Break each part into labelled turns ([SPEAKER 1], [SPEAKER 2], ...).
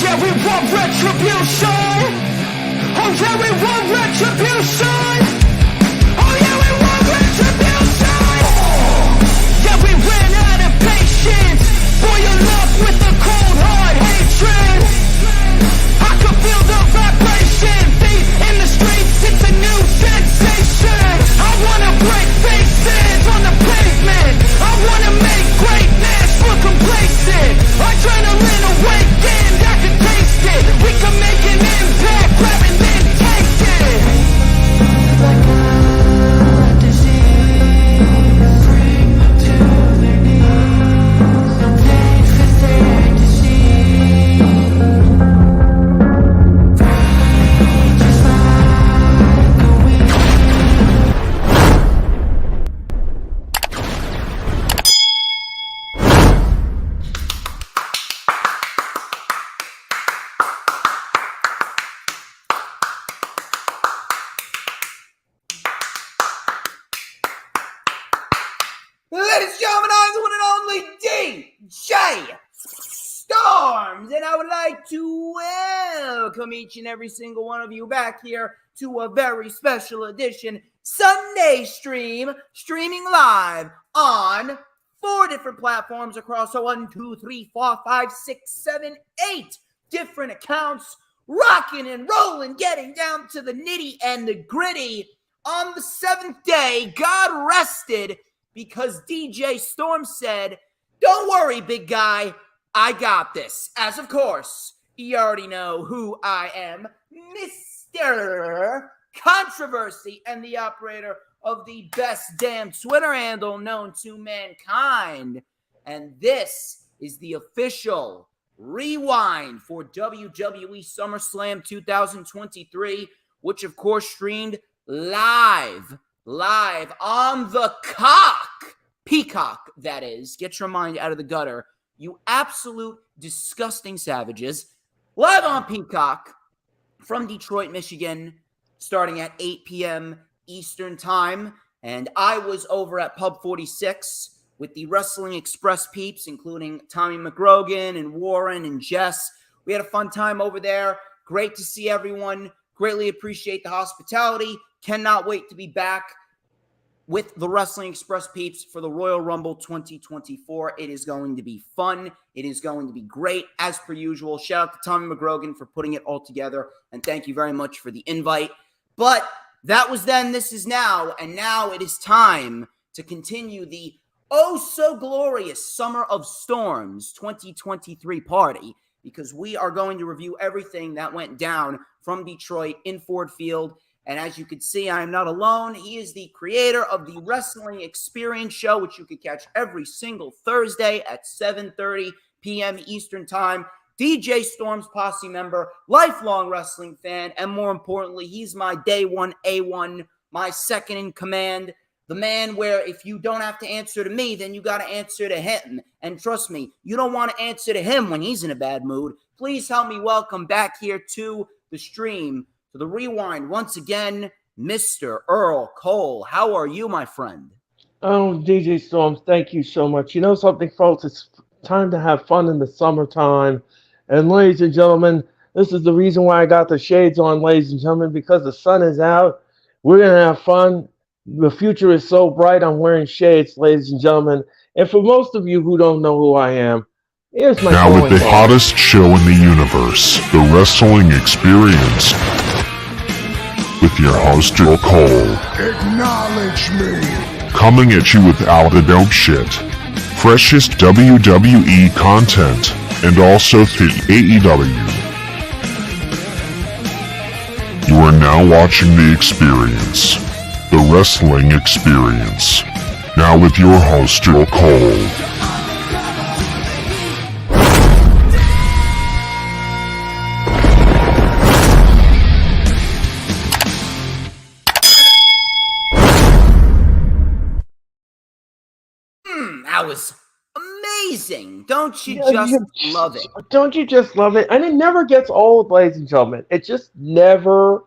[SPEAKER 1] yeah, we want retribution. Oh yeah, we want retribution. Oh yeah, we want retribution. Yeah, we ran out of patience. Boil up with a cold hard hatred. I can feel the vibration. Feet in the streets, it's a new sensation. I wanna break faces on the pavement. I wanna make greatness look complacent. Adrenaline awakened, I can taste it. We can make an impact, grab and then take it. Like a disease, bring to their knees. Thanks for their disease. Just like a weed.
[SPEAKER 2] Ladies and gentlemen, I'm the one and only DJ Storms, and I would like to welcome each and every single one of you back here to a very special edition Sunday stream, streaming live on 4 different platforms across 1, 2, 3, 4, 5, 6, 7, 8 different accounts, rocking and rolling, getting down to the nitty and the gritty. On the 7th day, God rested, because DJ Storm said, don't worry, big guy, I got this. As of course, you already know who I am, Mr. Controversy, and the operator of the best damn Twitter handle known to mankind. And this is the official rewind for WWE SummerSlam 2023, which of course streamed live on the Peacock, that is. Get your mind out of the gutter, you absolute disgusting savages. Live on Peacock from Detroit, Michigan, starting at 8 p.m. Eastern Time. And I was over at Pub 46 with the Wrestling Express peeps, including Tommy McGrogan and Warren and Jess. We had a fun time over there. Great to see everyone. Greatly appreciate the hospitality. Cannot wait to be back with the Wrestling Express peeps for the Royal Rumble 2024. It is going to be fun. It is going to be great, as per usual. Shout out to Tommy McGrogan for putting it all together, and thank you very much for the invite. But that was then, this is now, and now it is time to continue the oh-so-glorious Summer of Storms 2023 party, because we are going to review everything that went down from Detroit in Ford Field. And as you can see, I am not alone. He is the creator of the Wrestling Experience Show, which you can catch every single Thursday at 7:30 p.m. Eastern Time. DJ Storm's Posse member, lifelong wrestling fan, and more importantly, he's my day one A1, my second in command, the man where if you don't have to answer to me, then you got to answer to him. And trust me, you don't want to answer to him when he's in a bad mood. Please help me welcome back here to the stream, to the rewind, once again, Mr. Earl Cole. How are you, my friend?
[SPEAKER 3] Oh, DJ Storms, thank you so much. You know something, folks? It's time to have fun in the summertime. And ladies and gentlemen, this is the reason why I got the shades on, ladies and gentlemen, because the sun is out. We're going to have fun. The future is so bright. I'm wearing shades, ladies and gentlemen. And for most of you who don't know who I am, here's my
[SPEAKER 4] now with the hottest show in the universe, the Wrestling Experience, with your host, Earl Cole.
[SPEAKER 5] Acknowledge me.
[SPEAKER 4] Coming at you with all the dope shit, freshest WWE content, and also the AEW. You are now watching The Experience, the Wrestling Experience. Now with your host, Earl Cole.
[SPEAKER 2] That was amazing. Don't you just love it?
[SPEAKER 3] Don't you just love it? And it never gets old, ladies and gentlemen. It just never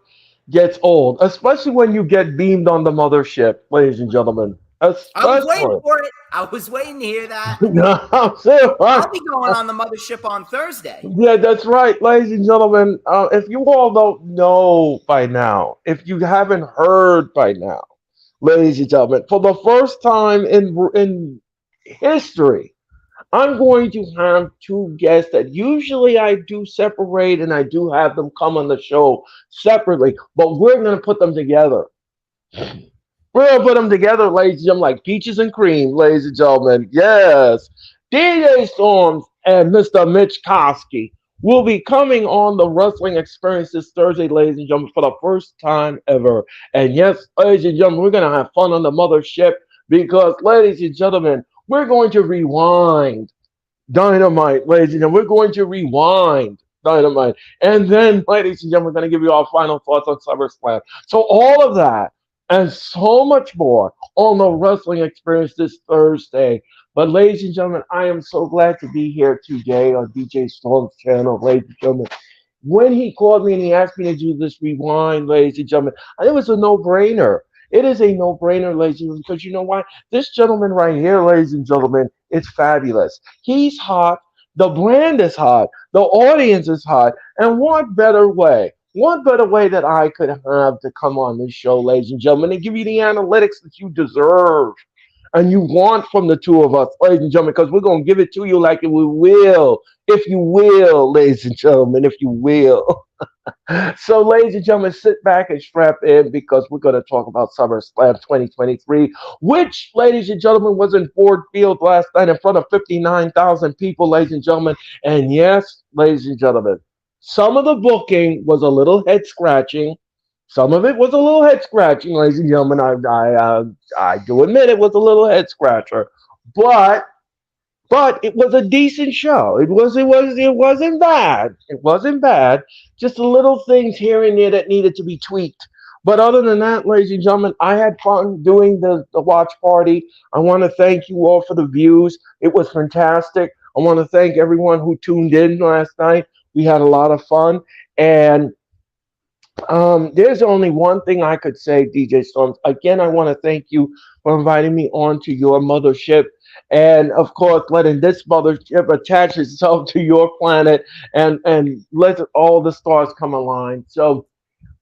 [SPEAKER 3] gets old, especially when you get beamed on the mothership, ladies and gentlemen.
[SPEAKER 2] I was waiting
[SPEAKER 3] Especially.
[SPEAKER 2] for it. I was waiting to hear that.
[SPEAKER 3] No, I'm serious.
[SPEAKER 2] I'll be going on the mothership on Thursday.
[SPEAKER 3] Yeah, that's right, ladies and gentlemen. If you all don't know by now, if you haven't heard by now, ladies and gentlemen, for the first time in history, I'm going to have two guests that usually I do separate and I do have them come on the show separately, but we're going to put them together. We're going to put them together, ladies and gentlemen, like peaches and cream, ladies and gentlemen. Yes. DJ Storms and Mr. Mitch Koski will be coming on the Wrestling Experience this Thursday, ladies and gentlemen, for the first time ever. And yes, ladies and gentlemen, we're going to have fun on the mothership because, ladies and gentlemen, we're going to rewind Dynamite, ladies and gentlemen. We're going to rewind Dynamite. And then, ladies and gentlemen, we're going to give you our final thoughts on SummerSlam. So all of that and so much more on the Wrestling Experience this Thursday. But, ladies and gentlemen, I am so glad to be here today on DJ Storm's channel, ladies and gentlemen. When he called me and he asked me to do this rewind, ladies and gentlemen, it was a no-brainer. It is a no-brainer, ladies and gentlemen, because you know why? This gentleman right here, ladies and gentlemen, is fabulous. He's hot. The brand is hot. The audience is hot. And what better way? What better way that I could have to come on this show, ladies and gentlemen, and give you the analytics that you deserve and you want from the two of us, ladies and gentlemen, because we're going to give it to you like we will, if you will, ladies and gentlemen, if you will. So, ladies and gentlemen, sit back and strap in because we're going to talk about SummerSlam 2023, which, ladies and gentlemen, was in Ford Field last night in front of 59,000 people, ladies and gentlemen. And yes, ladies and gentlemen, some of the booking was a little head scratching. Some of it was a little head scratching, ladies and gentlemen. I do admit it was a little head scratcher, but it was a decent show. It wasn't bad. It wasn't bad. Just little things here and there that needed to be tweaked. But other than that, ladies and gentlemen, I had fun doing the watch party. I want to thank you all for the views. It was fantastic. I want to thank everyone who tuned in last night. We had a lot of fun. And there's only one thing I could say, DJ Storms. Again, I want to thank you for inviting me on to your mothership. And of course, letting this mothership attach itself to your planet and let all the stars come aligned. So,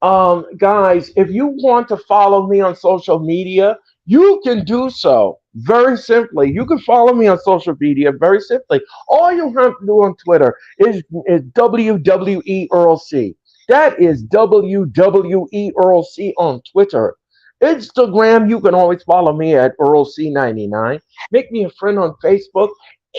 [SPEAKER 3] guys, if you want to follow me on social media, you can do so very simply. You can follow me on social media very simply. All you have to do on Twitter is WWE Earl C. That is WWE Earl C on Twitter. Instagram, you can always follow me at Earl C99. Make me a friend on Facebook.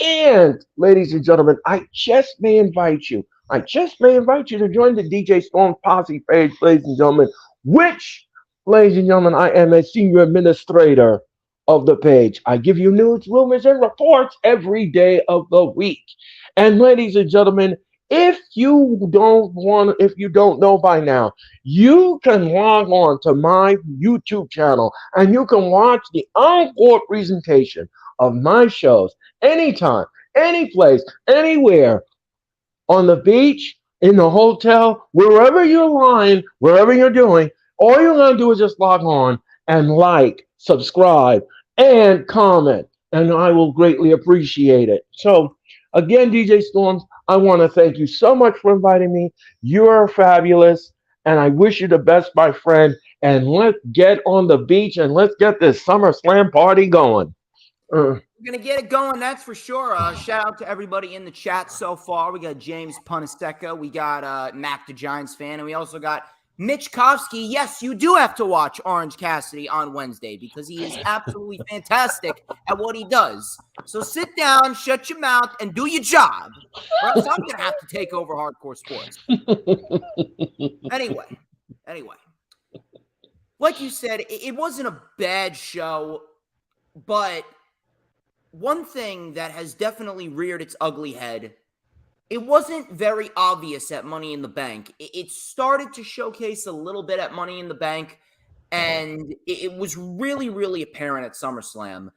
[SPEAKER 3] And, ladies and gentlemen, I just may invite you to join the DJ Storm Posse page, ladies and gentlemen, which, ladies and gentlemen, I am a senior administrator of the page. I give you news, rumors, and reports every day of the week. And, ladies and gentlemen, if you don't know by now, you can log on to my YouTube channel and you can watch the encore presentation of my shows anytime, any place, anywhere, on the beach, in the hotel, wherever you're lying, wherever you're doing. All you're going to do is just log on and like, subscribe, and comment, and I will greatly appreciate it. So, again, DJ Storms, I want to thank you so much for inviting me. You're fabulous, and I wish you the best, my friend. And let's get on the beach and let's get this SummerSlam party going.
[SPEAKER 2] We're going to get it going, that's for sure. Shout out to everybody in the chat so far. We got James Punasteca. We got Mac the Giants fan. And we also got Mitch Koski. Yes, you do have to watch Orange Cassidy on Wednesday because he is absolutely fantastic at what he does. So sit down, shut your mouth, and do your job. Or else I'm going to have to take over Hardcore Sports. Anyway. Like you said, it wasn't a bad show, but one thing that has definitely reared its ugly head, it wasn't very obvious at Money in the Bank. It started to showcase a little bit at Money in the Bank, and it was really, really apparent at SummerSlam.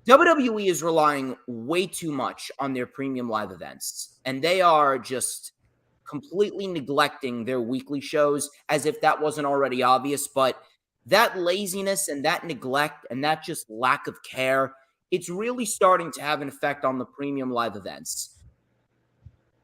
[SPEAKER 2] WWE is relying way too much on their premium live events, and they are just completely neglecting their weekly shows as if that wasn't already obvious. But that laziness and that neglect and that just lack of care, it's really starting to have an effect on the premium live events.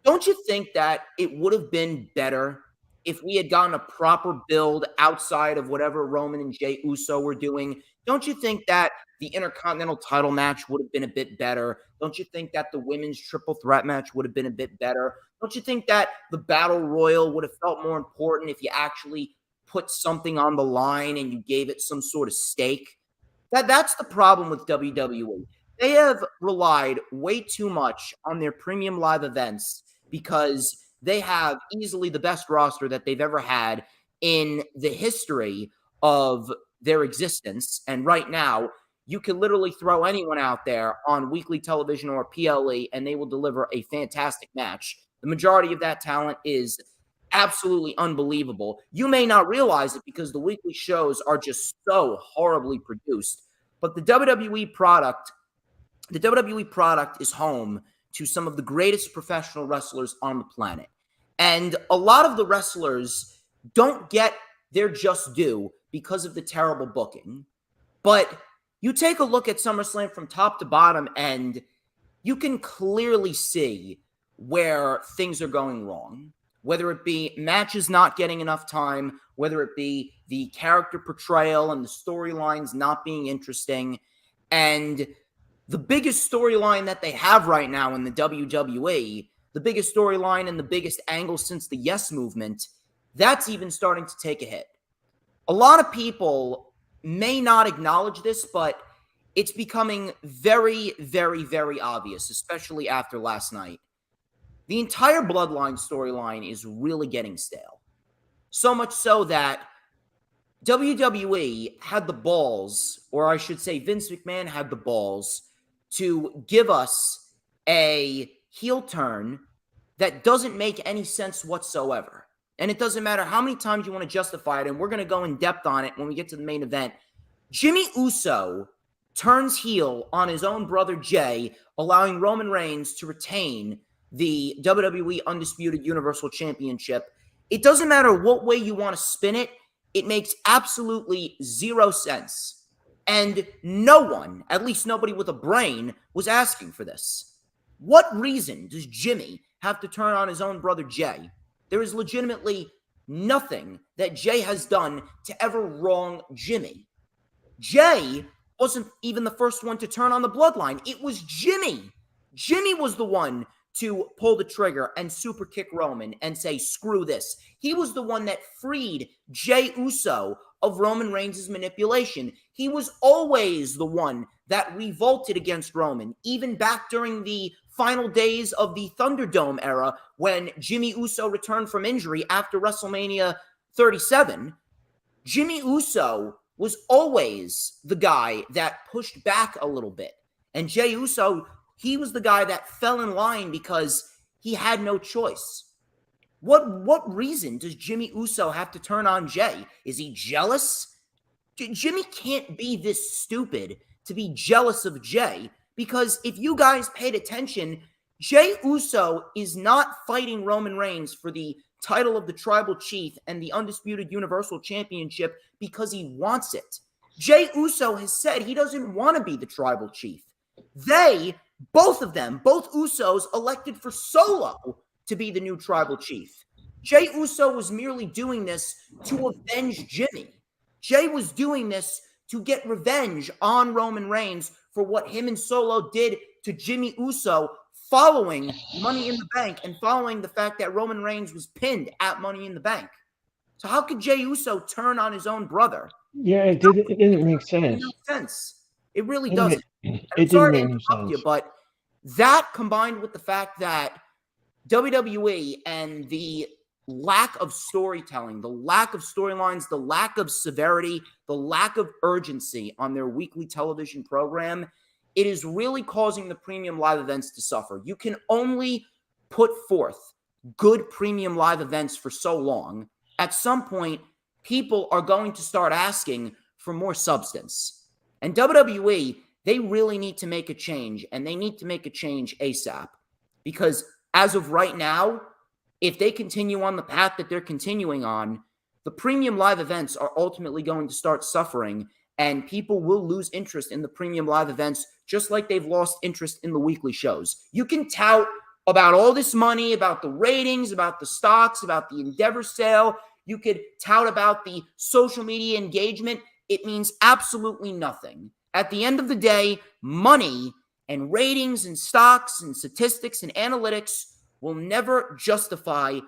[SPEAKER 2] Don't you think that it would have been better if we had gotten a proper build outside of whatever Roman and Jey Uso were doing? Don't you think that the Intercontinental title match would have been a bit better? Don't you think that the women's triple threat match would have been a bit better? Don't you think that the Battle Royal would have felt more important if you actually put something on the line and you gave it some sort of stake? That's the problem with WWE. They have relied way too much on their premium live events because they have easily the best roster that they've ever had in the history of their existence. And right now, you can literally throw anyone out there on weekly television or PLE, and they will deliver a fantastic match. The majority of that talent is absolutely unbelievable. You may not realize it because the weekly shows are just so horribly produced. But the WWE product is home to some of the greatest professional wrestlers on the planet. And a lot of the wrestlers don't get their just due because of the terrible booking. But you take a look at SummerSlam from top to bottom, and you can clearly see where things are going wrong. Whether it be matches not getting enough time, whether it be the character portrayal and the storylines not being interesting. And the biggest storyline that they have right now in the WWE, the biggest storyline and the biggest angle since the Yes Movement, that's even starting to take a hit. A lot of people may not acknowledge this, but it's becoming very, very, very obvious, especially after last night. The entire Bloodline storyline is really getting stale. So much so that WWE had the balls, or I should say Vince McMahon had the balls, to give us a heel turn that doesn't make any sense whatsoever. And it doesn't matter how many times you want to justify it, and we're going to go in depth on it when we get to the main event. Jimmy Uso turns heel on his own brother Jey, allowing Roman Reigns to retain the WWE Undisputed Universal Championship. It doesn't matter what way you want to spin it. It makes absolutely zero sense. And no one, at least nobody with a brain, was asking for this. What reason does Jimmy have to turn on his own brother Jey? There is legitimately nothing that Jey has done to ever wrong Jimmy. Jey wasn't even the first one to turn on the Bloodline. It was Jimmy. Jimmy was the one to pull the trigger and super kick Roman and say, screw this. He was the one that freed Jey Uso of Roman Reigns' manipulation. He was always the one that revolted against Roman, even back during the final days of the Thunderdome era when Jimmy Uso returned from injury after WrestleMania 37. Jimmy Uso was always the guy that pushed back a little bit. And Jey Uso, he was the guy that fell in line because he had no choice. What reason does Jimmy Uso have to turn on Jey? Is he jealous? Jimmy can't be this stupid to be jealous of Jey, because if you guys paid attention, Jey Uso is not fighting Roman Reigns for the title of the Tribal Chief and the Undisputed Universal Championship because he wants it. Jey Uso has said he doesn't want to be the Tribal Chief. Both of them, both Usos, elected for Solo to be the new Tribal Chief. Jey Uso was merely doing this to avenge Jimmy. Jey was doing this to get revenge on Roman Reigns for what him and Solo did to Jimmy Uso following Money in the Bank and following the fact that Roman Reigns was pinned at Money in the Bank. So how could Jey Uso turn on his own brother?
[SPEAKER 3] Yeah, it didn't make sense.
[SPEAKER 2] No sense. It really doesn't.
[SPEAKER 3] It
[SPEAKER 2] I'm sorry to
[SPEAKER 3] didn't make
[SPEAKER 2] interrupt you,
[SPEAKER 3] sense.
[SPEAKER 2] but that combined with the fact that WWE and the lack of storytelling, the lack of storylines, the lack of severity, the lack of urgency on their weekly television program, it is really causing the premium live events to suffer. You can only put forth good premium live events for so long. At some point, people are going to start asking for more substance. And WWE, they really need to make a change, and they need to make a change ASAP. Because as of right now, if they continue on the path that they're continuing on, the premium live events are ultimately going to start suffering, and people will lose interest in the premium live events just like they've lost interest in the weekly shows. You can tout about all this money, about the ratings, about the stocks, about the Endeavor sale. You could tout about the social media engagement. It means absolutely nothing. At the end of the day, money and ratings and stocks and statistics and analytics will never justify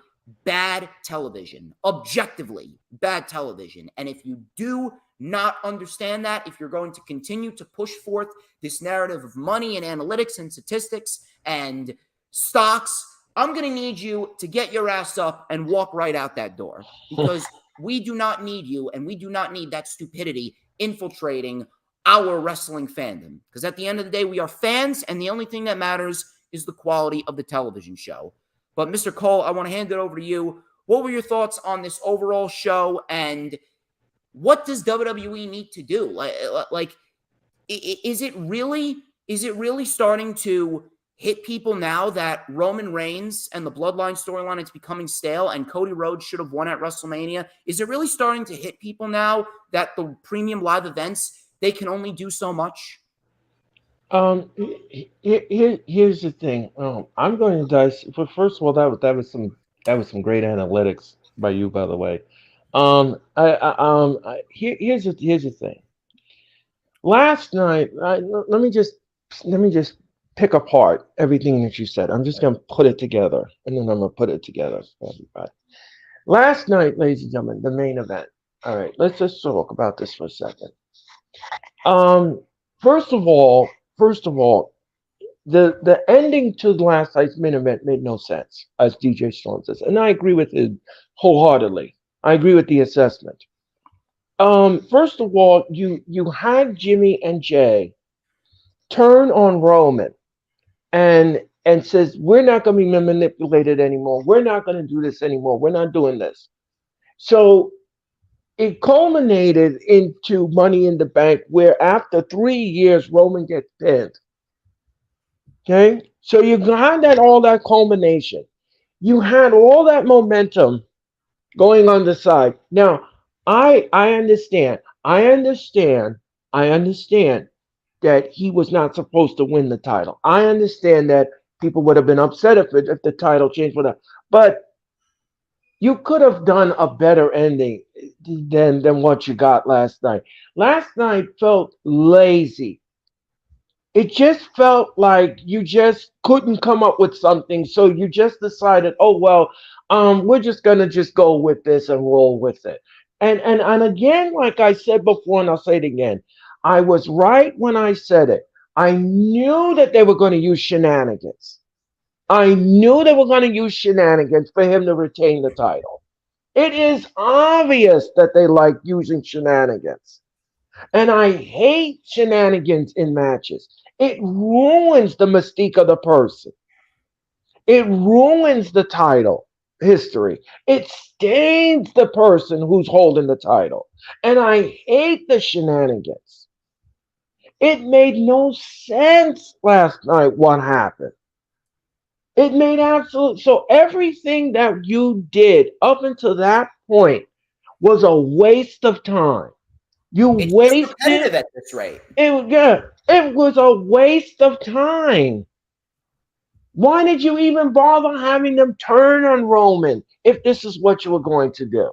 [SPEAKER 2] bad television, objectively bad television. And if you do not understand that, if you're going to continue to push forth this narrative of money and analytics and statistics and stocks, I'm going to need you to get your ass up and walk right out that door, because we do not need you, and we do not need that stupidity infiltrating our wrestling fandom. Because at the end of the day, we are fans, and the only thing that matters is the quality of the television show. But Mr. Cole, I want to hand it over to you. What were your thoughts on this overall show, and what does WWE need to do? Like, is it really starting to hit people now that Roman Reigns and the Bloodline storyline is becoming stale and Cody Rhodes should have won at WrestleMania? Is it really starting to hit people now that the premium live events, they can only do so much?
[SPEAKER 3] Here's the thing. I'm going to dice. But first of all, that was some great analytics by you, by the way. Here's the thing. Last night, let me just pick apart everything that you said. I'm just going to put it together, and then I'm going to put it together for everybody. Last night, ladies and gentlemen, the main event. All right, let's just talk about this for a second. First of all, the ending to the last night's main event made no sense, as DJ Storm says, and I agree with it wholeheartedly. I agree with the assessment. First of all, you had Jimmy and Jay turn on Roman and says, we're not going to be manipulated anymore. We're not going to do this anymore. We're not doing this. So it culminated into Money in the Bank, where after 3 years, Roman gets pinned. Okay? So you had all that culmination. You had all that momentum going on the side. Now, I understand that he was not supposed to win the title. I understand that people would have been upset if the title changed, whatever. But you could have done a better ending than what you got last night. Last night felt lazy. It just felt like you just couldn't come up with something, so you just decided, oh well, we're just gonna go with this and roll with it. And again, like I said before, and I'll say it again, I was right when I said it. I knew that they were going to use shenanigans. I knew they were going to use shenanigans for him to retain the title. It is obvious that they like using shenanigans. And I hate shenanigans in matches. It ruins the mystique of the person. It ruins the title history. It stains the person who's holding the title. And I hate the shenanigans. It made no sense last night what happened. It made absolute, so everything that you did up until that point was a waste of time.
[SPEAKER 2] It's
[SPEAKER 3] wasted
[SPEAKER 2] competitive at this rate.
[SPEAKER 3] It was a waste of time. Why did you even bother having them turn on Roman if this is what you were going to do?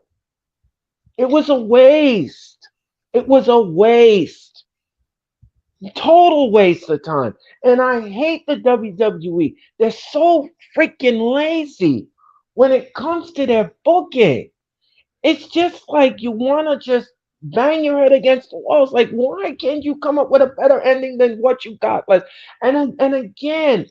[SPEAKER 3] It was a waste. It was a waste. Total waste of time. And I hate the WWE. They're so freaking lazy when it comes to their booking. It's just like you want to just bang your head against the walls. Like, why can't you come up with a better ending than what you got? Like, and again,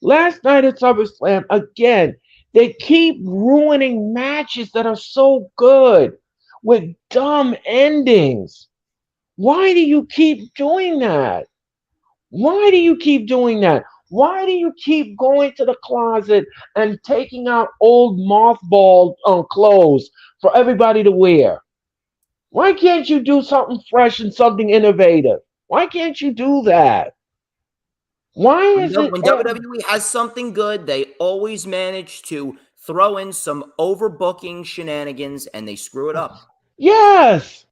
[SPEAKER 3] last night at SummerSlam, again, they keep ruining matches that are so good with dumb endings. Why do you keep doing that? Why do you keep doing that? Why do you keep going to the closet and taking out old mothballed clothes for everybody to wear? Why can't you do something fresh and something innovative? Why can't you do that? Why is it
[SPEAKER 2] when WWE has something good, they always manage to throw in some overbooking shenanigans and they screw it up.
[SPEAKER 3] Yes.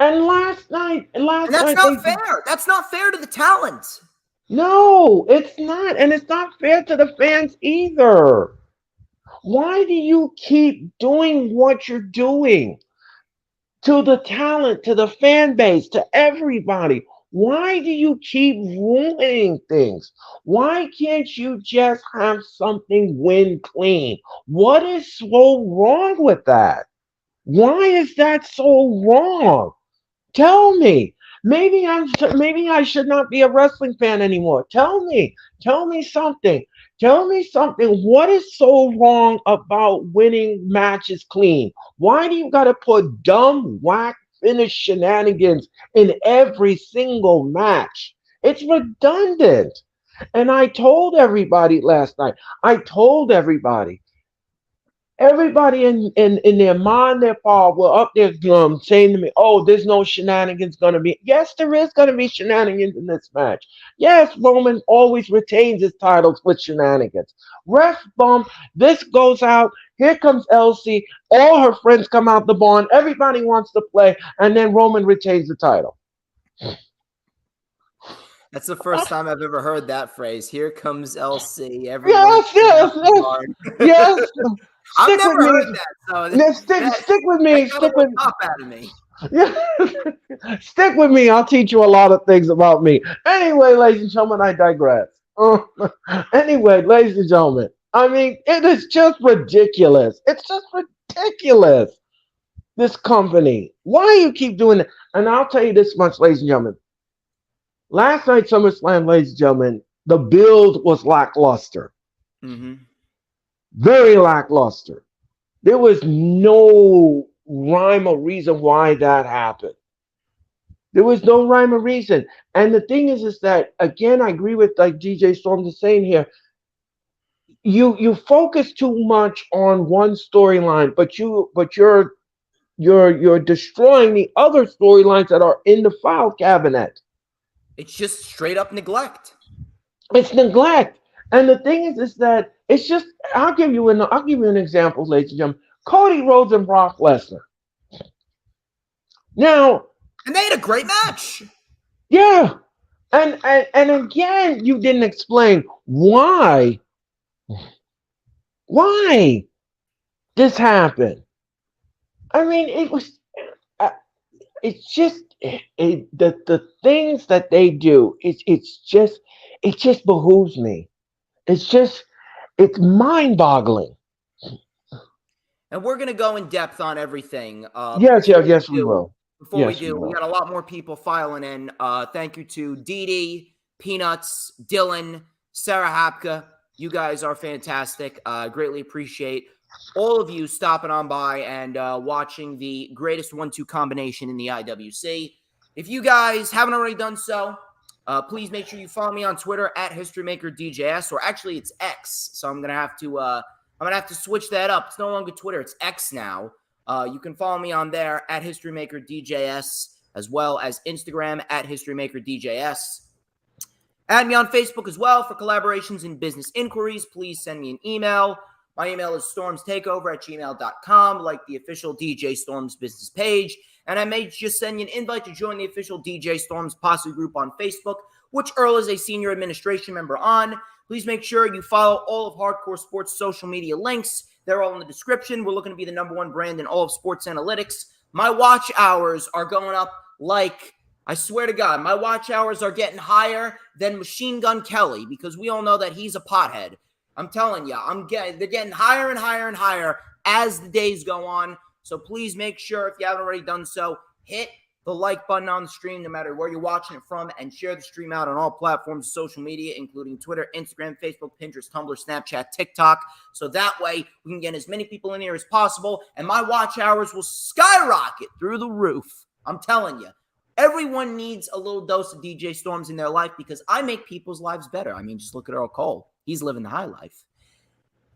[SPEAKER 3] And last night
[SPEAKER 2] And that's not fair. That's not fair to the talent.
[SPEAKER 3] No, it's not. And it's not fair to the fans either. Why do you keep doing what you're doing to the talent, to the fan base, to everybody? Why do you keep ruining things? Why can't you just have something win clean? What is so wrong with that? Why is that so wrong? Tell me. Maybe I should not be a wrestling fan anymore. Tell me. Tell me something. Tell me something. What is so wrong about winning matches clean? Why do you got to put dumb, whack finish shenanigans in every single match? It's redundant. And I told everybody last night. I told everybody. Everybody in their mind, their paw were up there saying to me, oh, there's no shenanigans going to be. Yes, there is going to be shenanigans in this match. Yes, Roman always retains his titles with shenanigans. Ref bump, this goes out. Here comes Elsie. All her friends come out the barn. Everybody wants to play. And then Roman retains the title.
[SPEAKER 2] That's the first time I've ever heard that phrase. Here comes LC.
[SPEAKER 3] Yes.
[SPEAKER 2] I've never heard that. So
[SPEAKER 3] stick with me.
[SPEAKER 2] Stick with top out of me.
[SPEAKER 3] Yeah. Stick with me. I'll teach you a lot of things about me. Anyway, ladies and gentlemen, I digress. Anyway, ladies and gentlemen, I mean, it is just ridiculous. It's just ridiculous. This company. Why do you keep doing it? And I'll tell you this much, ladies and gentlemen. Last night, SummerSlam, ladies and gentlemen, the build was lackluster.
[SPEAKER 2] Mm-hmm.
[SPEAKER 3] Very lackluster. There was no rhyme or reason why that happened. There was no rhyme or reason. And the thing is that, again, I agree with like DJ Storms is saying here. You focus too much on one storyline, but you're destroying the other storylines that are in the file cabinet.
[SPEAKER 2] It's just straight up neglect.
[SPEAKER 3] It's neglect. And the thing is that it's just, I'll give you an example, ladies and gentlemen. Cody Rhodes and Brock Lesnar. Now,
[SPEAKER 2] and they had a great match.
[SPEAKER 3] Yeah. And again, you didn't explain why this happened. I mean, it was it's just the things that they do, it just behooves me. It's mind-boggling.
[SPEAKER 2] And we're going to go in depth on everything.
[SPEAKER 3] Yes, we will.
[SPEAKER 2] Before we do, we got a lot more people filing in. Thank you to Dee Dee, Peanuts, Dylan, Sarah Hapka. You guys are fantastic. Greatly appreciate all of you stopping on by and watching the greatest 1-2 combination in the IWC. If you guys haven't already done so, please make sure you follow me on Twitter at HistoryMakerDJS, or actually it's X. So I'm gonna have to switch that up. It's no longer Twitter; it's X now. You can follow me on there at HistoryMakerDJS, as well as Instagram at HistoryMakerDJS. Add me on Facebook as well for collaborations and business inquiries. Please send me an email. My email is StormsTakeOver@gmail.com, like the official DJ Storms business page. And I may just send you an invite to join the official DJ Storms Posse group on Facebook, which Earl is a senior administration member on. Please make sure you follow all of Hardcore Sports social media links. They're all in the description. We're looking to be the #1 brand in all of sports analytics. My watch hours are going up like, I swear to God, my watch hours are getting higher than Machine Gun Kelly, because we all know that he's a pothead. I'm telling you, they're getting higher and higher and higher as the days go on. So please make sure, if you haven't already done so, hit the like button on the stream, no matter where you're watching it from, and share the stream out on all platforms of social media, including Twitter, Instagram, Facebook, Pinterest, Tumblr, Snapchat, TikTok. So that way we can get as many people in here as possible, and my watch hours will skyrocket through the roof. I'm telling you. Everyone needs a little dose of DJ Storms in their life, because I make people's lives better. I mean, just look at Earl Cole. He's living the high life.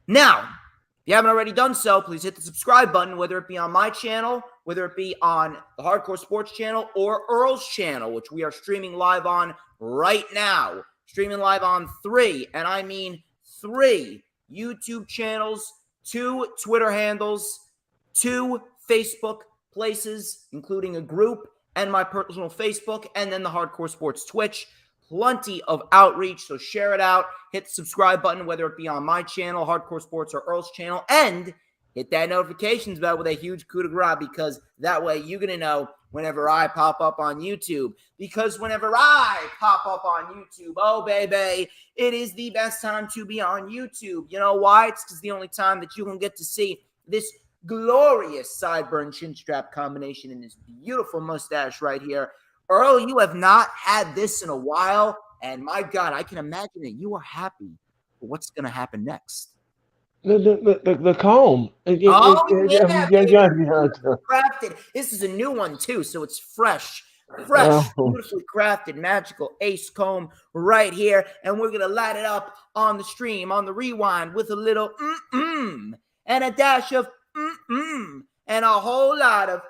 [SPEAKER 2] Now, if you haven't already done so, please hit the subscribe button, whether it be on my channel, whether it be on the Hardcore Sports channel or Earl's channel, which we are streaming live on right now. Streaming live on 3, and I mean 3 YouTube channels 2 Twitter handles, 2 Facebook places, including a group and my personal Facebook, and then the Hardcore Sports Twitch. Plenty of outreach, so share it out. Hit the subscribe button, whether it be on my channel, Hardcore Sports, or Earl's channel, and hit that notifications bell with a huge coup de grace, because that way you're going to know whenever I pop up on YouTube. Because whenever I pop up on YouTube, oh, baby, it is the best time to be on YouTube. You know why? It's because the only time that you can get to see this glorious sideburn chin strap combination and this beautiful mustache right here. Earl, you have not had this in a while, and my God, I can imagine that you are happy for what's going to happen next.
[SPEAKER 3] The comb.
[SPEAKER 2] Oh, yeah, baby.
[SPEAKER 3] Yeah.
[SPEAKER 2] Crafted. This is a new one, too, so it's fresh, beautifully crafted, magical ace comb right here, and we're going to light it up on the stream, on the rewind, with a little and a dash of and a whole lot of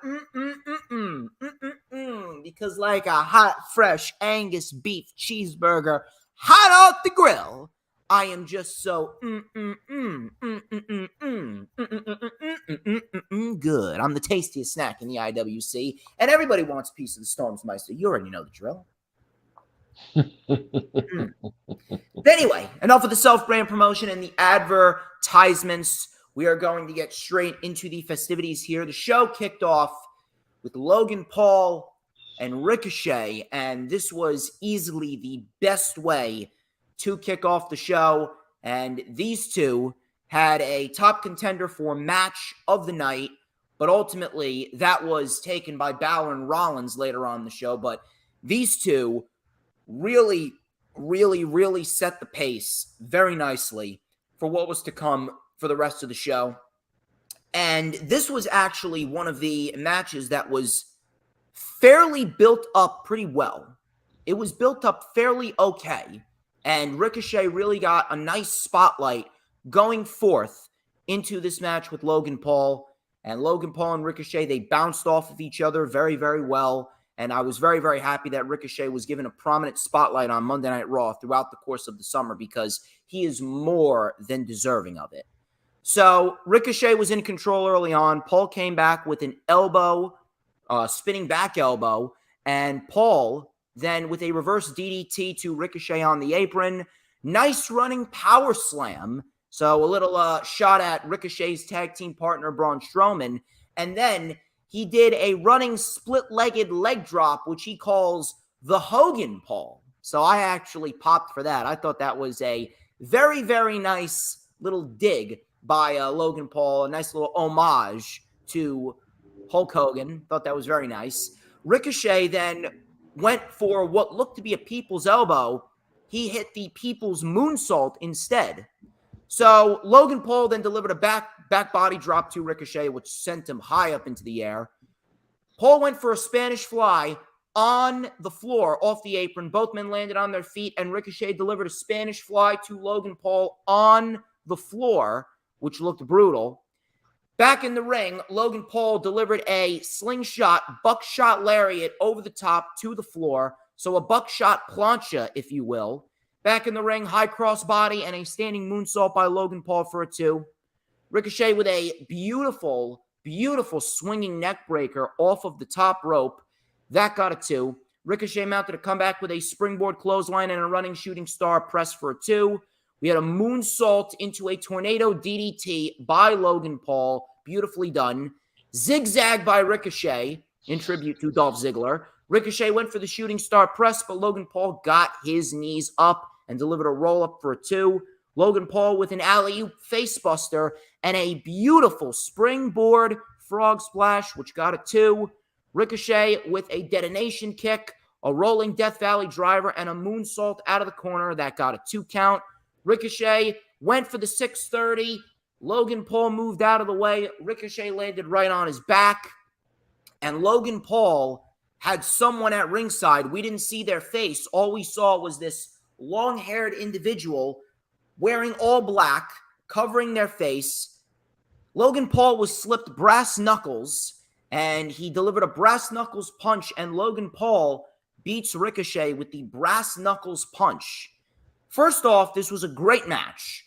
[SPEAKER 2] because like a hot, fresh Angus beef cheeseburger hot off the grill, I am just so good. I'm the tastiest snack in the IWC, and everybody wants a piece of the Stormsmeister. You already know the drill. Anyway, enough of the self-brand promotion and the advertisements. We are going to get straight into the festivities here. The show kicked off with Logan Paul and Ricochet, and this was easily the best way to kick off the show. And these two had a top contender for match of the night, but ultimately that was taken by Balor and Rollins later on in the show. But these two really set the pace very nicely for what was to come for the rest of the show. And this was actually one of the matches that was fairly built up pretty well. It was built up fairly okay. And Ricochet really got a nice spotlight going forth into this match with Logan Paul. And Logan Paul and Ricochet, they bounced off of each other very, very well. And I was very, very happy that Ricochet was given a prominent spotlight on Monday Night Raw throughout the course of the summer, because he is more than deserving of it. So Ricochet was in control early on. Paul came back with an elbow, spinning back elbow, and Paul then with a reverse DDT to Ricochet on the apron. Nice running power slam. So a little shot at Ricochet's tag team partner, Braun Strowman. And then he did a running split-legged leg drop, which he calls the Hogan Paul. So I actually popped for that. I thought that was a very, very nice little dig by Logan Paul, a nice little homage to Hulk Hogan. Thought that was very nice. Ricochet then went for what looked to be a people's elbow. He hit the people's moonsault instead. So Logan Paul then delivered a back body drop to Ricochet, which sent him high up into the air. Paul went for a Spanish fly on the floor off the apron. Both men landed on their feet, and Ricochet delivered a Spanish fly to Logan Paul on the floor, which looked brutal. Back in the ring, Logan Paul delivered a slingshot, buckshot lariat over the top to the floor. So a buckshot plancha, if you will. Back in the ring, high cross body and a standing moonsault by Logan Paul for a 2. Ricochet with a beautiful, beautiful swinging neck breaker off of the top rope. That got a 2. Ricochet mounted a comeback with a springboard clothesline and a running shooting star press for a 2. We had a moonsault into a tornado DDT by Logan Paul. Beautifully done. Zigzag by Ricochet in tribute to Dolph Ziggler. Ricochet went for the shooting star press, but Logan Paul got his knees up and delivered a roll-up for a 2. Logan Paul with an alley-oop facebuster and a beautiful springboard frog splash, which got a 2. Ricochet with a detonation kick, a rolling Death Valley driver, and a moonsault out of the corner. That got a 2 count. Ricochet went for the 630. Logan Paul moved out of the way. Ricochet landed right on his back. And Logan Paul had someone at ringside. We didn't see their face. All we saw was this long-haired individual wearing all black, covering their face. Logan Paul was slipped brass knuckles, and he delivered a brass knuckles punch, and Logan Paul beats Ricochet with the brass knuckles punch. First off, this was a great match,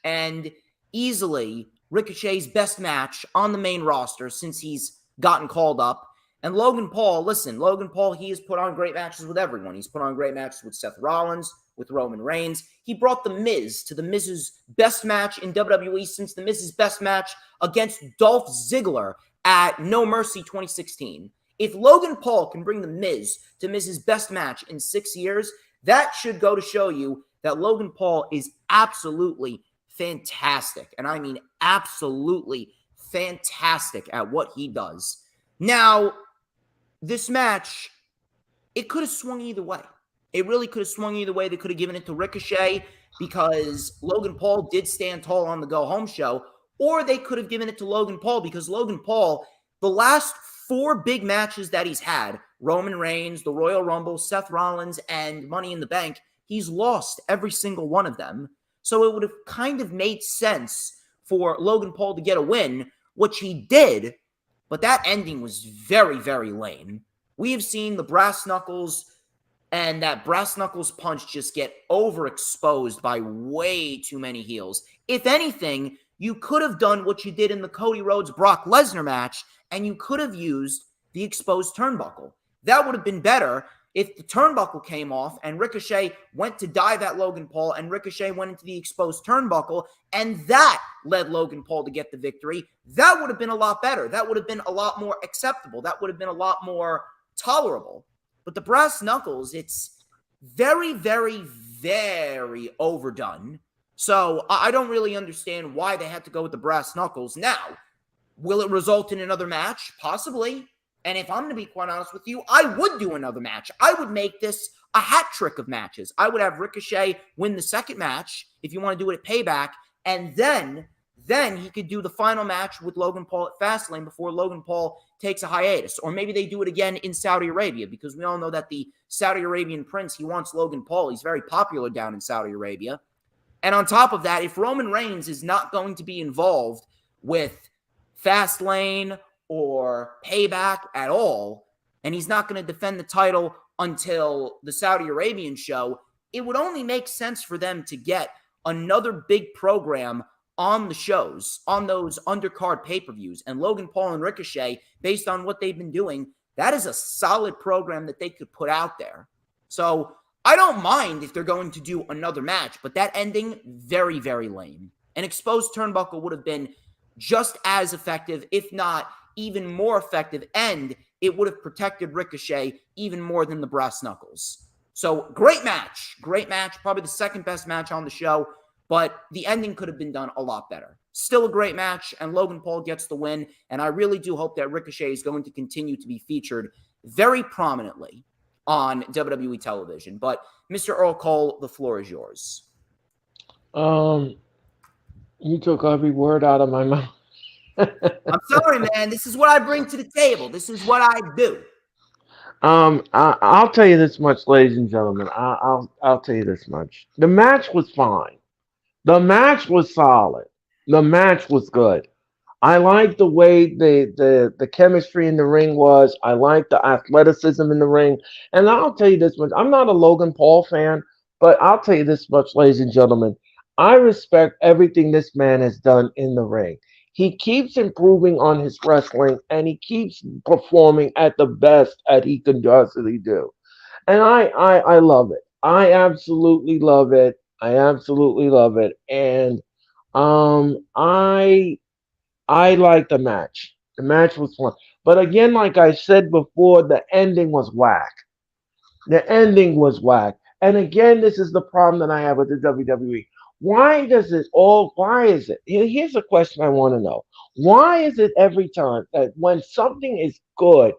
[SPEAKER 2] and easily Ricochet's best match on the main roster since he's gotten called up. And Logan Paul, listen, Logan Paul, he has put on great matches with everyone. He's put on great matches with Seth Rollins, with Roman Reigns. He brought The Miz to The Miz's best match in WWE since The Miz's best match against Dolph Ziggler at No Mercy 2016. If Logan Paul can bring The Miz to Miz's best match in 6 years, that should go to show you that Logan Paul is absolutely fantastic. And I mean absolutely fantastic at what he does. Now, this match, it could have swung either way. It really could have swung either way. They could have given it to Ricochet because Logan Paul did stand tall on the go-home show, or they could have given it to Logan Paul because Logan Paul, the last 4 big matches that he's had, Roman Reigns, the Royal Rumble, Seth Rollins, and Money in the Bank, he's lost every single one of them. So it would have kind of made sense for Logan Paul to get a win, which he did, but that ending was very, very lame. We have seen the brass knuckles and that brass knuckles punch just get overexposed by way too many heels. If anything, you could have done what you did in the Cody Rhodes-Brock Lesnar match, and you could have used the exposed turnbuckle. That would have been better if the turnbuckle came off and Ricochet went to dive at Logan Paul and Ricochet went into the exposed turnbuckle and that led Logan Paul to get the victory. That would have been a lot better. That would have been a lot more acceptable. That would have been a lot more tolerable. But the brass knuckles, it's very, very, very overdone. So I don't really understand why they had to go with the brass knuckles. Now, will it result in another match? Possibly. And if I'm going to be quite honest with you, I would do another match. I would make this a hat trick of matches. I would have Ricochet win the second match, if you want to do it at Payback, and then he could do the final match with Logan Paul at Fastlane before Logan Paul takes a hiatus. Or maybe they do it again in Saudi Arabia, because we all know that the Saudi Arabian prince, he wants Logan Paul. He's very popular down in Saudi Arabia. And on top of that, if Roman Reigns is not going to be involved with Fastlane or Payback at all, and he's not going to defend the title until the Saudi Arabian show, it would only make sense for them to get another big program on the shows, on those undercard pay-per-views. And Logan Paul and Ricochet, based on what they've been doing, that is a solid program that they could put out there. So I don't mind if they're going to do another match, but that ending, very, very lame. An exposed turnbuckle would have been just as effective, if not even more effective, and it would have protected Ricochet even more than the brass knuckles. So great match, probably the second best match on the show, but the ending could have been done a lot better. Still a great match, and Logan Paul gets the win, and I really do hope that Ricochet is going to continue to be featured very prominently on WWE television. But Mr. Earl Cole, the floor is yours.
[SPEAKER 3] You took every word out of my mouth.
[SPEAKER 2] I'm sorry, man. This is what I bring to the table. This is what I do.
[SPEAKER 3] I'll tell you this much, ladies and gentlemen. I'll tell you this much. The match was fine. The match was solid. The match was good. I like the way the chemistry in the ring was. I like the athleticism in the ring. And I'll tell you this much. I'm not a Logan Paul fan, but I'll tell you this much, ladies and gentlemen. I respect everything this man has done in the ring. He keeps improving on his wrestling, and he keeps performing at the best that he can possibly do. And I love it. I absolutely love it. I absolutely love it. And I like the match. The match was fun. But again, like I said before, the ending was whack. The ending was whack. And again, this is the problem that I have with the WWE. Why is it? Here's a question I want to know. Why is it every time that when something is good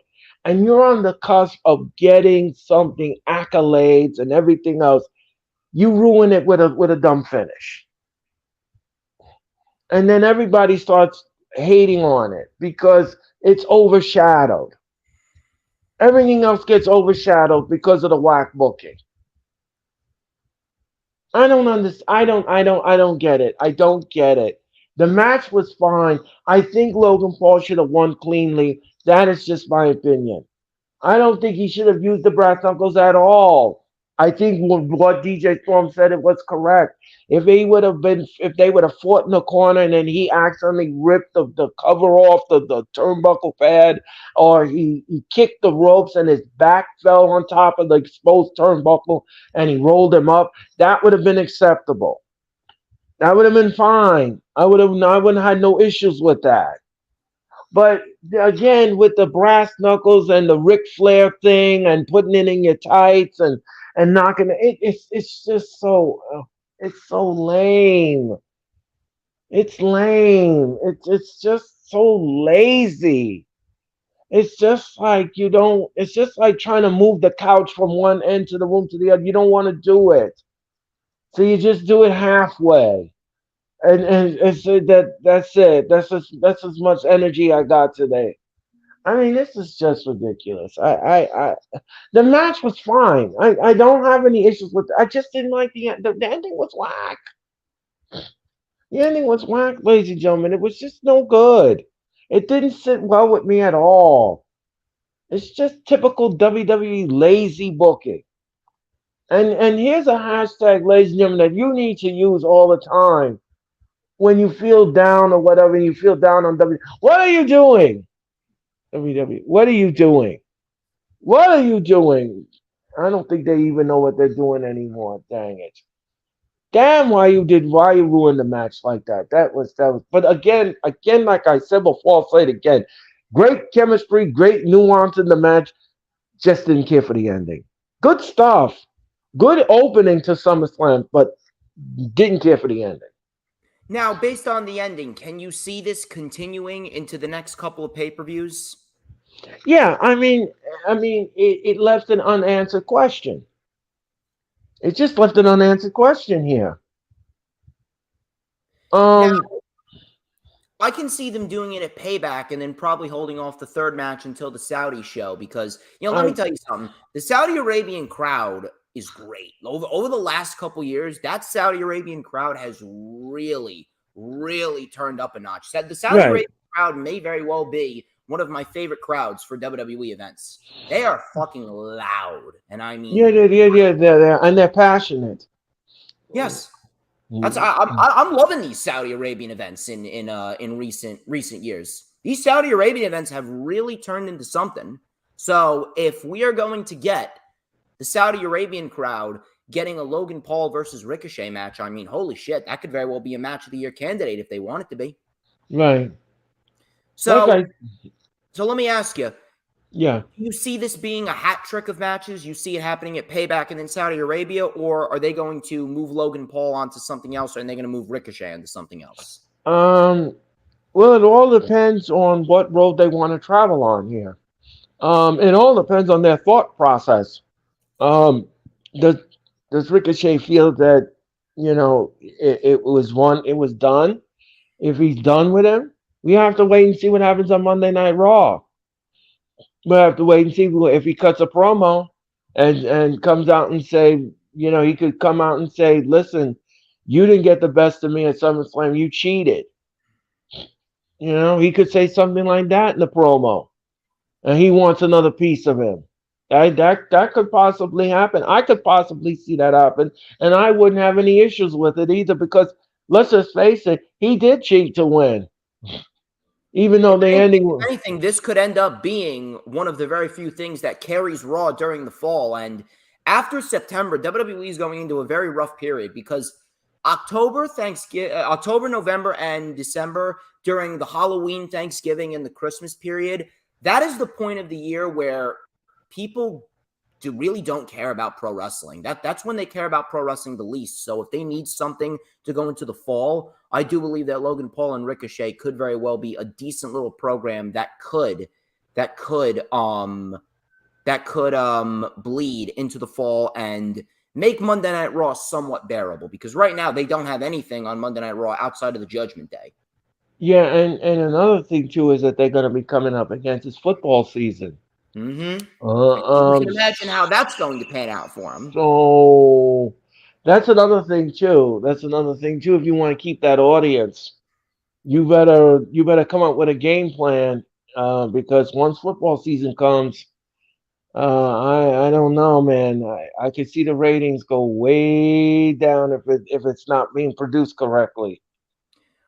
[SPEAKER 3] and you're on the cusp of getting something, accolades and everything else, you ruin it with a dumb finish? And then everybody starts hating on it because it's overshadowed. Everything else gets overshadowed because of the whack booking. I don't understand. I don't get it. I don't get it. The match was fine. I think Logan Paul should have won cleanly. That is just my opinion. I don't think he should have used the brass knuckles at all. I think what DJ Storm said, it was correct. If they would have fought in the corner and then he accidentally ripped the cover off the turnbuckle pad, or he kicked the ropes and his back fell on top of the exposed turnbuckle and he rolled him up, that would have been acceptable. That would have been fine. I wouldn't have had no issues with that. But again, with the brass knuckles and the Ric Flair thing and putting it in your tights and knocking it's just so it's so lame. It's lame. It's just so lazy. It's just like you don't. It's just like trying to move the couch from one end to the room to the other. You don't want to do it, so you just do it halfway. And it's that's it. That's as much energy I got today. I mean, this is just ridiculous. The match was fine. I don't have any issues with it. I just didn't like the ending was whack. The ending was whack, ladies and gentlemen. It was just no good. It didn't sit well with me at all. It's just typical WWE lazy booking. And here's a hashtag, ladies and gentlemen, that you need to use all the time when you feel down or whatever, and you feel down on WWE. What are you doing? WWE. What are you doing? What are you doing? I don't think they even know what they're doing anymore. Dang it. Damn, why you ruined the match like that? That was but again, like I said before, I'll say it again. Great chemistry, great nuance in the match. Just didn't care for the ending. Good stuff. Good opening to SummerSlam, but didn't care for the ending.
[SPEAKER 2] Now, based on the ending, can you see this continuing into the next couple of pay-per-views?
[SPEAKER 3] Yeah, it left an unanswered question. It just left an unanswered question here.
[SPEAKER 2] Now, I can see them doing it at Payback and then probably holding off the third match until the Saudi show because, let me tell you something. The Saudi Arabian crowd is great. Over the last couple years, that Saudi Arabian crowd has really, really turned up a notch. The Saudi Arabian crowd may very well be one of my favorite crowds for WWE events. They are fucking loud, and I mean,
[SPEAKER 3] they're passionate.
[SPEAKER 2] Yes, I'm loving these Saudi Arabian events in recent years. These Saudi Arabian events have really turned into something. So if we are going to get the Saudi Arabian crowd getting a Logan Paul versus Ricochet match, I mean, holy shit, that could very well be a match of the year candidate if they want it to be.
[SPEAKER 3] Right.
[SPEAKER 2] So,
[SPEAKER 3] okay.
[SPEAKER 2] So let me ask you.
[SPEAKER 3] Yeah.
[SPEAKER 2] Do you see this being a hat trick of matches? You see it happening at Payback and then Saudi Arabia, or are they going to move Logan Paul onto something else, or are they going to move Ricochet onto something else?
[SPEAKER 3] Well, it all depends on what road they want to travel on here. It all depends on their thought process. Does Ricochet feel that it was done? If he's done with him, we have to wait and see what happens on Monday Night Raw. We'll have to wait and see if he cuts a promo and comes out and say, he could come out and say, listen, you didn't get the best of me at SummerSlam. You cheated. He could say something like that in the promo. And he wants another piece of him. That could possibly happen. I could possibly see that happen. And I wouldn't have any issues with it either because, let's just face it, he did cheat to win. Even though the ending was...
[SPEAKER 2] If anything, this could end up being one of the very few things that carries Raw during the fall. And after September, WWE is going into a very rough period because October, November, and December, during the Halloween, Thanksgiving, and the Christmas period, that is the point of the year where people really don't care about pro wrestling. That's when they care about pro wrestling the least. So if they need something to go into the fall, I do believe that Logan Paul and Ricochet could very well be a decent little program that could bleed into the fall and make Monday Night Raw somewhat bearable. Because right now they don't have anything on Monday Night Raw outside of the Judgment Day.
[SPEAKER 3] Yeah, and another thing too is that they're going to be coming up against this football season.
[SPEAKER 2] Mm-hmm. You can imagine how that's going to pan out for them.
[SPEAKER 3] So that's another thing too. If you want to keep that audience, you better come up with a game plan because once football season comes, I don't know, man. I can see the ratings go way down if it's not being produced correctly.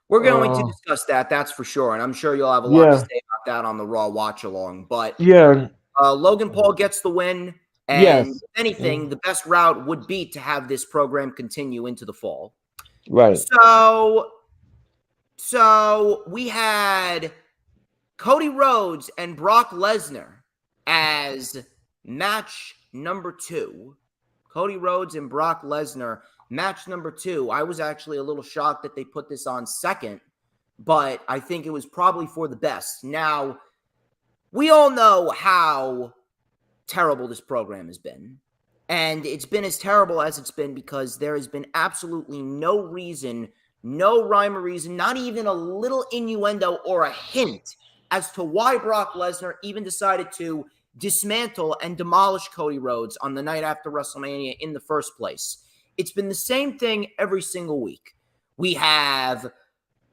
[SPEAKER 2] We're going to
[SPEAKER 3] Uh,
[SPEAKER 2] discuss that, that's for sure. And I'm sure you'll have a lot to
[SPEAKER 3] yeah,
[SPEAKER 2] say about that on the Raw watch along. But
[SPEAKER 3] yeah,
[SPEAKER 2] Logan Paul gets the win. And
[SPEAKER 3] yes,
[SPEAKER 2] if anything, the best route would be to have this program continue into the fall.
[SPEAKER 3] right.
[SPEAKER 2] So we had Cody Rhodes and Brock Lesnar as match number 2. Cody Rhodes and Brock Lesnar, match number 2. I was actually a little shocked that they put this on second, but I think it was probably for the best. Now, we all know how terrible this program has been. And it's been as terrible as it's been because there has been absolutely no reason, no rhyme or reason, not even a little innuendo or a hint as to why Brock Lesnar even decided to dismantle and demolish Cody Rhodes on the night after WrestleMania in the first place. It's been the same thing every single week. We have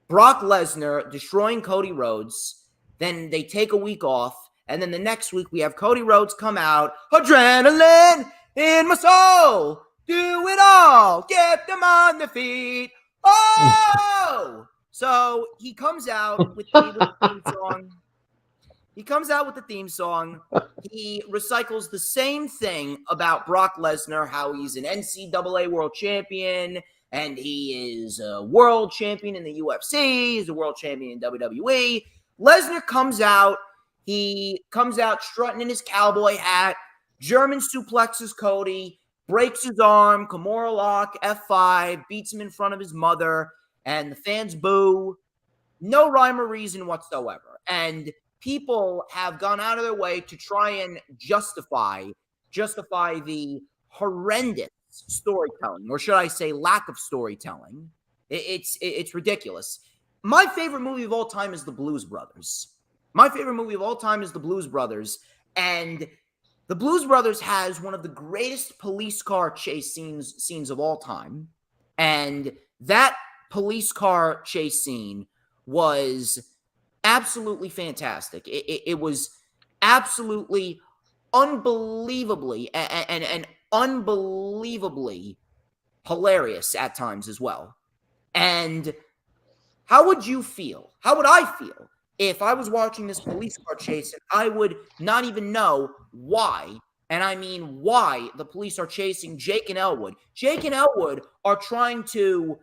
[SPEAKER 2] Brock Lesnar destroying Cody Rhodes, then they take a week off, and then the next week we have Cody Rhodes come out, adrenaline in my soul, do it all, get them on their feet. Oh! So he comes out with the theme song. He comes out with the theme song. He recycles the same thing about Brock Lesnar, how he's an NCAA world champion, and he is a world champion in the UFC. He's a world champion in WWE. Lesnar comes out. He comes out strutting in his cowboy hat, German suplexes Cody, breaks his arm, Kimura lock, F5, beats him in front of his mother, and the fans boo. No rhyme or reason whatsoever. And people have gone out of their way to try and justify the horrendous storytelling, or should I say lack of storytelling. It's ridiculous. My favorite movie of all time is The Blues Brothers. My favorite movie of all time is The Blues Brothers, and The Blues Brothers has one of the greatest police car chase scenes of all time, and that police car chase scene was absolutely fantastic. It was absolutely unbelievably and unbelievably hilarious at times as well. And how would you feel? How would I feel if I was watching this police car chase and I would not even know why, and I mean why, the police are chasing Jake and Elwood? Jake and Elwood are trying to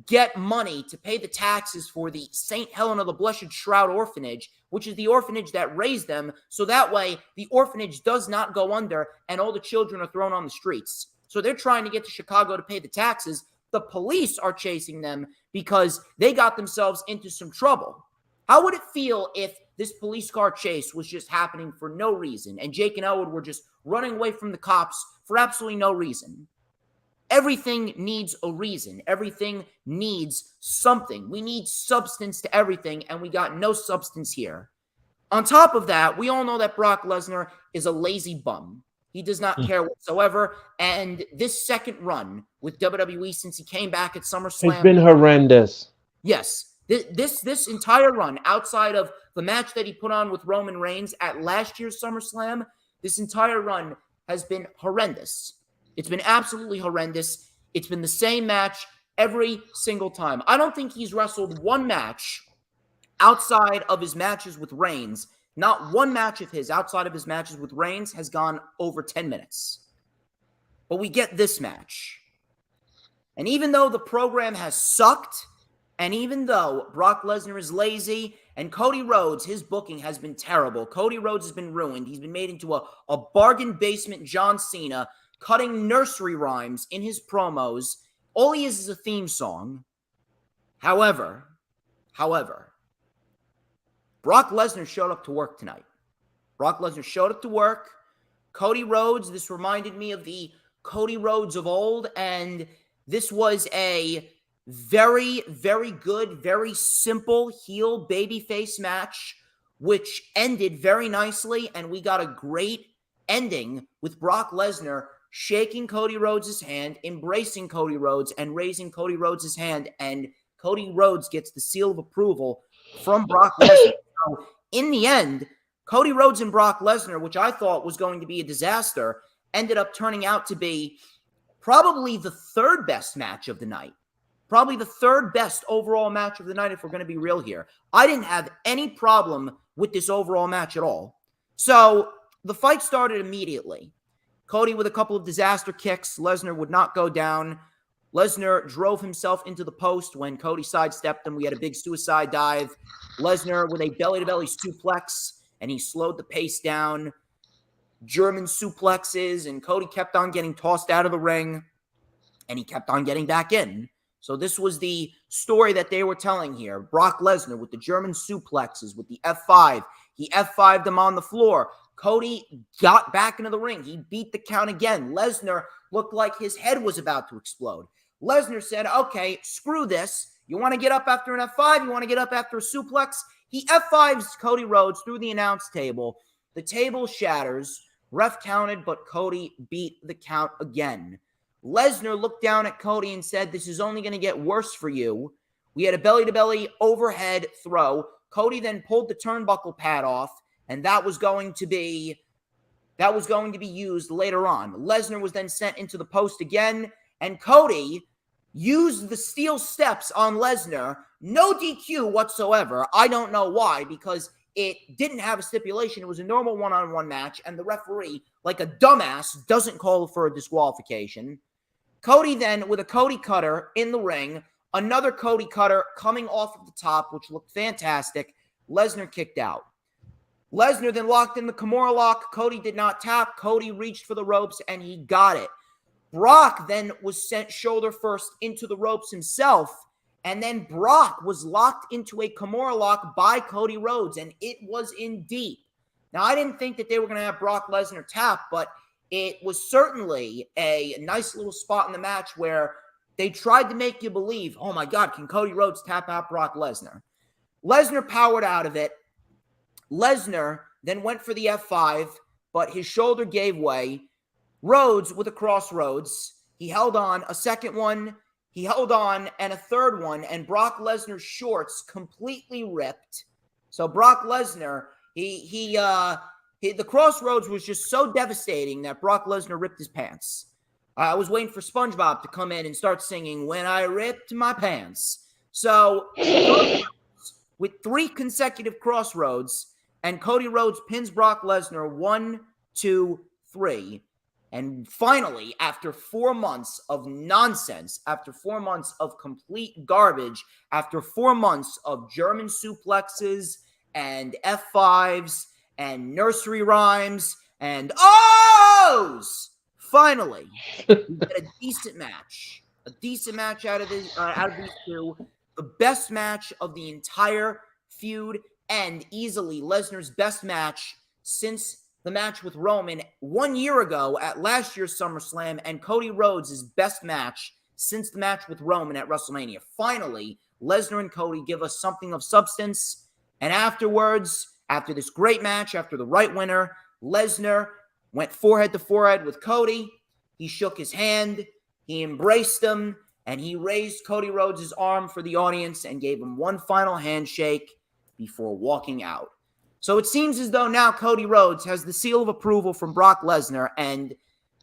[SPEAKER 2] get money to pay the taxes for the St. Helena of the Blessed Shroud orphanage, which is the orphanage that raised them, so that way the orphanage does not go under and all the children are thrown on the streets. So they're trying to get to Chicago to pay the taxes. The police are chasing them because they got themselves into some trouble. How would it feel if this police car chase was just happening for no reason and Jake and Elwood were just running away from the cops for absolutely no reason? Everything needs a reason. Everything needs something. We need substance to everything, and we got no substance here. On top of that, we all know that Brock Lesnar is a lazy bum. He does not care whatsoever, and this second run with WWE since he came back at SummerSlam,
[SPEAKER 3] It's been horrendous.
[SPEAKER 2] yes, this entire run, outside of the match that he put on with Roman Reigns at last year's SummerSlam, this entire run has been horrendous. It's been absolutely horrendous. It's been the same match every single time. I don't think he's wrestled one match outside of his matches with Reigns. Not one match of his outside of his matches with Reigns has gone over 10 minutes. But we get this match. And even though the program has sucked, and even though Brock Lesnar is lazy, and Cody Rhodes, his booking has been terrible. Cody Rhodes has been ruined. He's been made into a bargain basement John Cena, cutting nursery rhymes in his promos. All he is a theme song. However, Brock Lesnar showed up to work tonight. Brock Lesnar showed up to work. Cody Rhodes, this reminded me of the Cody Rhodes of old, and this was a very, very good, very simple heel babyface match, which ended very nicely, and we got a great ending with Brock Lesnar shaking Cody Rhodes' hand, embracing Cody Rhodes, and raising Cody Rhodes' hand, and Cody Rhodes gets the seal of approval from Brock Lesnar. So in the end, Cody Rhodes and Brock Lesnar, which I thought was going to be a disaster, ended up turning out to be probably the third best match of the night. Probably the third best overall match of the night, if we're going to be real here. I didn't have any problem with this overall match at all. So the fight started immediately. Cody with a couple of disaster kicks. Lesnar would not go down. Lesnar drove himself into the post when Cody sidestepped him. We had a big suicide dive. Lesnar with a belly-to-belly suplex, and he slowed the pace down. German suplexes, and Cody kept on getting tossed out of the ring, and he kept on getting back in. So this was the story that they were telling here. Brock Lesnar with the German suplexes, with the F5. He F5'd him on the floor. Cody got back into the ring. He beat the count again. Lesnar looked like his head was about to explode. Lesnar said, okay, screw this. You want to get up after an F5? You want to get up after a suplex? He F5s Cody Rhodes through the announce table. The table shatters. Ref counted, but Cody beat the count again. Lesnar looked down at Cody and said, this is only going to get worse for you. We had a belly-to-belly overhead throw. Cody then pulled the turnbuckle pad off, and that was going to be used later on. Lesnar was then sent into the post again, and Cody used the steel steps on Lesnar. No DQ whatsoever. I don't know why, because it didn't have a stipulation. It was a normal one-on-one match, and the referee, like a dumbass, doesn't call for a disqualification. Cody then, with a Cody cutter in the ring, another Cody cutter coming off of the top, which looked fantastic. Lesnar kicked out. Lesnar then locked in the Kimura lock. Cody did not tap. Cody reached for the ropes, and he got it. Brock then was sent shoulder first into the ropes himself, and then Brock was locked into a Kimura lock by Cody Rhodes, and it was in deep. Now, I didn't think that they were going to have Brock Lesnar tap, but it was certainly a nice little spot in the match where they tried to make you believe, oh my God, can Cody Rhodes tap out Brock Lesnar? Lesnar powered out of it. Lesnar then went for the F5, but his shoulder gave way. Rhodes with a crossroads. He held on a second one. He held on and a third one, and Brock Lesnar's shorts completely ripped. So Brock Lesnar, the crossroads was just so devastating that Brock Lesnar ripped his pants. I was waiting for SpongeBob to come in and start singing, "When I Ripped My Pants." So with 3 consecutive crossroads, and Cody Rhodes pins Brock Lesnar 1, 2, 3. And finally, after 4 months of nonsense, after 4 months of complete garbage, after 4 months of German suplexes and F5s and nursery rhymes and O's, finally, we get a decent match. A decent match out of these two. The best match of the entire feud, and easily Lesnar's best match since the match with Roman 1 year ago at last year's SummerSlam, and Cody Rhodes' best match since the match with Roman at WrestleMania. Finally, Lesnar and Cody give us something of substance, and afterwards, after this great match, after the right winner, Lesnar went forehead to forehead with Cody. He shook his hand, he embraced him, and he raised Cody Rhodes' arm for the audience and gave him one final handshake before walking out. So it seems as though now Cody Rhodes has the seal of approval from Brock Lesnar, and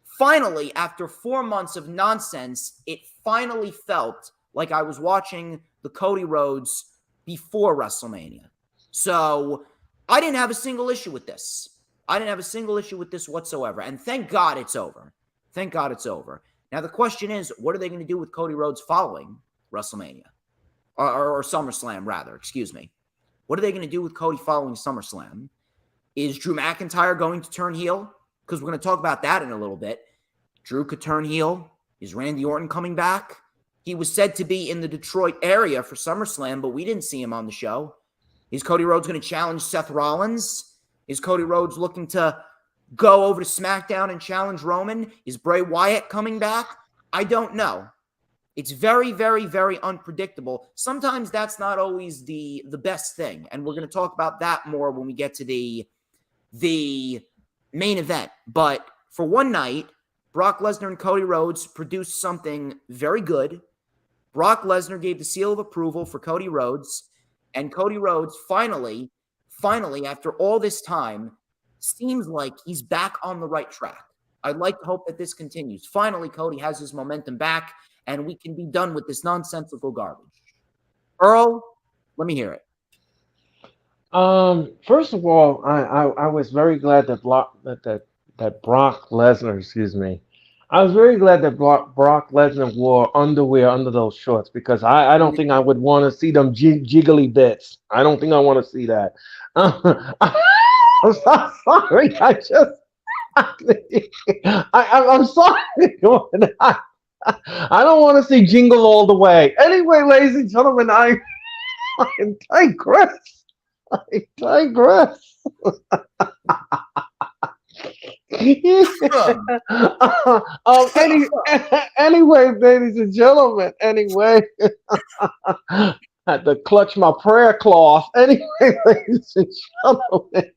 [SPEAKER 2] finally, after 4 months of nonsense, it finally felt like I was watching the Cody Rhodes before WrestleMania. So I didn't have a single issue with this. I didn't have a single issue with this whatsoever, and thank God it's over. Thank God it's over. Now the question is, what are they going to do with Cody Rhodes following WrestleMania? Or SummerSlam, rather, excuse me. What are they going to do with Cody following SummerSlam? Is Drew McIntyre going to turn heel? Because we're going to talk about that in a little bit. Drew could turn heel. Is Randy Orton coming back? He was said to be in the Detroit area for SummerSlam, but we didn't see him on the show. Is Cody Rhodes going to challenge Seth Rollins? Is Cody Rhodes looking to go over to SmackDown and challenge Roman? Is Bray Wyatt coming back? I don't know. It's very, very, very unpredictable. Sometimes that's not always the best thing. And we're going to talk about that more when we get to the main event. But for one night, Brock Lesnar and Cody Rhodes produced something very good. Brock Lesnar gave the seal of approval for Cody Rhodes. And Cody Rhodes finally finally, after all this time, seems like he's back on the right track. I'd like to hope that this continues. Finally, Cody has his momentum back, and we can be done with this nonsensical garbage. Earl, let me hear it.
[SPEAKER 3] First of all, I was very glad that Brock Lesnar, excuse me, I was very glad that Brock Lesnar wore underwear under those shorts because I don't think I would want to see them jiggly bits. I don't think I want to see that. I'm so sorry. I'm sorry. I don't want to see jingle all the way. Anyway, ladies and gentlemen, I digress. I digress. Anyway, ladies and gentlemen, anyway, had to clutch my prayer cloth. Anyway, ladies and gentlemen.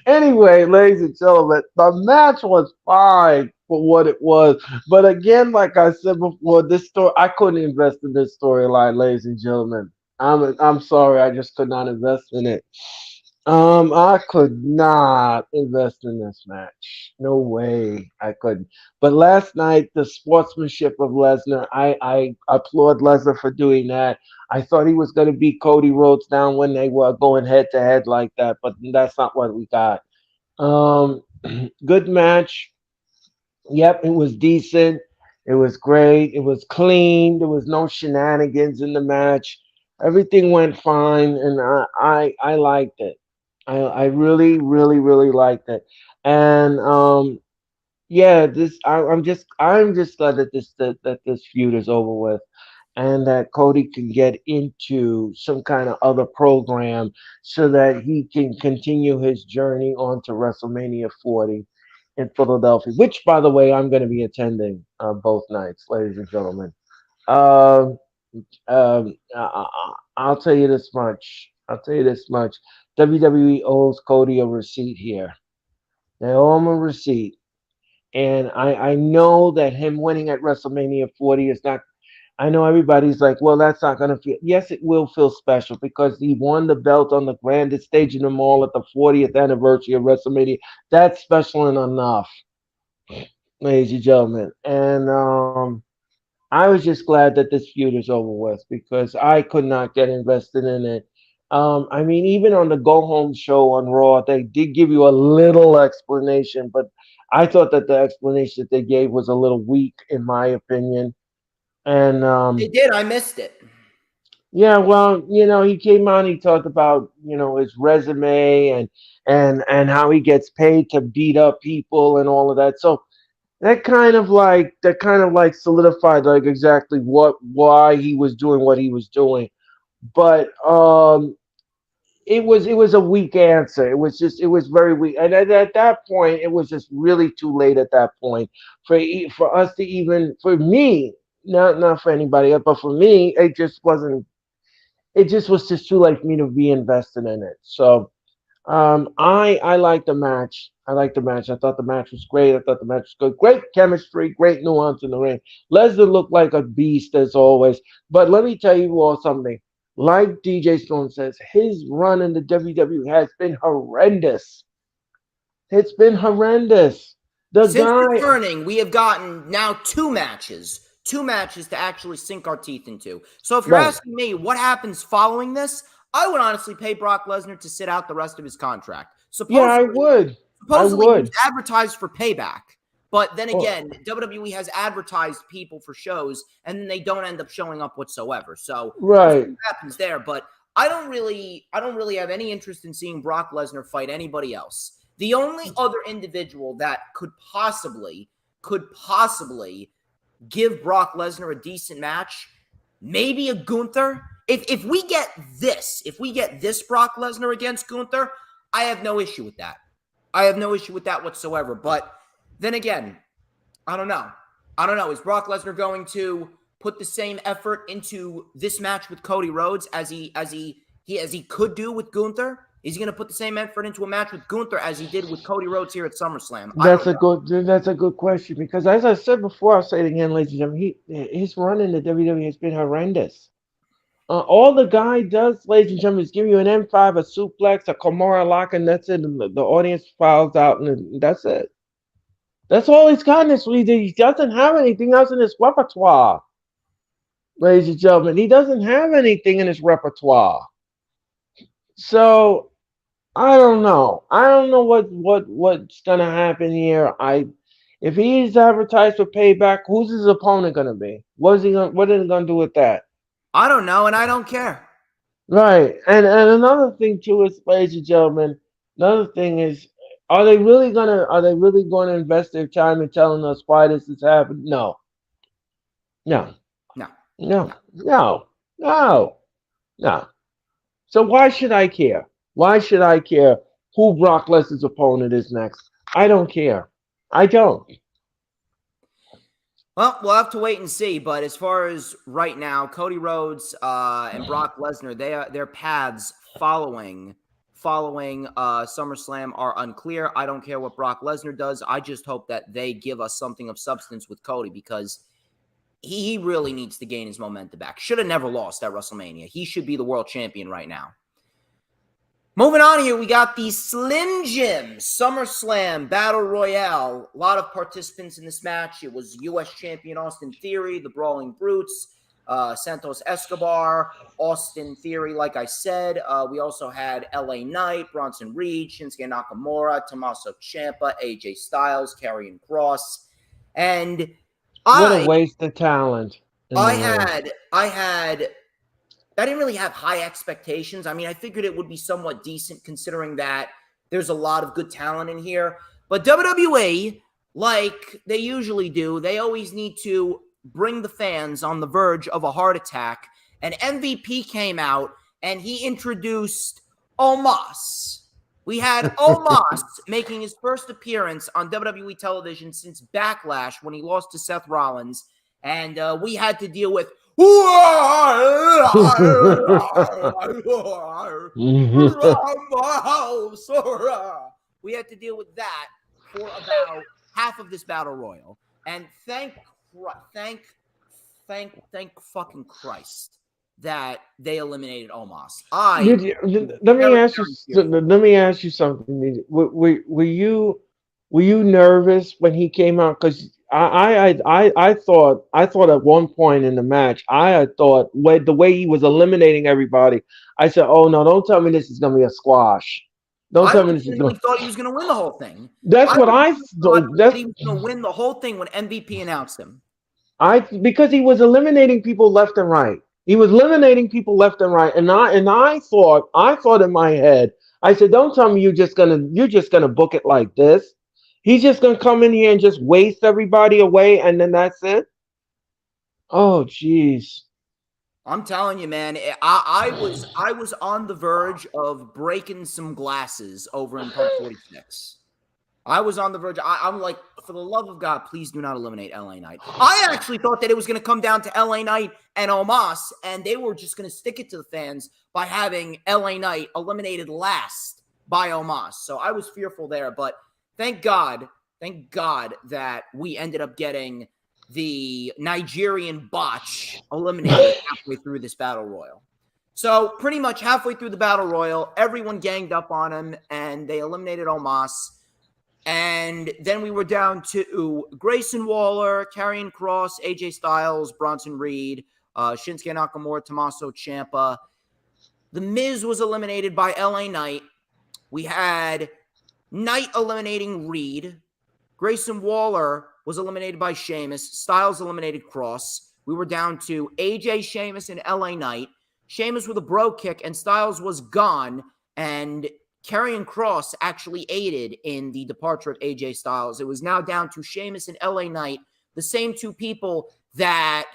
[SPEAKER 3] Anyway, ladies and gentlemen, the match was fine for what it was. But again, like I said before, this story, I couldn't invest in this storyline, ladies and gentlemen. I'm sorry, I just could not invest in it. I could not invest in this match. No way, I couldn't. But last night, the sportsmanship of Lesnar, I applaud Lesnar for doing that. I thought he was going to beat Cody Rhodes down when they were going head to head like that, but that's not what we got. Good match. Yep, it was decent. It was great. It was clean. There was no shenanigans in the match. Everything went fine, and I liked it. I really, really, really liked it. And yeah, I'm just glad that this feud is over with, and that Cody can get into some kind of other program so that he can continue his journey on to WrestleMania 40 in Philadelphia, which, by the way, I'm going to be attending both nights, ladies and gentlemen. Um, I'll tell you this much. WWE owes Cody a receipt here. They owe him a receipt. And I know that him winning at WrestleMania 40 is not. I know everybody's like, well, that's not going to feel. Yes, it will feel special because he won the belt on the grandest stage in the mall at the 40th anniversary of WrestleMania. That's special and enough, ladies and gentlemen. And I was just glad that this feud is over with because I could not get invested in it. I mean, even on the Go Home show on Raw, they did give you a little explanation, but I thought that the explanation that they gave was a little weak, in my opinion. And
[SPEAKER 2] They did. I missed it.
[SPEAKER 3] yeah, well, he came out and he talked about, his resume and how he gets paid to beat up people and all of that. So that kind of like solidified like exactly why he was doing what he was doing. But it was a weak answer. It was very weak. And at that point, it was just really too late at that point for us to even, for me, not for anybody else, but for me, it just was just too late for me to be invested in it. So I like the match. I like the match. I thought the match was great. I thought the match was good. Great chemistry, great nuance in the ring. Lesnar looked like a beast as always. But let me tell you all something. Like DJ Storm says, his run in the WWE has been horrendous. It's been horrendous.
[SPEAKER 2] Since returning, we have gotten now two matches to actually sink our teeth into. So if you're asking me what happens following this, I would honestly pay Brock Lesnar to sit out the rest of his contract.
[SPEAKER 3] Yeah, I would.
[SPEAKER 2] Supposedly, he's advertised for payback. But then again, WWE has advertised people for shows, and then they don't end up showing up whatsoever. So
[SPEAKER 3] right,
[SPEAKER 2] what happens there. But I don't really have any interest in seeing Brock Lesnar fight anybody else. The only other individual that could possibly give Brock Lesnar a decent match, maybe a Gunther. If we get this Brock Lesnar against Gunther, I have no issue with that. I have no issue with that whatsoever. But then again, I don't know. Is Brock Lesnar going to put the same effort into this match with Cody Rhodes as he could do with Gunther? Is he going to put the same effort into a match with Gunther as he did with Cody Rhodes here at SummerSlam?
[SPEAKER 3] That's a good question because, as I said before, I'll say it again, ladies and gentlemen, his run in the WWE has been horrendous. All the guy does, ladies and gentlemen, is give you an M5, a suplex, a Kimura lock, and that's it. And the audience files out, and that's it. That's all he's got in this league. He doesn't have anything else in his repertoire, ladies and gentlemen. He doesn't have anything in his repertoire. So I don't know. I don't know what's gonna happen here. If he's advertised for payback, who's his opponent gonna be? What is he gonna do with that?
[SPEAKER 2] I don't know, and I don't care.
[SPEAKER 3] Right. And another thing too is, ladies and gentlemen, another thing is, are they really gonna invest their time in telling us why this has happened? No. No.
[SPEAKER 2] No.
[SPEAKER 3] No. No. No. No. So why should I care? Why should I care who Brock Lesnar's opponent is next? I don't care. I don't.
[SPEAKER 2] Well, we'll have to wait and see. But as far as right now, Cody Rhodes and Brock Lesnar, their paths following SummerSlam are unclear. I don't care what Brock Lesnar does. I just hope that they give us something of substance with Cody, because he really needs to gain his momentum back. Should have never lost at WrestleMania. He should be the world champion right now. Moving on here, we got the Slim Jim SummerSlam Battle Royale. A lot of participants in this match. It was U.S. champion Austin Theory, the Brawling Brutes, Santos Escobar, Austin Theory, like I said. We also had LA Knight, Bronson Reed, Shinsuke Nakamura, Tommaso Ciampa, AJ Styles, Karrion Kross. And
[SPEAKER 3] what a waste of talent.
[SPEAKER 2] I didn't really have high expectations. I mean, I figured it would be somewhat decent considering that there's a lot of good talent in here. But WWE, like they usually do, they always need to bring the fans on the verge of a heart attack. And MVP came out and he introduced Omos. We had Omos making his first appearance on WWE television since Backlash when he lost to Seth Rollins. And we had to deal with we had to deal with that for about half of this battle royal, and thank fucking Christ that they eliminated Omos.
[SPEAKER 3] Let me ask you something. Were you nervous when he came out? Because I thought at one point in the match, I thought the way he was eliminating everybody, I said, "Oh no, don't tell me this is gonna be a squash. Don't tell me this is gonna."
[SPEAKER 2] I thought he was gonna win the whole thing.
[SPEAKER 3] That's what I thought.
[SPEAKER 2] He was gonna win the whole thing when MVP announced him.
[SPEAKER 3] Because he was eliminating people left and right. He was eliminating people left and right, and I thought in my head, I said, "Don't tell me you're just gonna book it like this. He's just going to come in here and just waste everybody away, and then that's it?" Oh, jeez.
[SPEAKER 2] I'm telling you, man, I was on the verge of breaking some glasses over in Pump 46. I was on the verge. I'm like, for the love of God, please do not eliminate LA Knight. I actually thought that it was going to come down to LA Knight and Omos, and they were just going to stick it to the fans by having LA Knight eliminated last by Omos. So I was fearful there, but thank God that we ended up getting the Nigerian botch eliminated halfway through this battle royal. So pretty much halfway through the battle royal, everyone ganged up on him and they eliminated Omos. And then we were down to Grayson Waller, Karrion Kross, AJ Styles, Bronson Reed, Shinsuke Nakamura, Tommaso Ciampa. The Miz was eliminated by LA Knight. We had Knight eliminating Reed. Grayson Waller was eliminated by Sheamus. Styles eliminated Kross. We were down to AJ, Sheamus, and LA Knight. Sheamus with a bro kick, and Styles was gone. And Karrion Kross actually aided in the departure of AJ Styles. It was now down to Sheamus and LA Knight, the same two people that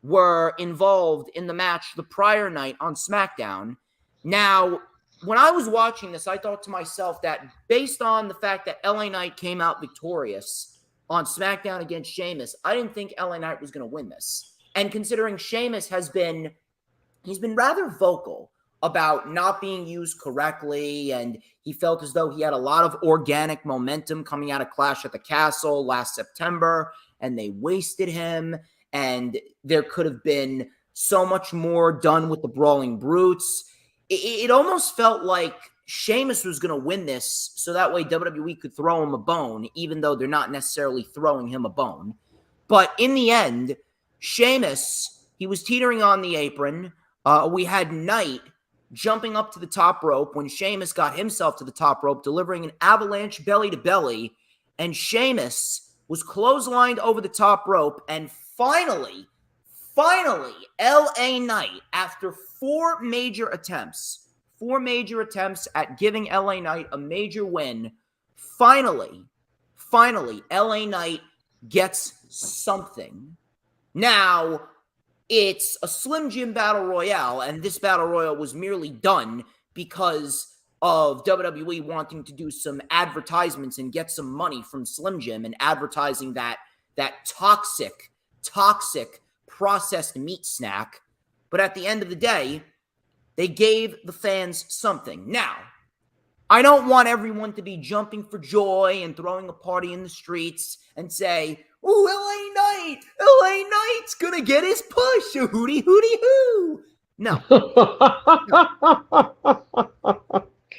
[SPEAKER 2] were involved in the match the prior night on SmackDown. Now, when I was watching this, I thought to myself that based on the fact that LA Knight came out victorious on SmackDown against Sheamus, I didn't think LA Knight was going to win this. And considering Sheamus he's been rather vocal about not being used correctly, and he felt as though he had a lot of organic momentum coming out of Clash at the Castle last September, and they wasted him, and there could have been so much more done with the Brawling Brutes. It almost felt like Sheamus was going to win this so that way WWE could throw him a bone, even though they're not necessarily throwing him a bone. But in the end, Sheamus, he was teetering on the apron. We had Knight jumping up to the top rope when Sheamus got himself to the top rope, delivering an avalanche belly to belly. And Sheamus was clotheslined over the top rope. And finally, LA Knight, after four major attempts at giving LA Knight a major win, finally, LA Knight gets something. Now, it's a Slim Jim Battle Royale, and this Battle Royale was merely done because of WWE wanting to do some advertisements and get some money from Slim Jim and advertising that toxic processed meat snack. But at the end of the day, they gave the fans something. Now, I don't want everyone to be jumping for joy and throwing a party in the streets and say, "Oh, LA Knight's gonna get his push, hooty hoo." No.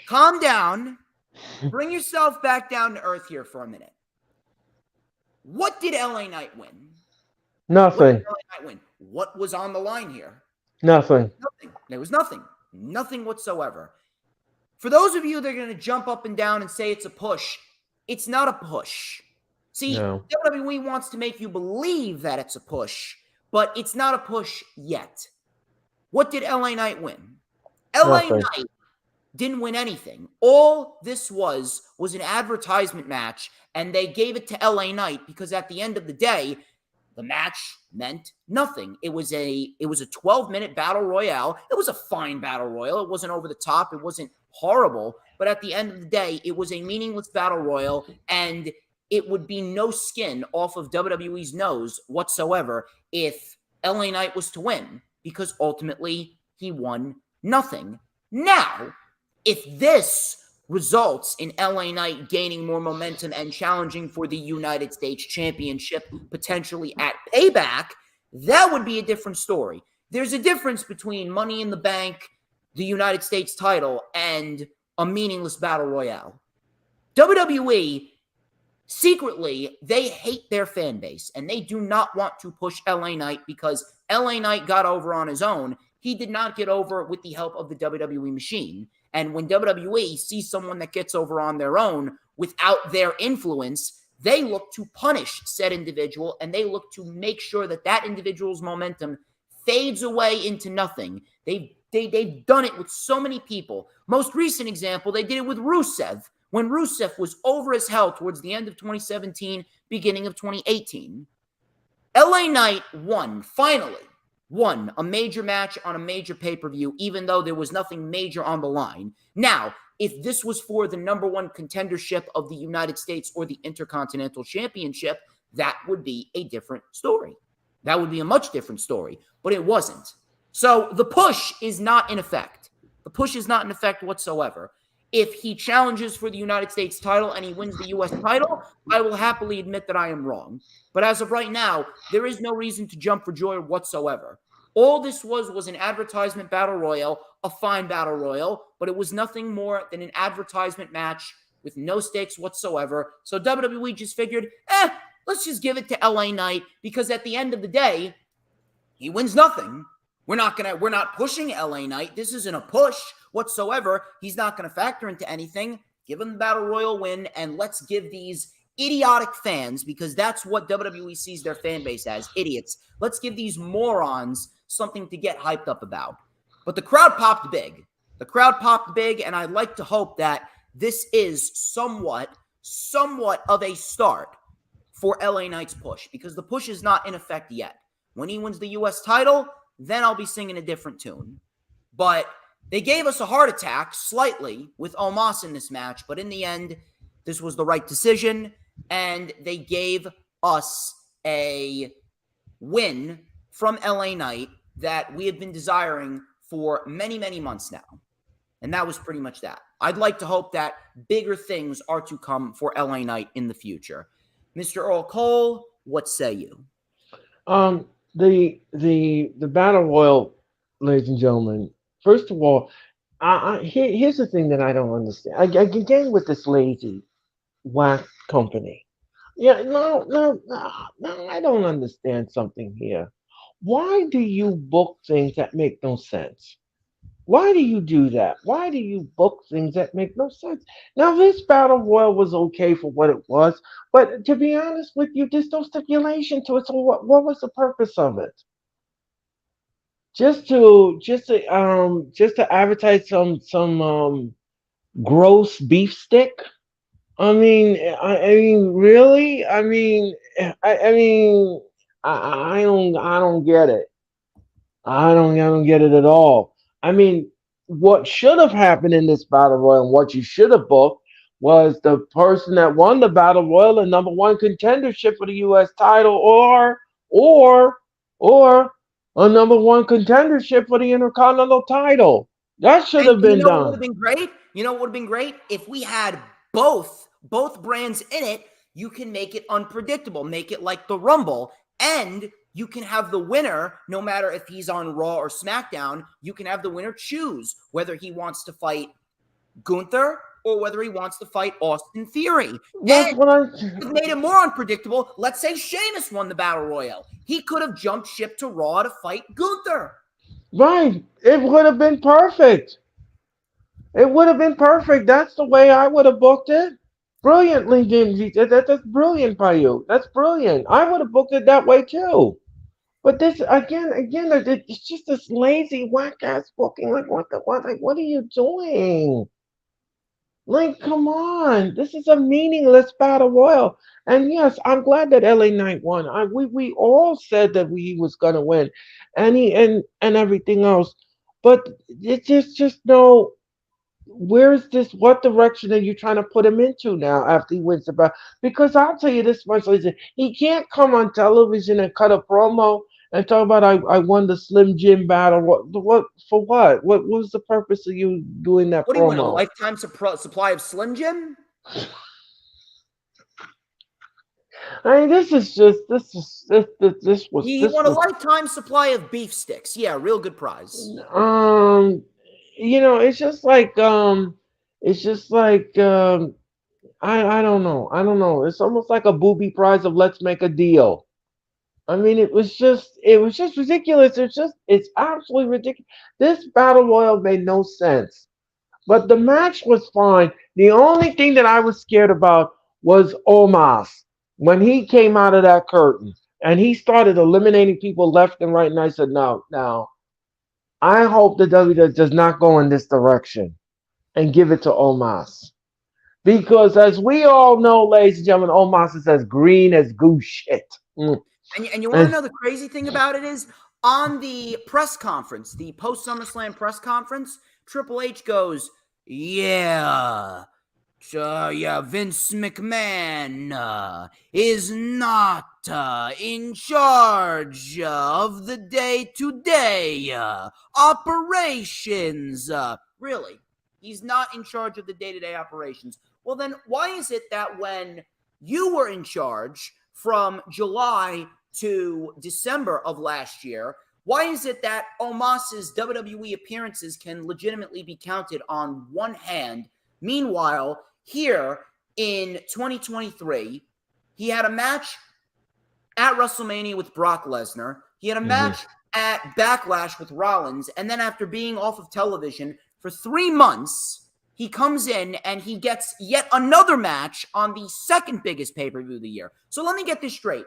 [SPEAKER 2] Calm down. Bring yourself back down to earth here for a minute. What did LA Knight win?
[SPEAKER 3] Nothing.
[SPEAKER 2] What did LA Knight win? What was on the line here?
[SPEAKER 3] Nothing.
[SPEAKER 2] There was nothing. Nothing whatsoever. For those of you that are going to jump up and down and say it's a push, it's not a push. See,
[SPEAKER 3] No.
[SPEAKER 2] WWE wants to make you believe that it's a push, but it's not a push yet. What did LA Knight win? LA
[SPEAKER 3] Nothing.
[SPEAKER 2] Knight didn't win anything. All this was an advertisement match, and they gave it to LA Knight because at the end of the day, the match meant nothing. It was a 12-minute battle royale. It was a fine battle royal. It wasn't over the top. It wasn't horrible. But at the end of the day, it was a meaningless battle royal, and it would be no skin off of WWE's nose whatsoever if LA Knight was to win, because ultimately he won nothing. Now, if this results in LA Knight gaining more momentum and challenging for the United States Championship, potentially at Payback, that would be a different story. There's a difference between Money in the Bank, the United States title, and a meaningless battle royale. WWE, secretly, they hate their fan base, and they do not want to push LA Knight because LA Knight got over on his own. He did not get over with the help of the WWE machine. And when WWE sees someone that gets over on their own without their influence, they look to punish said individual, and they look to make sure that that individual's momentum fades away into nothing. They've done it with so many people. Most recent example, they did it with Rusev, when Rusev was over as hell towards the end of 2017, beginning of 2018. LA Knight finally won a major match on a major pay-per-view, even though there was nothing major on the line. Now, if this was for the number one contendership of the United States or the Intercontinental Championship, that would be a different story. That would be a much different story, but it wasn't. So the push is not in effect. The push is not in effect whatsoever. If he challenges for the United States title and he wins the U.S. title, I will happily admit that I am wrong. But as of right now, there is no reason to jump for joy whatsoever. All this was an advertisement battle royal, a fine battle royal, but it was nothing more than an advertisement match with no stakes whatsoever. So WWE just figured, let's just give it to LA Knight, because at the end of the day, he wins nothing. We're not pushing LA Knight. This isn't a push whatsoever. He's not going to factor into anything. Give him the battle royal win, and let's give these idiotic fans, because that's what WWE sees their fan base as, idiots. Let's give these morons something to get hyped up about. But the crowd popped big. And I'd like to hope that this is somewhat of a start for LA Knight's push, because the push is not in effect yet. When he wins the U.S. title, then I'll be singing a different tune. But they gave us a heart attack slightly with Omos in this match, but in the end, this was the right decision, and they gave us a win from LA Knight that we have been desiring for many, many months now. And that was pretty much that. I'd like to hope that bigger things are to come for LA Knight in the future. Mr. Earl Cole, what say you?
[SPEAKER 3] the battle royal, ladies and gentlemen. First of all, here's the thing that I don't understand. I again with this lazy whack company. Yeah, no. I don't understand something here. Why do you book things that make no sense? Why do you do that? Why do you book things that make no sense? Now, this battle royal was okay for what it was, but to be honest with you, there's no stipulation to it. So, what was the purpose of it? Just to advertise some gross beef stick? I mean, really? I don't get it. I don't get it at all. I mean, what should have happened in this battle royal and what you should have booked was the person that won the battle royal and number one contendership for the U.S. title, or or a number one contendership for the Intercontinental title. That should
[SPEAKER 2] And
[SPEAKER 3] have
[SPEAKER 2] you
[SPEAKER 3] been
[SPEAKER 2] know what would have
[SPEAKER 3] done.
[SPEAKER 2] been great? You know what would have been great? If we had both brands in it, you can make it unpredictable, make it like the Rumble, and you can have the winner, no matter if he's on Raw or SmackDown, you can have the winner choose whether he wants to fight Gunther or whether he wants to fight Austin Theory.
[SPEAKER 3] That's
[SPEAKER 2] And
[SPEAKER 3] what I.
[SPEAKER 2] it made it more unpredictable. Let's say Sheamus won the Battle Royal. He could have jumped ship to Raw to fight Gunther.
[SPEAKER 3] Right. It would have been perfect. It would have been perfect. That's the way I would have booked it. Brilliantly, Jimmy. That's brilliant by you. That's brilliant. I would have booked it that way too. But this again, it's just this lazy whack ass booking. Like what? Like what are you doing? Like come on, this is a meaningless battle royal. And yes, I'm glad that LA Knight won. We all said that he was gonna win, and and everything else. But it's just no. Where's this? What direction are you trying to put him into now after he wins the battle? Because I'll tell you this much, listen, he can't come on television and cut a promo and talk about I won the Slim Jim battle. What for? What was the purpose of you doing that
[SPEAKER 2] What do you want, a
[SPEAKER 3] promo?
[SPEAKER 2] lifetime supply of Slim Jim?
[SPEAKER 3] I mean,
[SPEAKER 2] He
[SPEAKER 3] this
[SPEAKER 2] won a
[SPEAKER 3] was
[SPEAKER 2] lifetime supply of beef sticks. Yeah, real good prize.
[SPEAKER 3] um it's just like I don't know. I don't know. It's almost like a booby prize of let's make a deal. I mean, it was just ridiculous. It's absolutely ridiculous. This battle royal made no sense. But the match was fine. The only thing that I was scared about was Omos when he came out of that curtain and he started eliminating people left and right. And I said, no, no. I hope the WWE does not go in this direction and give it to Omos. Because as we all know, ladies and gentlemen, Omos is as green as goose shit.
[SPEAKER 2] And you want to
[SPEAKER 3] And
[SPEAKER 2] know the crazy thing about it is on the press conference, the post SummerSlam press conference, Triple H goes, "Yeah, yeah, Vince McMahon is not in charge of the day-to-day operations." Really, he's not in charge of the day-to-day operations. Well, then why is it that when you were in charge from July to December of last year, why is it that Omos's WWE appearances can legitimately be counted on one hand? Meanwhile, here in 2023, he had a match at WrestleMania with Brock Lesnar. He had a match at Backlash with Rollins. And then after being off of television for 3 months, he comes in and he gets yet another match on the second biggest pay-per-view of the year. So let me get this straight.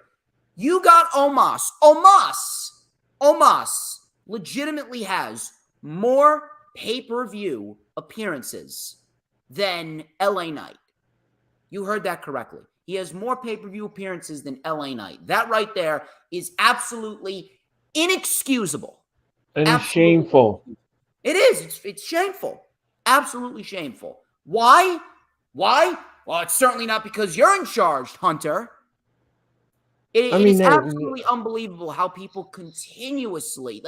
[SPEAKER 2] You got Omos. Omos legitimately has more pay-per-view appearances than LA Knight. You heard that correctly. He has more pay-per-view appearances than LA Knight. That right there is absolutely inexcusable.
[SPEAKER 3] it's
[SPEAKER 2] Absolutely.
[SPEAKER 3] shameful.
[SPEAKER 2] It is. It's shameful. Absolutely shameful. Why? Why? Well, it's certainly not because you're in charge, Hunter. It is absolutely unbelievable how people continuously,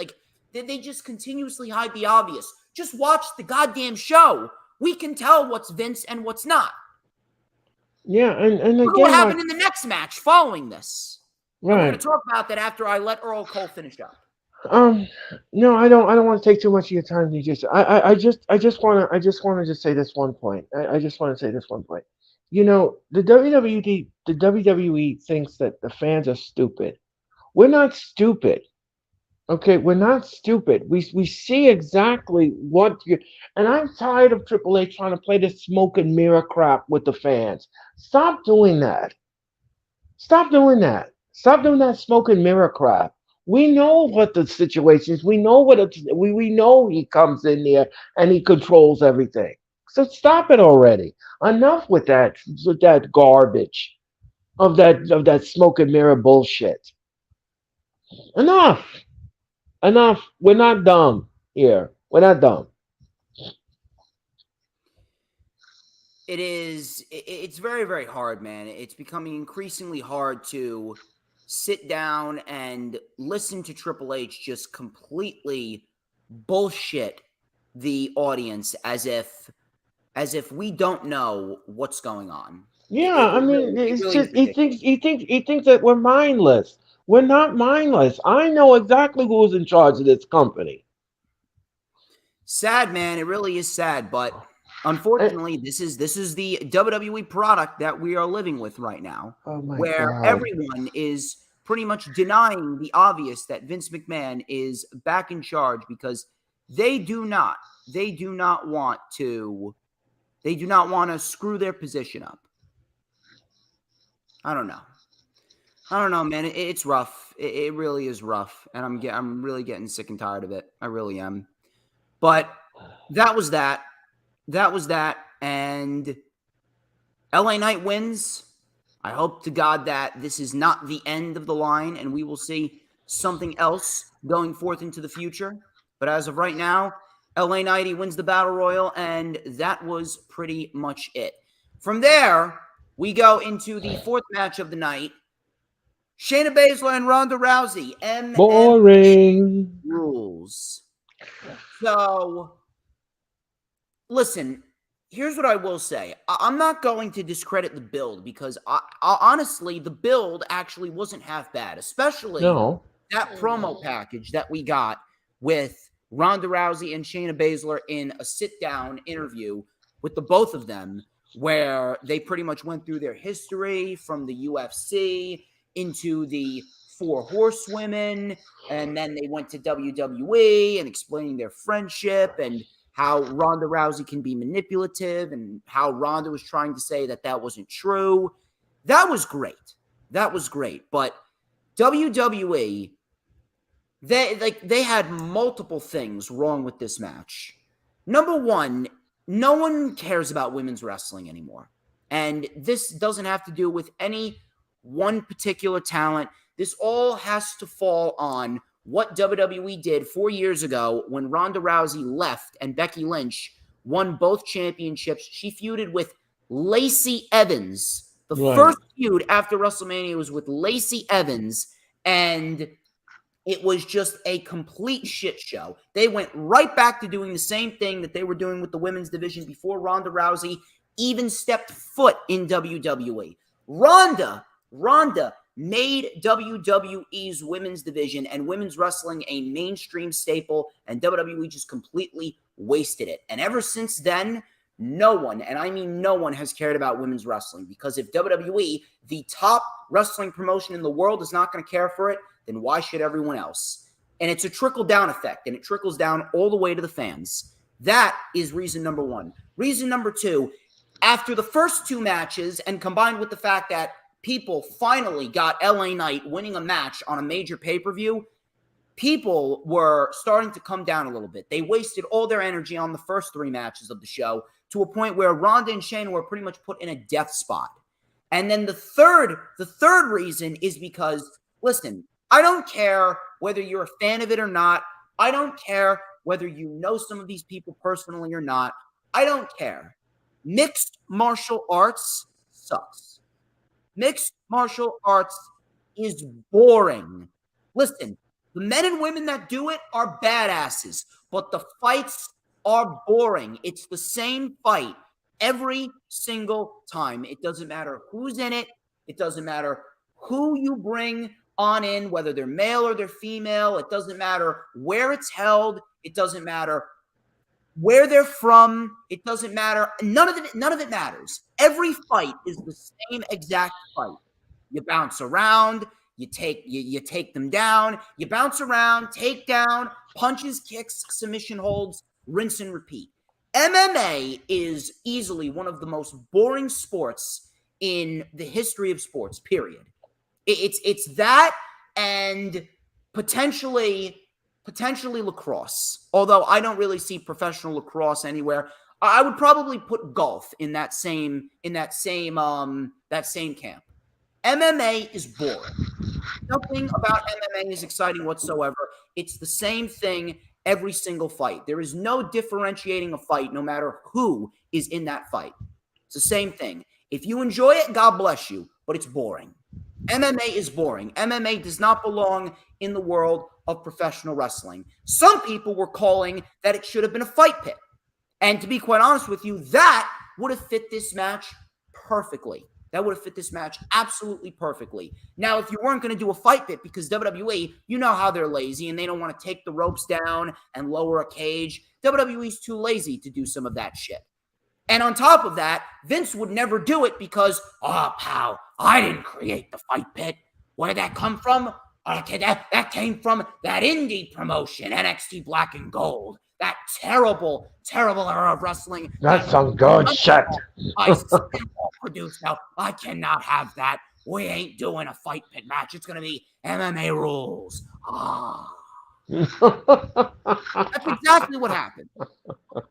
[SPEAKER 2] they just continuously hide the obvious. Just watch the goddamn show. We can tell what's Vince and what's not.
[SPEAKER 3] Yeah, and
[SPEAKER 2] Look at what
[SPEAKER 3] again,
[SPEAKER 2] happened in the next match following this. And we're going
[SPEAKER 3] Right.
[SPEAKER 2] to talk about that after I let Earl Cole finish up.
[SPEAKER 3] No, I don't want to take too much of your time. You just, I just want to just say this one point. I just want to say this one point. You know, the WWE thinks that the fans are stupid. We're not stupid. Okay, we're not stupid. We see exactly what you, and I'm tired of Triple H trying to play this smoke and mirror crap with the fans. Stop doing that. Stop doing that. Stop doing that smoke and mirror crap. We know what the situation is. We know what it's, we know he comes in there and he controls everything. So stop it already. Enough with that garbage of that smoke and mirror bullshit. Enough. Enough. We're not dumb here. We're not dumb.
[SPEAKER 2] It's very, very hard, man. It's becoming increasingly hard to sit down and listen to Triple H just completely bullshit the audience as if we don't know what's going on.
[SPEAKER 3] Yeah, I mean,
[SPEAKER 2] It
[SPEAKER 3] it's
[SPEAKER 2] really is
[SPEAKER 3] just
[SPEAKER 2] ridiculous.
[SPEAKER 3] he thinks that we're mindless. We're not mindless. I know exactly who's in charge of this company.
[SPEAKER 2] Sad, man. It really is sad, but
[SPEAKER 3] Eh,
[SPEAKER 2] unfortunately, this is the WWE product that we are living with right now,
[SPEAKER 3] oh my
[SPEAKER 2] where
[SPEAKER 3] God.
[SPEAKER 2] everyone is pretty much denying the obvious that Vince McMahon is back in charge because they do not want to screw their position up. I don't know, man. It's rough. It really is rough, and I'm really getting sick and tired of it. I really am. But that was that. That was that. And LA Knight wins. I hope to God that this is not the end of the line and we will see something else going forth into the future. But as of right now, LA Knight, he wins the Battle Royal, and that was pretty much it. From there, we go into the fourth match of the night. Shayna Baszler and Ronda Rousey. MMA
[SPEAKER 3] Boring.
[SPEAKER 2] rules. So, listen, here's what I will say. I'm not going to discredit the build because honestly, the build actually wasn't half bad, especially
[SPEAKER 3] No.
[SPEAKER 2] that promo package that we got with Ronda Rousey and Shayna Baszler in a sit-down interview with the both of them, where they pretty much went through their history from the UFC into the Four Horsewomen, and then they went to WWE and explaining their friendship and how Ronda Rousey can be manipulative and how Ronda was trying to say that that wasn't true. That was great. That was great. But WWE, they had multiple things wrong with this match. Number one, no one cares about women's wrestling anymore. And this doesn't have to do with any one particular talent. This all has to fall on what WWE did 4 years ago when Ronda Rousey left and Becky Lynch won both championships. She feuded with Lacey Evans. The
[SPEAKER 3] Right.
[SPEAKER 2] first feud after WrestleMania was with Lacey Evans, and it was just a complete shit show. They went right back to doing the same thing that they were doing with the women's division before Ronda Rousey even stepped foot in WWE. Ronda made WWE's women's division and women's wrestling a mainstream staple, and WWE just completely wasted it. And ever since then, no one, and I mean no one, has cared about women's wrestling, because if WWE, the top wrestling promotion in the world, is not going to care for it, then why should everyone else? And it's a trickle-down effect, and it trickles down all the way to the fans. That is reason number one. Reason number two, after the first two matches, and combined with the fact that people finally got LA Knight winning a match on a major pay-per-view, people were starting to come down a little bit. They wasted all their energy on the first three matches of the show to a point where Ronda and Shayna were pretty much put in a death spot. And then the third reason is because, listen, I don't care whether you're a fan of it or not. I don't care whether you know some of these people personally or not. I don't care. Mixed martial arts sucks. Mixed martial arts is boring. Listen, the men and women that do it are badasses, but the fights are boring. It's the same fight every single time. It doesn't matter who's in it. It doesn't matter who you bring, on in, whether they're male or they're female. It doesn't matter where it's held. It doesn't matter where they're from. It doesn't matter. None of it matters. Every fight is the same exact fight. You bounce around, you take them down, you bounce around, take down, punches, kicks, submission holds, rinse and repeat. MMA is easily one of the most boring sports in the history of sports, period. It's that and potentially lacrosse. Although I don't really see professional lacrosse anywhere. I would probably put golf in that same camp. MMA is boring. Nothing about MMA is exciting whatsoever. It's the same thing every single fight. There is no differentiating a fight, no matter who is in that fight. It's the same thing. If you enjoy it, God bless you, but it's boring. MMA is boring. MMA does not belong in the world of professional wrestling. Some people were calling that it should have been a fight pit. And to be quite honest with you, that would have fit this match perfectly. That would have fit this match absolutely perfectly. Now, if you weren't going to do a fight pit, because WWE, you know how they're lazy and they don't want to take the ropes down and lower a cage. WWE's too lazy to do some of that shit. And on top of that, Vince would never do it because, oh, pal, I didn't create the fight pit. Where did that come from? Okay, that came from that indie promotion, NXT Black and Gold. That terrible, terrible era of wrestling.
[SPEAKER 3] That's some good shit.
[SPEAKER 2] I still produced now. I cannot have that. We ain't doing a fight pit match. It's going to be MMA rules. That's exactly what happened.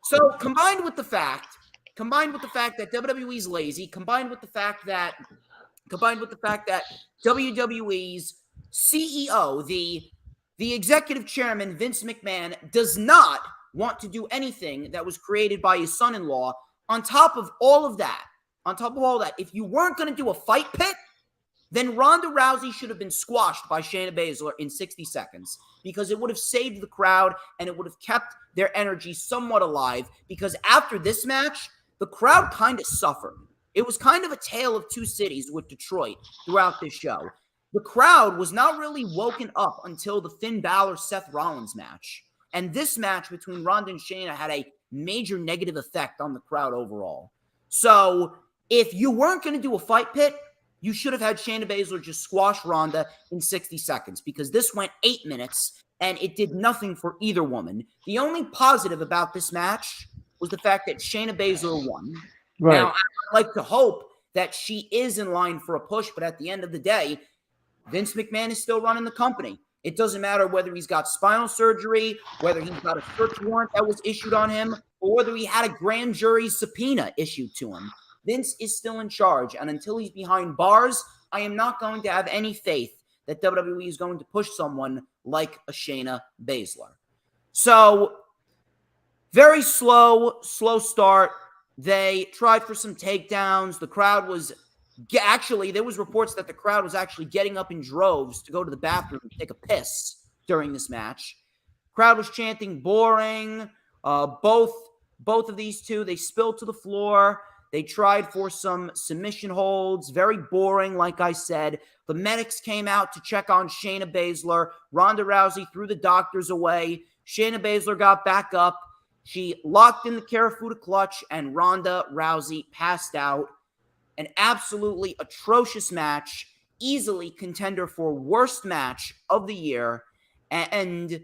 [SPEAKER 2] So combined with the fact that WWE's lazy, combined with the fact that WWE's CEO, the executive chairman, Vince McMahon, does not want to do anything that was created by his son-in-law. On top of all that, if you weren't going to do a fight pit, then Ronda Rousey should have been squashed by Shayna Baszler in 60 seconds because it would have saved the crowd and it would have kept their energy somewhat alive, because after this match, the crowd kind of suffered. It was kind of a tale of two cities with Detroit throughout this show. The crowd was not really woken up until the Finn Balor-Seth Rollins match. And this match between Ronda and Shayna had a major negative effect on the crowd overall. So if you weren't going to do a fight pit, you should have had Shayna Baszler just squash Ronda in 60 seconds, because this went 8 minutes and it did nothing for either woman. The only positive about this match was the fact that Shayna Baszler won.
[SPEAKER 3] Right.
[SPEAKER 2] Now, I'd like to hope that she is in line for a push, but at the end of the day, Vince McMahon is still running the company. It doesn't matter whether he's got spinal surgery, whether he's got a search warrant that was issued on him, or whether he had a grand jury subpoena issued to him. Vince is still in charge, and until he's behind bars, I am not going to have any faith that WWE is going to push someone like a Shayna Baszler. So, very slow start. They tried for some takedowns. The crowd was actually, there was reports that the crowd was actually getting up in droves to go to the bathroom and take a piss during this match. Crowd was chanting boring. Both of these two, they spilled to the floor. They tried for some submission holds. Very boring, like I said. The medics came out to check on Shayna Baszler. Ronda Rousey threw the doctors away. Shayna Baszler got back up. She locked in the Karafuda clutch, and Ronda Rousey passed out. An absolutely atrocious match, easily contender for worst match of the year, and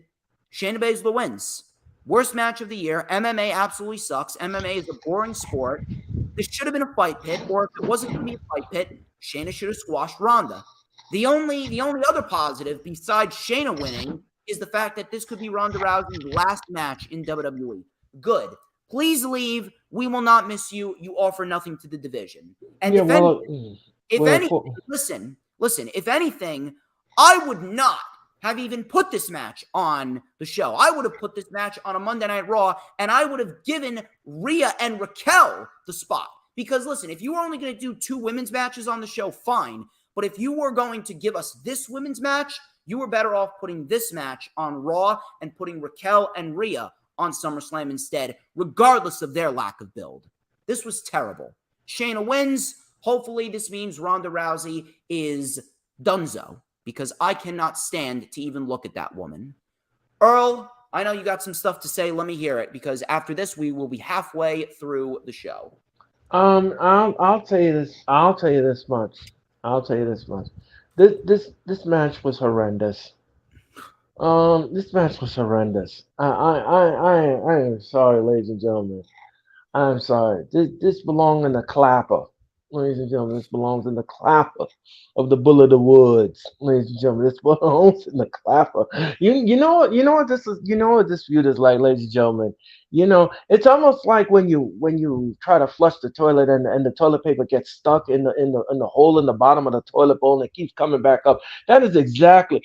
[SPEAKER 2] Shayna Baszler wins. Worst match of the year. MMA absolutely sucks. MMA is a boring sport. This should have been a fight pit, or if it wasn't going to be a fight pit, Shayna should have squashed Ronda. The only other positive besides Shayna winning is the fact that this could be Ronda Rousey's last match in WWE. Good. Please leave. We will not miss you. You offer nothing to the division. And if anything, I would not have even put this match on the show. I would have put this match on a Monday Night Raw, and I would have given Rhea and Raquel the spot. Because listen, if you were only going to do 2 women's matches on the show, fine. But if you were going to give us this women's match, you were better off putting this match on Raw and putting Raquel and Rhea on SummerSlam instead, regardless of their lack of build. This was terrible. Shayna wins. Hopefully this means Ronda Rousey is donezo, because I cannot stand to even look at that woman. Earl, I know you got some stuff to say. Let me hear it, because after this, we will be halfway through the show.
[SPEAKER 3] I'll tell you this. I'll tell you this much. I'll tell you this much. This match was horrendous. This match was horrendous. I am sorry, ladies and gentlemen. I'm sorry. This belongs in the clapper. Ladies and gentlemen, this belongs in the clapper of the Bull of the Woods. Ladies and gentlemen, this belongs in the clapper. You know what this is. You know what this feud is like, ladies and gentlemen. It's almost like when you try to flush the toilet and the toilet paper gets stuck in the hole in the bottom of the toilet bowl and it keeps coming back up. That is exactly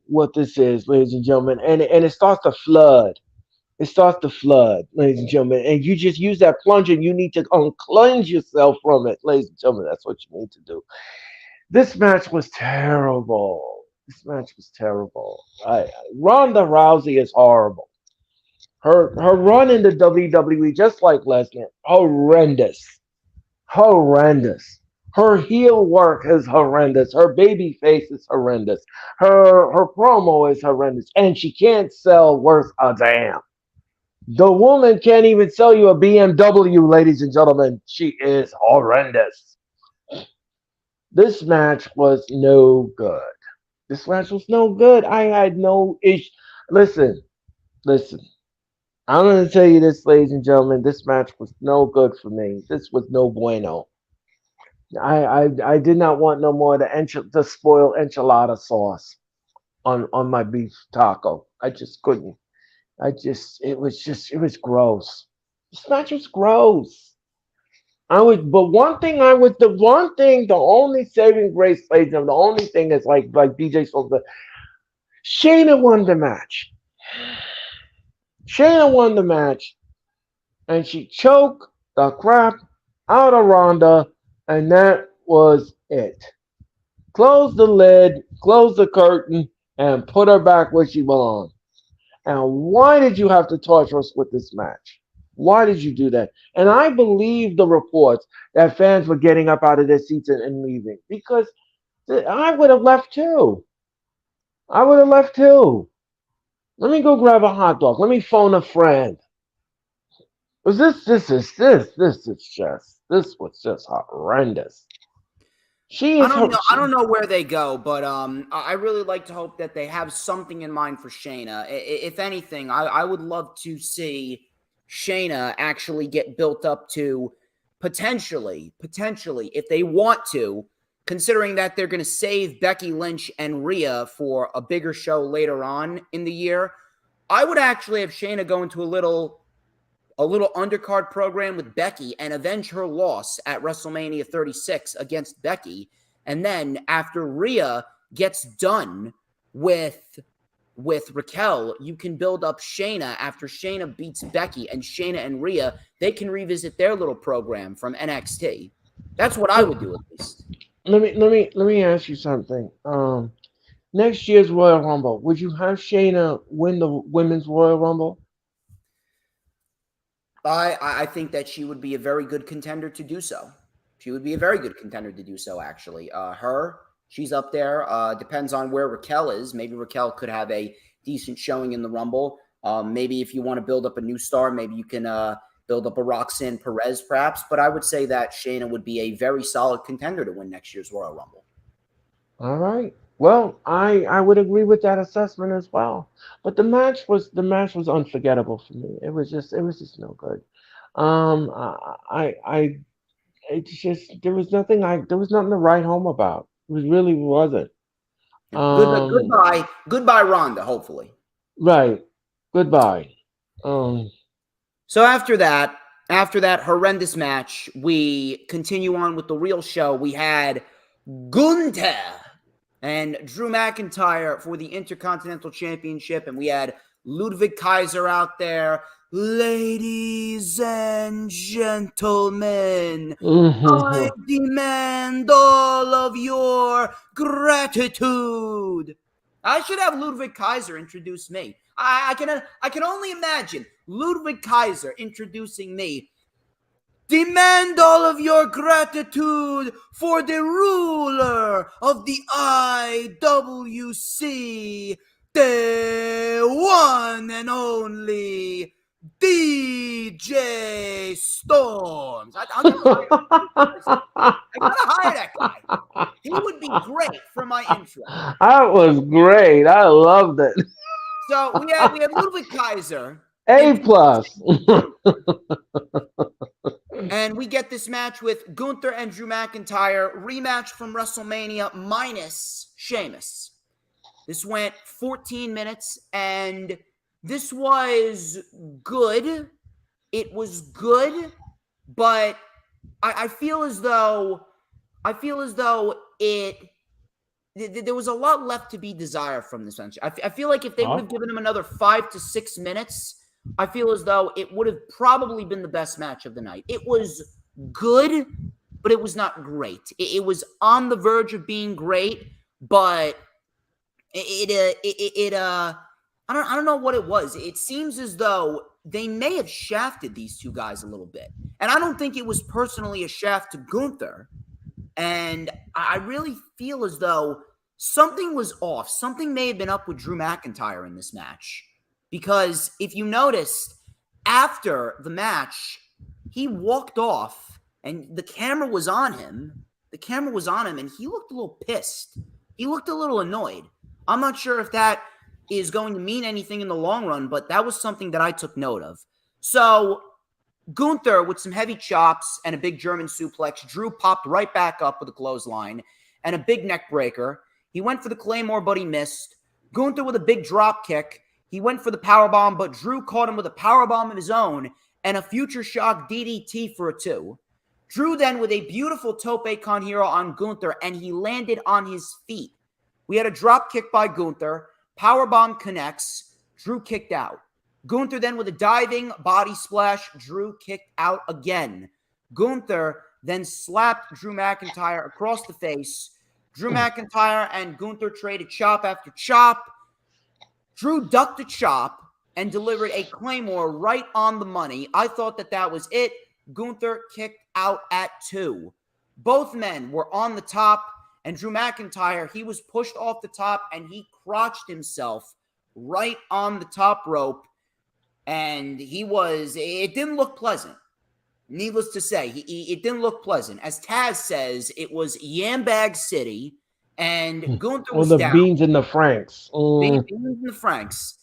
[SPEAKER 3] what this is, ladies and gentlemen. And it starts to flood. It starts to flood, ladies and gentlemen, and you just use that plunger and you need to uncleanse yourself from it, ladies and gentlemen. That's what you need to do. This match was terrible. This match was terrible. Ronda Rousey is horrible. Her run in the WWE, just like Lesnar, horrendous. Horrendous. Her heel work is horrendous. Her baby face is horrendous. Her promo is horrendous. And she can't sell worth a damn. The woman can't even sell you a BMW, ladies and gentlemen. She is horrendous. This match was no good. This match was no good. I had no issue. Listen. I'm going to tell you this, ladies and gentlemen. This match was no good for me. This was no bueno. I did not want no more of the spoiled enchilada sauce on my beef taco. I just couldn't. It was gross. This match was gross. The only saving grace, ladies, and the only thing is like DJ said, Shayna won the match. Shayna won the match, and she choked the crap out of Ronda, and that was it. Close the lid, close the curtain, and put her back where she belongs. And why did you have to torture us with this match? Why did you do that? And I believe the reports that fans were getting up out of their seats and leaving, because I would have left too. Let me go grab a hot dog. Let me phone a friend. This was just horrendous.
[SPEAKER 2] I don't know where they go, but I really like to hope that they have something in mind for Shayna. If anything, I would love to see Shayna actually get built up to potentially, if they want to, considering that they're going to save Becky Lynch and Rhea for a bigger show later on in the year. I would actually have Shayna go into a little undercard program with Becky and avenge her loss at WrestleMania 36 against Becky. And then after Rhea gets done with Raquel, you can build up Shayna. After Shayna beats Becky and Shayna and Rhea, they can revisit their little program from NXT. That's what I would do at least.
[SPEAKER 3] Let me ask you something. Next year's Royal Rumble, would you have Shayna win the Women's Royal Rumble?
[SPEAKER 2] I think that she would be a very good contender to do so. She would be a very good contender to do so, actually. She's up there. Depends on where Raquel is. Maybe Raquel could have a decent showing in the Rumble. Maybe if you want to build up a new star, maybe you can build up a Roxanne Perez, perhaps. But I would say that Shayna would be a very solid contender to win next year's Royal Rumble. All
[SPEAKER 3] right. Well, I would agree with that assessment as well. But the match was unforgettable for me. It was just no good. There was nothing to write home about. It really wasn't.
[SPEAKER 2] Goodbye, Ronda. Hopefully.
[SPEAKER 3] Right. Goodbye.
[SPEAKER 2] So after that horrendous match, we continue on with the real show. We had Gunther and Drew McIntyre for the Intercontinental Championship, and we had Ludwig Kaiser out there. Ladies and gentlemen, I demand all of your gratitude. I should have Ludwig Kaiser introduce me. I can only imagine Ludwig Kaiser introducing me. Demand all of your gratitude for the ruler of the IWC, the one and only DJ Storms. I gotta hire that guy. He would be great for my intro.
[SPEAKER 3] That was great. I loved it.
[SPEAKER 2] So we have Ludwig Kaiser.
[SPEAKER 3] A plus.
[SPEAKER 2] And we get this match with Gunther and Drew McIntyre, rematch from WrestleMania minus Sheamus. This went 14 minutes, and this was good. It was good, but I feel as though there was a lot left to be desired from this match. I feel like if they would have given him another 5 to 6 minutes, I feel as though it would have probably been the best match of the night. It was good, but it was not great. It was on the verge of being great, but I don't know what it was. It seems as though they may have shafted these two guys a little bit. And I don't think it was personally a shaft to Gunther. And I really feel as though something was off. Something may have been up with Drew McIntyre in this match. Because if you noticed, after the match, he walked off and the camera was on him. The camera was on him and he looked a little pissed. He looked a little annoyed. I'm not sure if that is going to mean anything in the long run, but that was something that I took note of. So Gunther with some heavy chops and a big German suplex. Drew popped right back up with a clothesline and a big neck breaker. He went for the Claymore, but he missed. Gunther with a big drop kick. He went for the powerbomb, but Drew caught him with a powerbomb of his own and a future shock DDT for a 2. Drew then with a beautiful tope con hero on Gunther, and he landed on his feet. We had a drop kick by Gunther. Powerbomb connects. Drew kicked out. Gunther then with a diving body splash. Drew kicked out again. Gunther then slapped Drew McIntyre across the face. Drew McIntyre and Gunther traded chop after chop. Drew ducked the chop and delivered a Claymore right on the money. I thought that was it. Gunther kicked out at 2. Both men were on the top, and Drew McIntyre, he was pushed off the top, and he crotched himself right on the top rope, and it didn't look pleasant. Needless to say, it didn't look pleasant. As Taz says, it was Yambag City, and Gunther was down.
[SPEAKER 3] Or the beans and the Franks.
[SPEAKER 2] Beans and the Franks.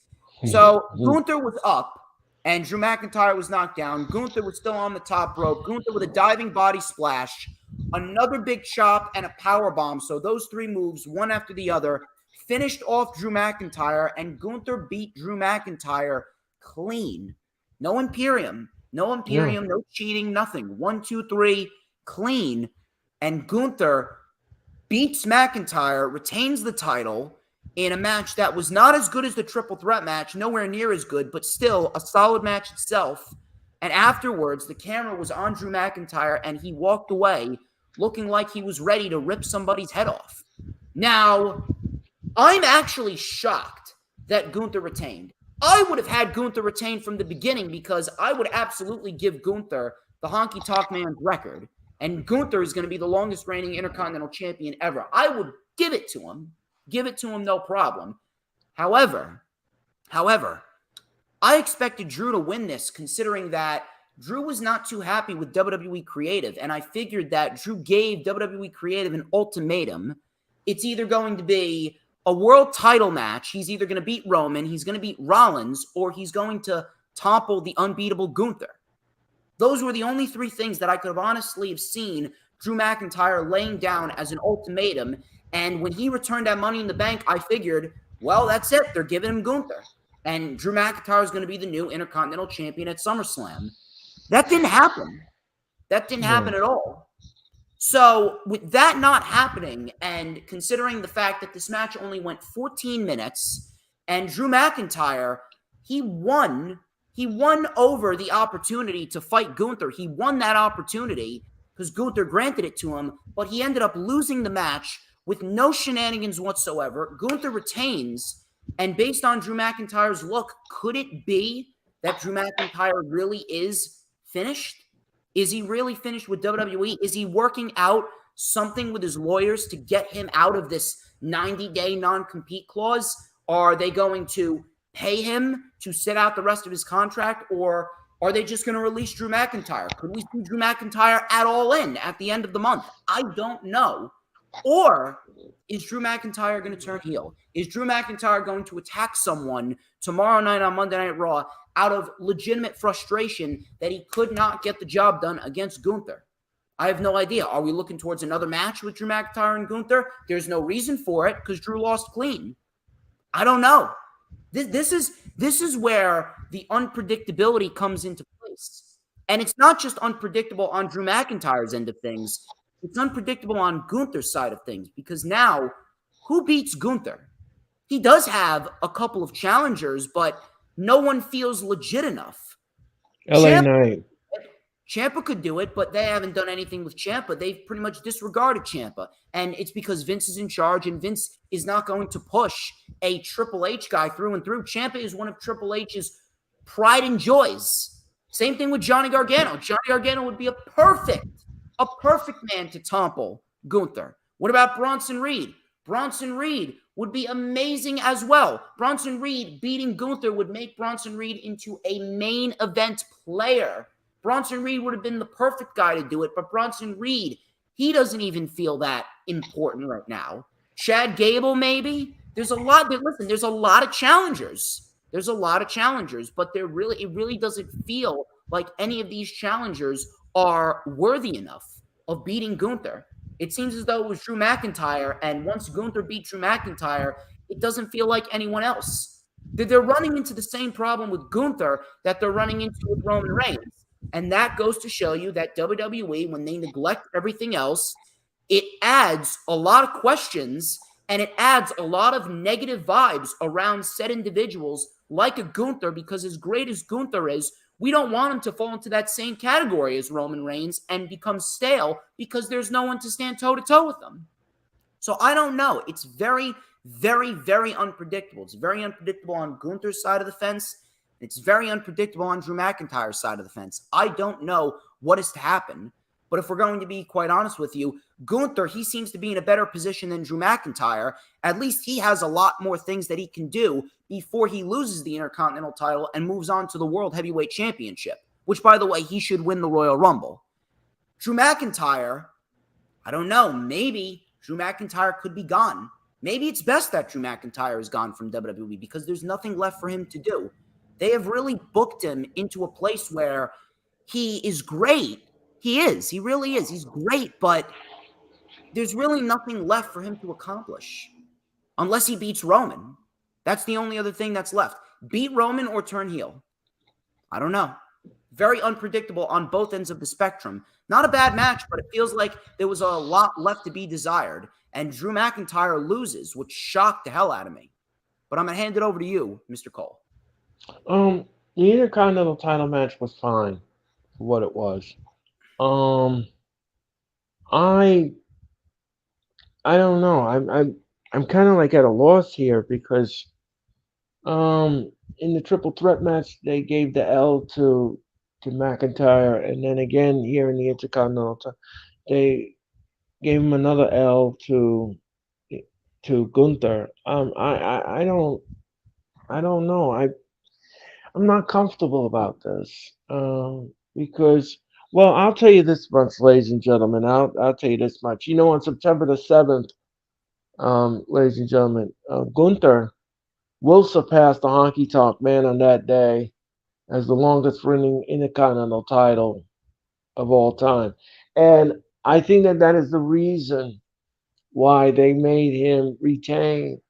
[SPEAKER 2] So Gunther was up, and Drew McIntyre was knocked down. Gunther was still on the top rope. Gunther with a diving body splash, another big chop, and a power bomb. So those 3 moves, one after the other, finished off Drew McIntyre, and Gunther beat Drew McIntyre clean. No Imperium. No cheating, nothing. 1, 2, 3, clean. And Gunther beats McIntyre, retains the title in a match that was not as good as the triple threat match, nowhere near as good, but still a solid match itself. And afterwards, the camera was on Drew McIntyre, and he walked away looking like he was ready to rip somebody's head off. Now, I'm actually shocked that Gunther retained. I would have had Gunther retain from the beginning because I would absolutely give Gunther the Honky Tonk Man's record. And Gunther is going to be the longest reigning Intercontinental Champion ever. I would give it to him. Give it to him, no problem. However, I expected Drew to win this, considering that Drew was not too happy with WWE Creative, and I figured that Drew gave WWE Creative an ultimatum. It's either going to be a world title match. He's either going to beat Roman, he's going to beat Rollins, or he's going to topple the unbeatable Gunther. Those were the only 3 things that I could have honestly have seen Drew McIntyre laying down as an ultimatum. And when he returned that Money in the Bank, I figured, well, that's it. They're giving him Gunther. And Drew McIntyre is going to be the new Intercontinental Champion at SummerSlam. That didn't happen. That didn't happen at all. So with that not happening, and considering the fact that this match only went 14 minutes, and Drew McIntyre, he won over the opportunity to fight Gunther. He won that opportunity because Gunther granted it to him, but he ended up losing the match with no shenanigans whatsoever. Gunther retains, and based on Drew McIntyre's look, could it be that Drew McIntyre really is finished? Is he really finished with WWE? Is he working out something with his lawyers to get him out of this 90-day non-compete clause? Are they going to pay him to sit out the rest of his contract, or are they just going to release Drew McIntyre? Could we see Drew McIntyre at All In at the end of the month? I don't know. Or is Drew McIntyre going to turn heel? Is Drew McIntyre going to attack someone tomorrow night on Monday Night Raw out of legitimate frustration that he could not get the job done against Gunther? I have no idea. Are we looking towards another match with Drew McIntyre and Gunther? There's no reason for it because Drew lost clean. I don't know. This is where the unpredictability comes into place. And it's not just unpredictable on Drew McIntyre's end of things. It's unpredictable on Gunther's side of things because now, who beats Gunther? He does have a couple of challengers, but no one feels legit enough.
[SPEAKER 3] LA Knight.
[SPEAKER 2] Ciampa could do it, but they haven't done anything with Ciampa. They've pretty much disregarded Ciampa. And it's because Vince is in charge, and Vince is not going to push a Triple H guy through and through. Ciampa is one of Triple H's pride and joys. Same thing with Johnny Gargano. Johnny Gargano would be a perfect man to topple Gunther. What about Bronson Reed? Bronson Reed would be amazing as well. Bronson Reed beating Gunther would make Bronson Reed into a main event player. Bronson Reed would have been the perfect guy to do it, but Bronson Reed, he doesn't even feel that important right now. Chad Gable, maybe? There's a lot of challengers. There's a lot of challengers, but it really doesn't feel like any of these challengers are worthy enough of beating Gunther. It seems as though it was Drew McIntyre, and once Gunther beat Drew McIntyre, it doesn't feel like anyone else. They're running into the same problem with Gunther that they're running into with Roman Reigns. And that goes to show you that WWE, when they neglect everything else, it adds a lot of questions and it adds a lot of negative vibes around said individuals like a Gunther, because as great as Gunther is, we don't want him to fall into that same category as Roman Reigns and become stale because there's no one to stand toe-to-toe with them. So I don't know. It's very, very, very unpredictable. It's very unpredictable on Gunther's side of the fence. It's very unpredictable on Drew McIntyre's side of the fence. I don't know what is to happen. But if we're going to be quite honest with you, Gunther, he seems to be in a better position than Drew McIntyre. At least he has a lot more things that he can do before he loses the Intercontinental title and moves on to the World Heavyweight Championship, which, by the way, he should win the Royal Rumble. Drew McIntyre, I don't know. Maybe Drew McIntyre could be gone. Maybe it's best that Drew McIntyre is gone from WWE because there's nothing left for him to do. They have really booked him into a place where he is great. He is. He really is. He's great, but there's really nothing left for him to accomplish unless he beats Roman. That's the only other thing that's left. Beat Roman or turn heel. I don't know. Very unpredictable on both ends of the spectrum. Not a bad match, but it feels like there was a lot left to be desired. And Drew McIntyre loses, which shocked the hell out of me. But I'm going to hand it over to you, Mr. Cole.
[SPEAKER 3] The Intercontinental title match was fine for what it was. I don't know. I'm kind of like at a loss here because in the triple threat match they gave the L to McIntyre, and then again here in the Intercontinental they gave him another L to Gunther. I don't know. I'm not comfortable about this because, well, I'll tell you this much, ladies and gentlemen. I'll tell you this much. You know, on September the 7th, ladies and gentlemen, Gunther will surpass the Honky Tonk Man on that day as the longest running Intercontinental title of all time. And I think that is the reason why they made him retain,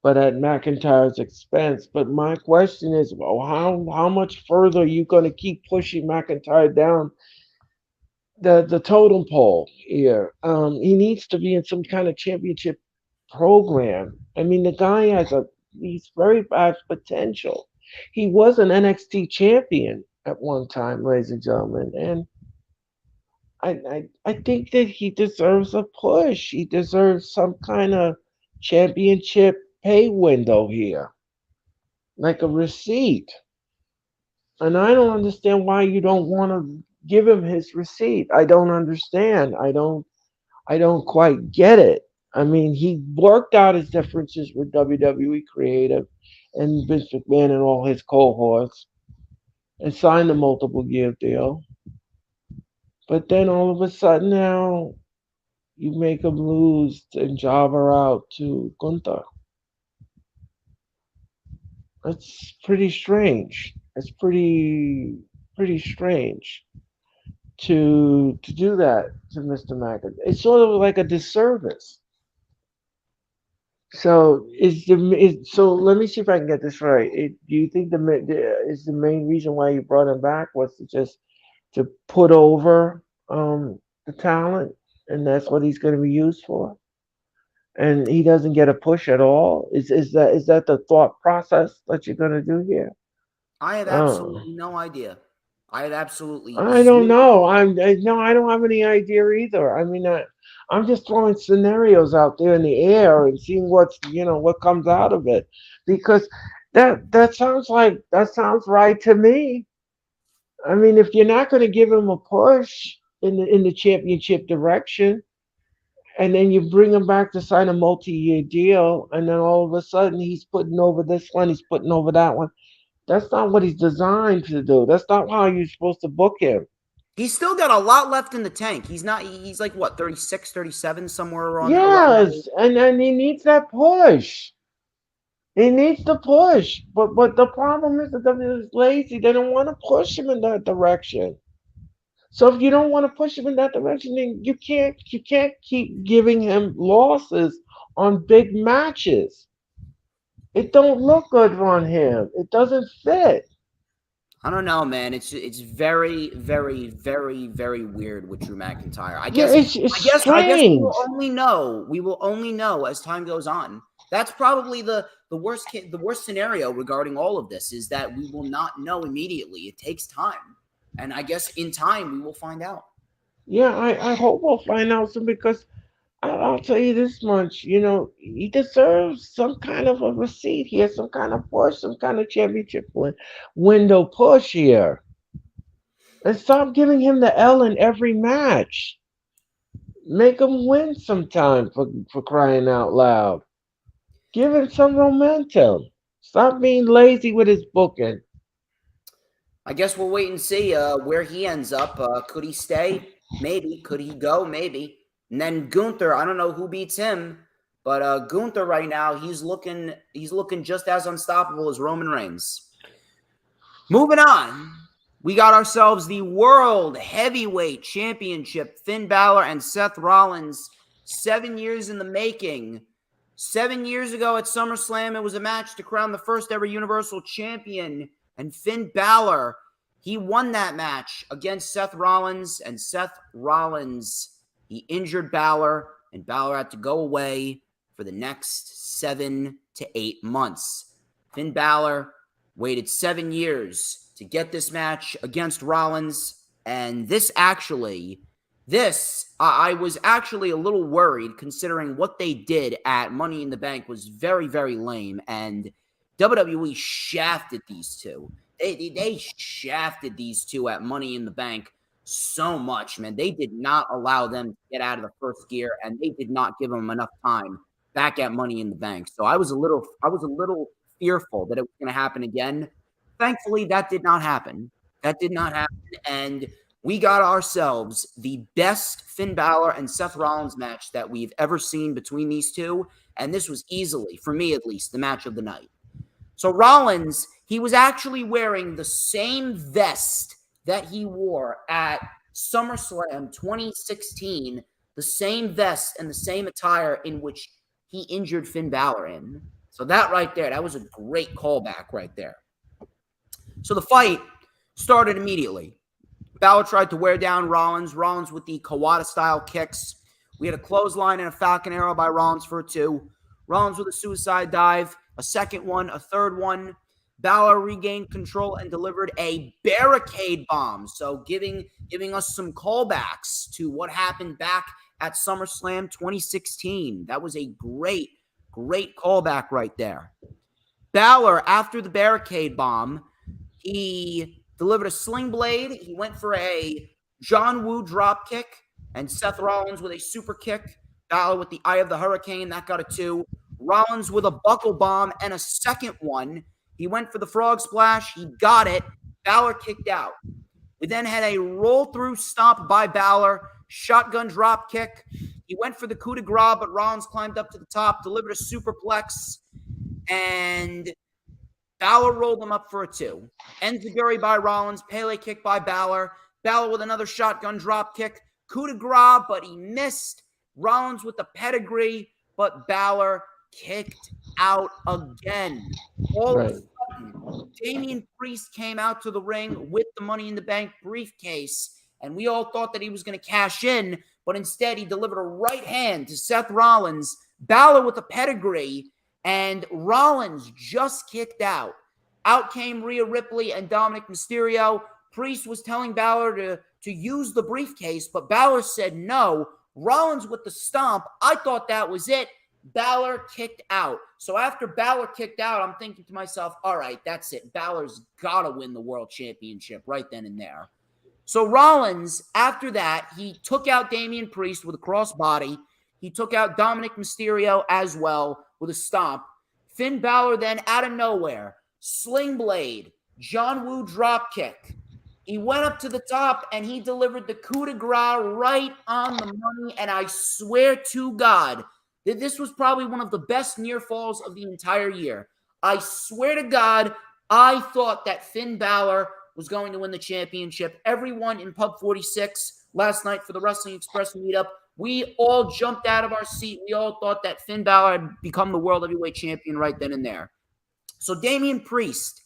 [SPEAKER 3] but at McIntyre's expense. But my question is, well, how much further are you going to keep pushing McIntyre down the totem pole here? He needs to be in some kind of championship program. I mean, the guy he's very vast potential. He was an NXT champion at one time, ladies and gentlemen, and I think that he deserves a push. He deserves some kind of championship pay window here, like a receipt. And I don't understand why you don't want to give him his receipt. I don't understand. I don't quite get it. I mean, he worked out his differences with WWE Creative and Vince McMahon and all his cohorts and signed a multiple year deal. But then all of a sudden now you make him lose and jobber out to Gunther. That's pretty strange. That's pretty strange to do that to Mr. McIntyre. It's sort of like a disservice. So let me see if I can get this right. Do you think is the main reason why you brought him back was to just to put over the talent, and that's what he's going to be used for? And he doesn't get a push at all. Is that the thought process that you're going to do here?
[SPEAKER 2] I have
[SPEAKER 3] Oh,
[SPEAKER 2] absolutely no idea. I had absolutely
[SPEAKER 3] I don't
[SPEAKER 2] zero.
[SPEAKER 3] know. No, I don't have any idea either. I mean, I'm just throwing scenarios out there in the air and seeing what comes out of it, because that sounds right to me. I mean, if you're not going to give him a push in the championship direction, and then you bring him back to sign a multi-year deal, and then all of a sudden he's putting over this one, he's putting over that one. That's not what he's designed to do. That's not how you're supposed to book him.
[SPEAKER 2] He's still got a lot left in the tank. He's like, what, 36, 37, somewhere around that age.
[SPEAKER 3] Yes, and he needs that push. He needs the push. But the problem is that WWE is lazy. They don't want to push him in that direction. So if you don't want to push him in that direction, then you can't keep giving him losses on big matches. It don't look good on him. It doesn't fit.
[SPEAKER 2] I don't know, man. It's very, very, very, very weird with Drew McIntyre. I
[SPEAKER 3] Yeah,
[SPEAKER 2] guess
[SPEAKER 3] it's
[SPEAKER 2] I guess we
[SPEAKER 3] strange.
[SPEAKER 2] will only know. We will only know as time goes on. That's probably the worst scenario regarding all of this is that we will not know immediately. It takes time, and I guess in time we will find out.
[SPEAKER 3] Yeah, I hope we'll find out soon, because I'll tell you this much. He deserves some kind of a receipt here, some kind of push, some kind of championship window push here. And stop giving him the L in every match. Make him win sometime, for crying out loud. Give him some momentum. Stop being lazy with his booking.
[SPEAKER 2] I guess we'll wait and see where he ends up. Could he stay? Maybe. Could he go? Maybe. And then Gunther, I don't know who beats him, but Gunther right now, he's looking just as unstoppable as Roman Reigns. Moving on, we got ourselves the World Heavyweight Championship. Finn Balor and Seth Rollins, 7 years in the making. 7 years ago at SummerSlam, it was a match to crown the first ever Universal Champion. And Finn Balor, he won that match against Seth Rollins. And Seth Rollins, he injured Balor, and Balor had to go away for the next 7 to 8 months. Finn Balor waited 7 years to get this match against Rollins. And I was actually a little worried, considering what they did at Money in the Bank was very, very lame. And WWE shafted these two. They shafted these two at Money in the Bank so much, man. They did not allow them to get out of the first gear, and they did not give them enough time back at Money in the Bank. So I was a little fearful that it was going to happen again. Thankfully, that did not happen. And we got ourselves the best Finn Balor and Seth Rollins match that we've ever seen between these two. And this was easily, for me at least, the match of the night. So Rollins, he was actually wearing the same vest that he wore at SummerSlam 2016, the same vest and the same attire in which he injured Finn Balor in. So that right there, that was a great callback right there. So the fight started immediately. Balor tried to wear down Rollins with the Kawada-style kicks. We had a clothesline and a Falcon Arrow by Rollins for a 2. Rollins with a suicide dive, a second one, a third one. Balor regained control and delivered a barricade bomb. So giving us some callbacks to what happened back at SummerSlam 2016. That was a great callback right there. Balor, after the barricade bomb, he delivered a sling blade. He went for a John Woo drop kick, and Seth Rollins with a super kick. Balor with the Eye of the Hurricane, that got a 2. Rollins with a buckle bomb and a second one. He went for the frog splash. He got it. Balor kicked out. We then had a roll-through stomp by Balor, shotgun drop kick. He went for the coup de grace, but Rollins climbed up to the top, delivered a superplex, and Balor rolled him up for a 2. Enziguri by Rollins, Pele kick by Balor. Balor with another shotgun drop kick. Coup de grace, but he missed. Rollins with the pedigree, but Balor kicked out again. All of a sudden, Damian Priest came out to the ring with the Money in the Bank briefcase, and we all thought that he was going to cash in, but instead he delivered a right hand to Seth Rollins. Balor with a pedigree, and Rollins just kicked out. Out came Rhea Ripley and Dominic Mysterio. Priest was telling Balor to use the briefcase, but Balor said no. Rollins with the stomp. I thought that was it. Balor kicked out. So after Balor kicked out, I'm thinking to myself, all right, that's it. Balor's got to win the world championship right then and there. So Rollins, after that, he took out Damian Priest with a crossbody. He took out Dominic Mysterio as well with a stomp. Finn Balor then out of nowhere, Sling Blade, John Woo drop kick. He went up to the top and he delivered the coup de grace right on the money. And I swear to God that this was probably one of the best near falls of the entire year. I swear to God, I thought that Finn Balor was going to win the championship. Everyone in Pub 46 last night for the Wrestling Express meetup, we all jumped out of our seat. We all thought that Finn Balor had become the World Heavyweight Champion right then and there. So Damian Priest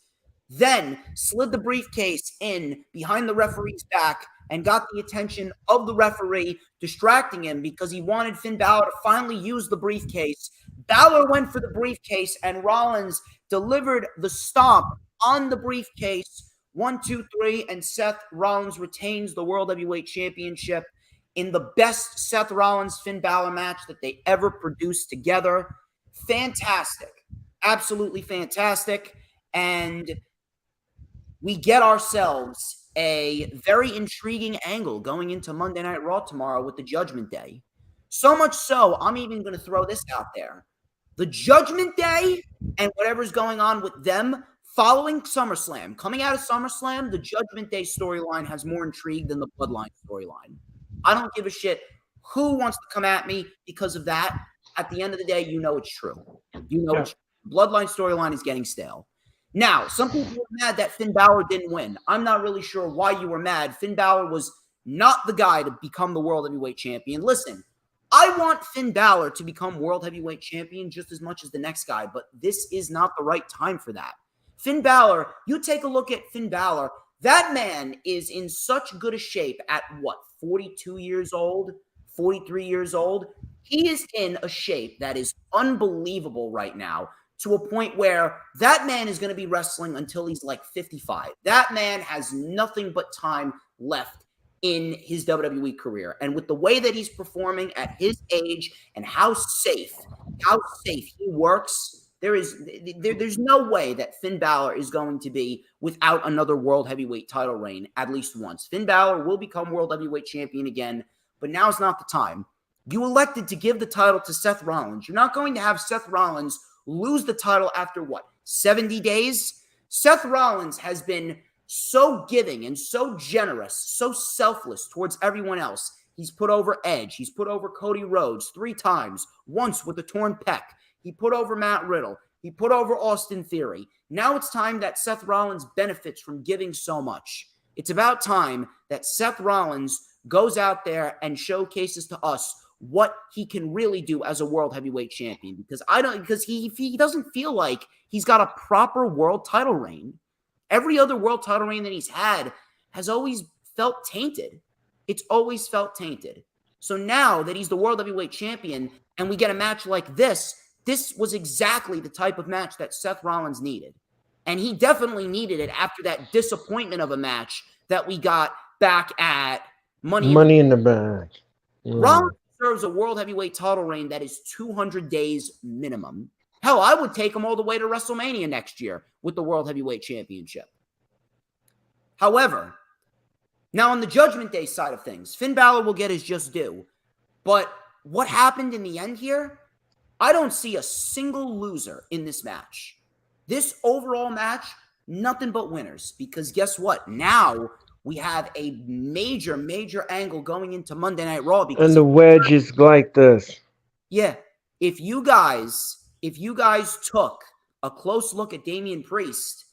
[SPEAKER 2] then slid the briefcase in behind the referee's back and got the attention of the referee, distracting him because he wanted Finn Balor to finally use the briefcase. Balor went for the briefcase, and Rollins delivered the stomp on the briefcase. 1, 2, 3, and Seth Rollins retains the World Heavyweight Championship in the best Seth Rollins-Finn Balor match that they ever produced together. Fantastic. Absolutely fantastic. And we get ourselves a very intriguing angle going into Monday Night Raw tomorrow with the Judgment Day. So much so, I'm even going to throw this out there. The Judgment Day and whatever's going on with them following SummerSlam, coming out of SummerSlam, the Judgment Day storyline has more intrigue than the Bloodline storyline. I don't give a shit who wants to come at me because of that. At the end of the day, you know it's true. You know it's true. Bloodline storyline is getting stale. Now, some people were mad that Finn Balor didn't win. I'm not really sure why you were mad. Finn Balor was not the guy to become the World Heavyweight Champion. Listen, I want Finn Balor to become World Heavyweight Champion just as much as the next guy, but this is not the right time for that. Finn Balor, you take a look at Finn Balor. That man is in such good a shape at 42 years old, 43 years old? He is in a shape that is unbelievable right now, to a point where that man is going to be wrestling until he's like 55. That man has nothing but time left in his WWE career. And with the way that he's performing at his age and how safe he works, there's no way that Finn Balor is going to be without another World Heavyweight title reign at least once. Finn Balor will become World Heavyweight Champion again, but now's not the time. You elected to give the title to Seth Rollins. You're not going to have Seth Rollins lose the title after 70 days? Seth Rollins has been so giving and so generous, so selfless towards everyone else. He's put over Edge. He's put over Cody Rhodes 3 times, once with a torn pec. He put over Matt Riddle. He put over Austin Theory. Now it's time that Seth Rollins benefits from giving so much. It's about time that Seth Rollins goes out there and showcases to us what he can really do as a World Heavyweight Champion, because he doesn't feel like he's got a proper world title reign. Every other world title reign that he's had has always felt tainted. It's always felt tainted. So now that he's the World Heavyweight Champion and we get a match like this was exactly the type of match that Seth Rollins needed. And he definitely needed it after that disappointment of a match that we got back at Money in the Bank. Rollins serves a World Heavyweight title reign that is 200 days minimum. Hell, I would take him all the way to WrestleMania next year with the World Heavyweight Championship. However, Now, on the Judgment Day side of things, Finn Balor will get his just due. But what happened in the end here? I don't see a single loser in this match. This overall match, nothing but winners. Because guess what? Now we have a major, major angle going into Monday Night Raw. Because
[SPEAKER 3] And the wedge is like this.
[SPEAKER 2] yeah, if you guys took a close look at Damian Priest,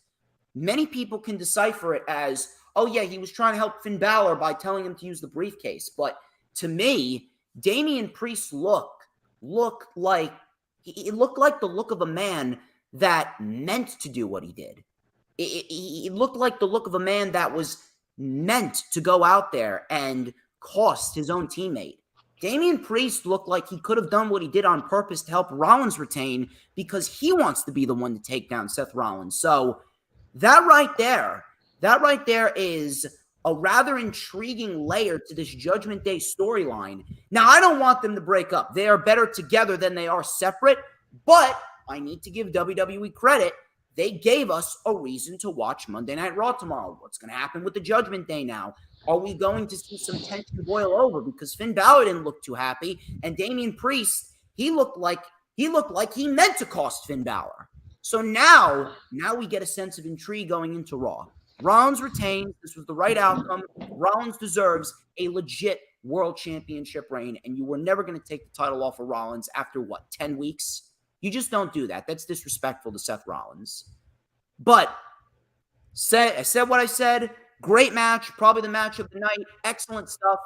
[SPEAKER 2] many people can decipher it as, oh yeah, he was trying to help Finn Balor by telling him to use the briefcase. But to me, Damian Priest's looked like it looked like the look of a man that meant to do what he did. It looked like the look of a man that was meant to go out there and cost his own teammate. Damian Priest looked like he could have done what he did on purpose to help Rollins retain because he wants to be the one to take down Seth Rollins. So that right there is a rather intriguing layer to this Judgment Day storyline. Now, I don't want them to break up. They are better together than they are separate, but I need to give WWE credit. They gave us a reason to watch Monday Night Raw tomorrow. What's going to happen with the Judgment Day now? Are we going to see some tension boil over? Because Finn Balor didn't look too happy, and Damian Priest, he looked like he meant to cost Finn Balor. So now we get a sense of intrigue going into Raw. Rollins retains. This was the right outcome. Rollins deserves a legit world championship reign, and you were never going to take the title off of Rollins after, 10 weeks? You just don't do that. That's disrespectful to Seth Rollins. But I said what I said. Great match, probably the match of the night. Excellent stuff.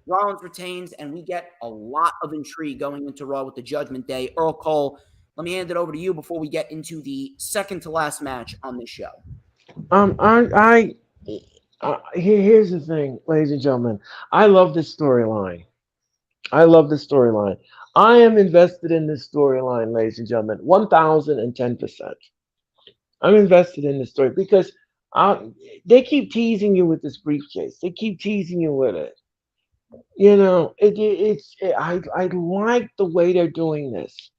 [SPEAKER 2] Rollins retains, and we get a lot of intrigue going into Raw with the Judgment Day. Earl Cole, let me hand it over to you before we get into the second to last match on this show.
[SPEAKER 3] Here's the thing, ladies and gentlemen. I love this storyline. I am invested in this storyline, ladies and gentlemen, 1,010%. I'm invested in this story because they keep teasing you with this briefcase. They keep teasing you with it. You know, I like the way they're doing this.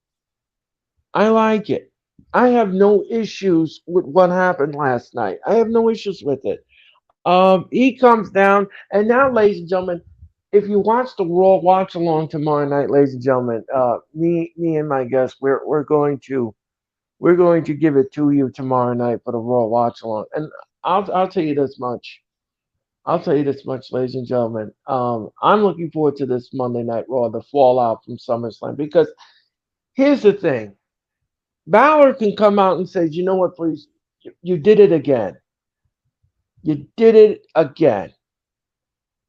[SPEAKER 3] I like it. I have no issues with what happened last night. I have no issues with it. He comes down, and now, ladies and gentlemen, if you watch the Raw watch along tomorrow night, ladies and gentlemen, me and my guests, we're going to give it to you tomorrow night for the Raw watch along. And I'll tell you this much. Ladies and gentlemen. I'm looking forward to this Monday Night Raw, the fallout from SummerSlam, because here's the thing. Balor can come out and say, you know what, please, you did it again. You did it again.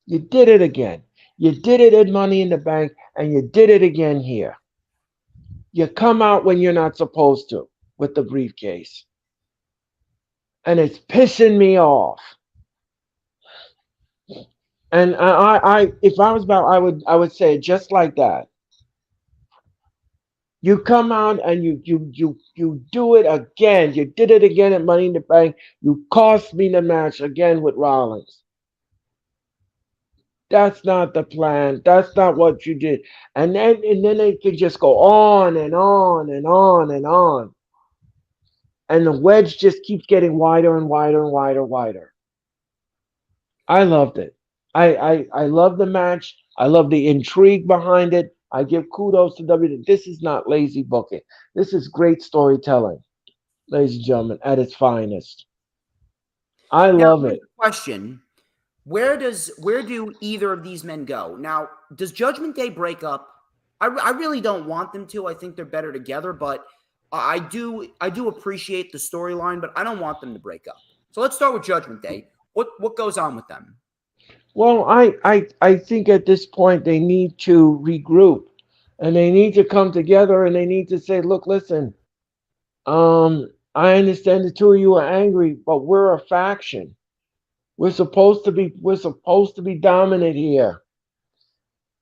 [SPEAKER 3] You did it at Money in the Bank, and you did it again here. You come out when you're not supposed to with the briefcase. And it's pissing me off. And I if I was Balor, I would say it just like that. You come out and you do it again. You did it again at Money in the Bank. You cost me the match again with Rollins. That's not the plan. That's not what you did. And then they could just go on and on and on and on. And the wedge just keeps getting wider and wider and wider. I loved it. I love the match. I love the intrigue behind it. I give kudos to WWE. This is not lazy booking. This is great storytelling, ladies and gentlemen, at its finest. I love it.
[SPEAKER 2] Question: Where do either of these men go? Now, does Judgment Day break up? I really don't want them to. I think they're better together, but I do appreciate the storyline, but I don't want them to break up. So let's start with Judgment Day. What goes on with them?
[SPEAKER 3] Well, I think at this point they need to regroup, and they need to come together, and they need to say, look, listen, I understand the two of you are angry, but we're a faction. We're supposed to be dominant here.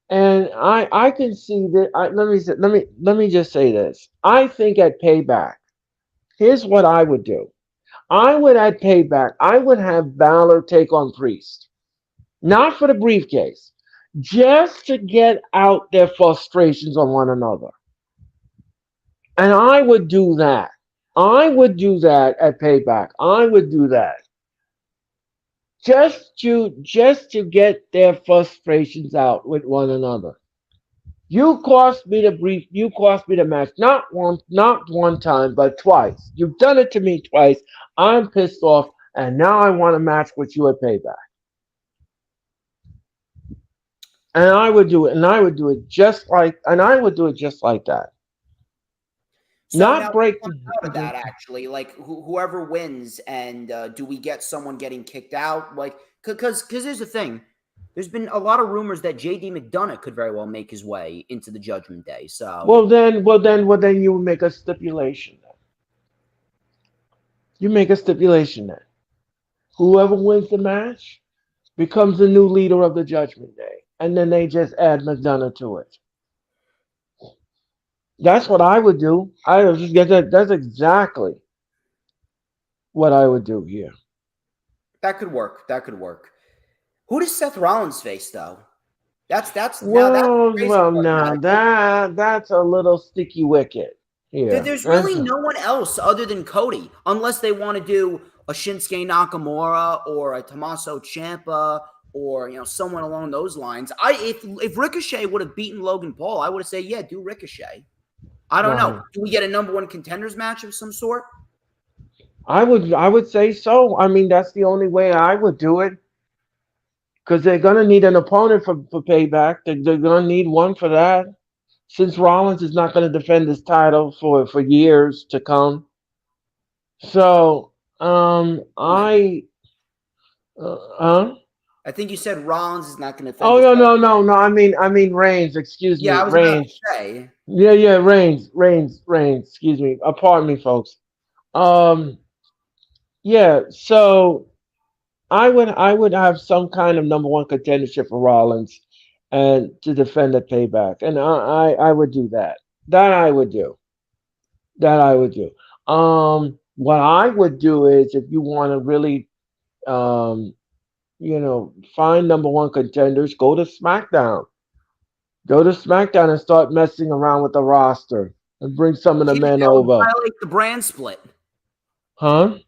[SPEAKER 3] And I can see that. Let me just say this. I think at Payback, here's what I would do. I would have Balor take on Priest. Not for the briefcase, just to get out their frustrations on one another. And I would do that. I would do that at Payback. I would do that. just to get their frustrations out with one another. You cost me the brief. You cost me the match. Not one time, but twice. You've done it to me twice. I'm pissed off, and now I want a match with you at Payback. And I would do it. And I would do it just like. And I would do it just like that.
[SPEAKER 2] So
[SPEAKER 3] Not
[SPEAKER 2] now
[SPEAKER 3] break.
[SPEAKER 2] out of that, actually, like whoever wins, and do we get someone getting kicked out? Like, because here's the thing. There's been a lot of rumors that JD McDonough could very well make his way into the Judgment Day. So
[SPEAKER 3] Well then you make a stipulation. You make a stipulation then. Whoever wins the match becomes the new leader of the Judgment Day, and then they just add McDonough to it. That's what I would do. I would just get that. That's exactly what I would do here.
[SPEAKER 2] that could work. That could work. Who does Seth Rollins face though? That's now that's the
[SPEAKER 3] Well,
[SPEAKER 2] crazy
[SPEAKER 3] well,
[SPEAKER 2] part about
[SPEAKER 3] now
[SPEAKER 2] it.
[SPEAKER 3] that's a little sticky wicket here.
[SPEAKER 2] There's really no one else other than Cody, unless they want to do a Shinsuke Nakamura or a Tommaso Ciampa or someone along those lines. If Ricochet would have beaten Logan Paul, I would have said, yeah, do Ricochet. I don't know.
[SPEAKER 3] Right.
[SPEAKER 2] Do we get a number one contenders match of some sort?
[SPEAKER 3] I would say so. I mean, that's the only way I would do it. Because they're gonna need an opponent for Payback. They're gonna need one for that. Since Rollins is not gonna defend his title for years to come. So I
[SPEAKER 2] I think you said Rollins is not going to defend
[SPEAKER 3] oh
[SPEAKER 2] his title.
[SPEAKER 3] no. I mean Reigns. Excuse me,
[SPEAKER 2] Yeah, I was about to
[SPEAKER 3] Reigns.
[SPEAKER 2] say.
[SPEAKER 3] Yeah. Reigns. Excuse me. Pardon me, folks. Um, yeah. So I would have some kind of number one contendership for Rollins and to defend at Payback, and I would do that. That I would do. That I would do. What I would do is if you want to really um find number one contenders, go to SmackDown. Go to SmackDown and start messing around with the roster and bring some of the
[SPEAKER 2] Yeah,
[SPEAKER 3] men
[SPEAKER 2] that would
[SPEAKER 3] over.
[SPEAKER 2] violate the brand split.
[SPEAKER 3] Huh?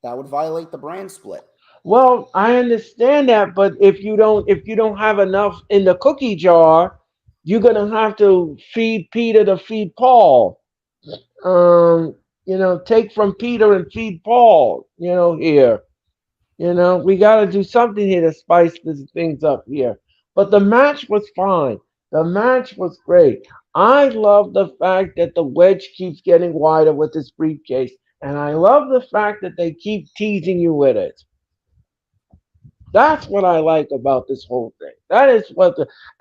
[SPEAKER 2] That would violate the brand split.
[SPEAKER 3] Well, I understand that, but if you don't have enough in the cookie jar, you're gonna have to feed Peter to feed Paul. Take from Peter and feed Paul, here. We got to do something here to spice things up here. But the match was fine. The match was great. I love the fact that the wedge keeps getting wider with this briefcase. And I love the fact that they keep teasing you with it. That's what I like about this whole thing. That is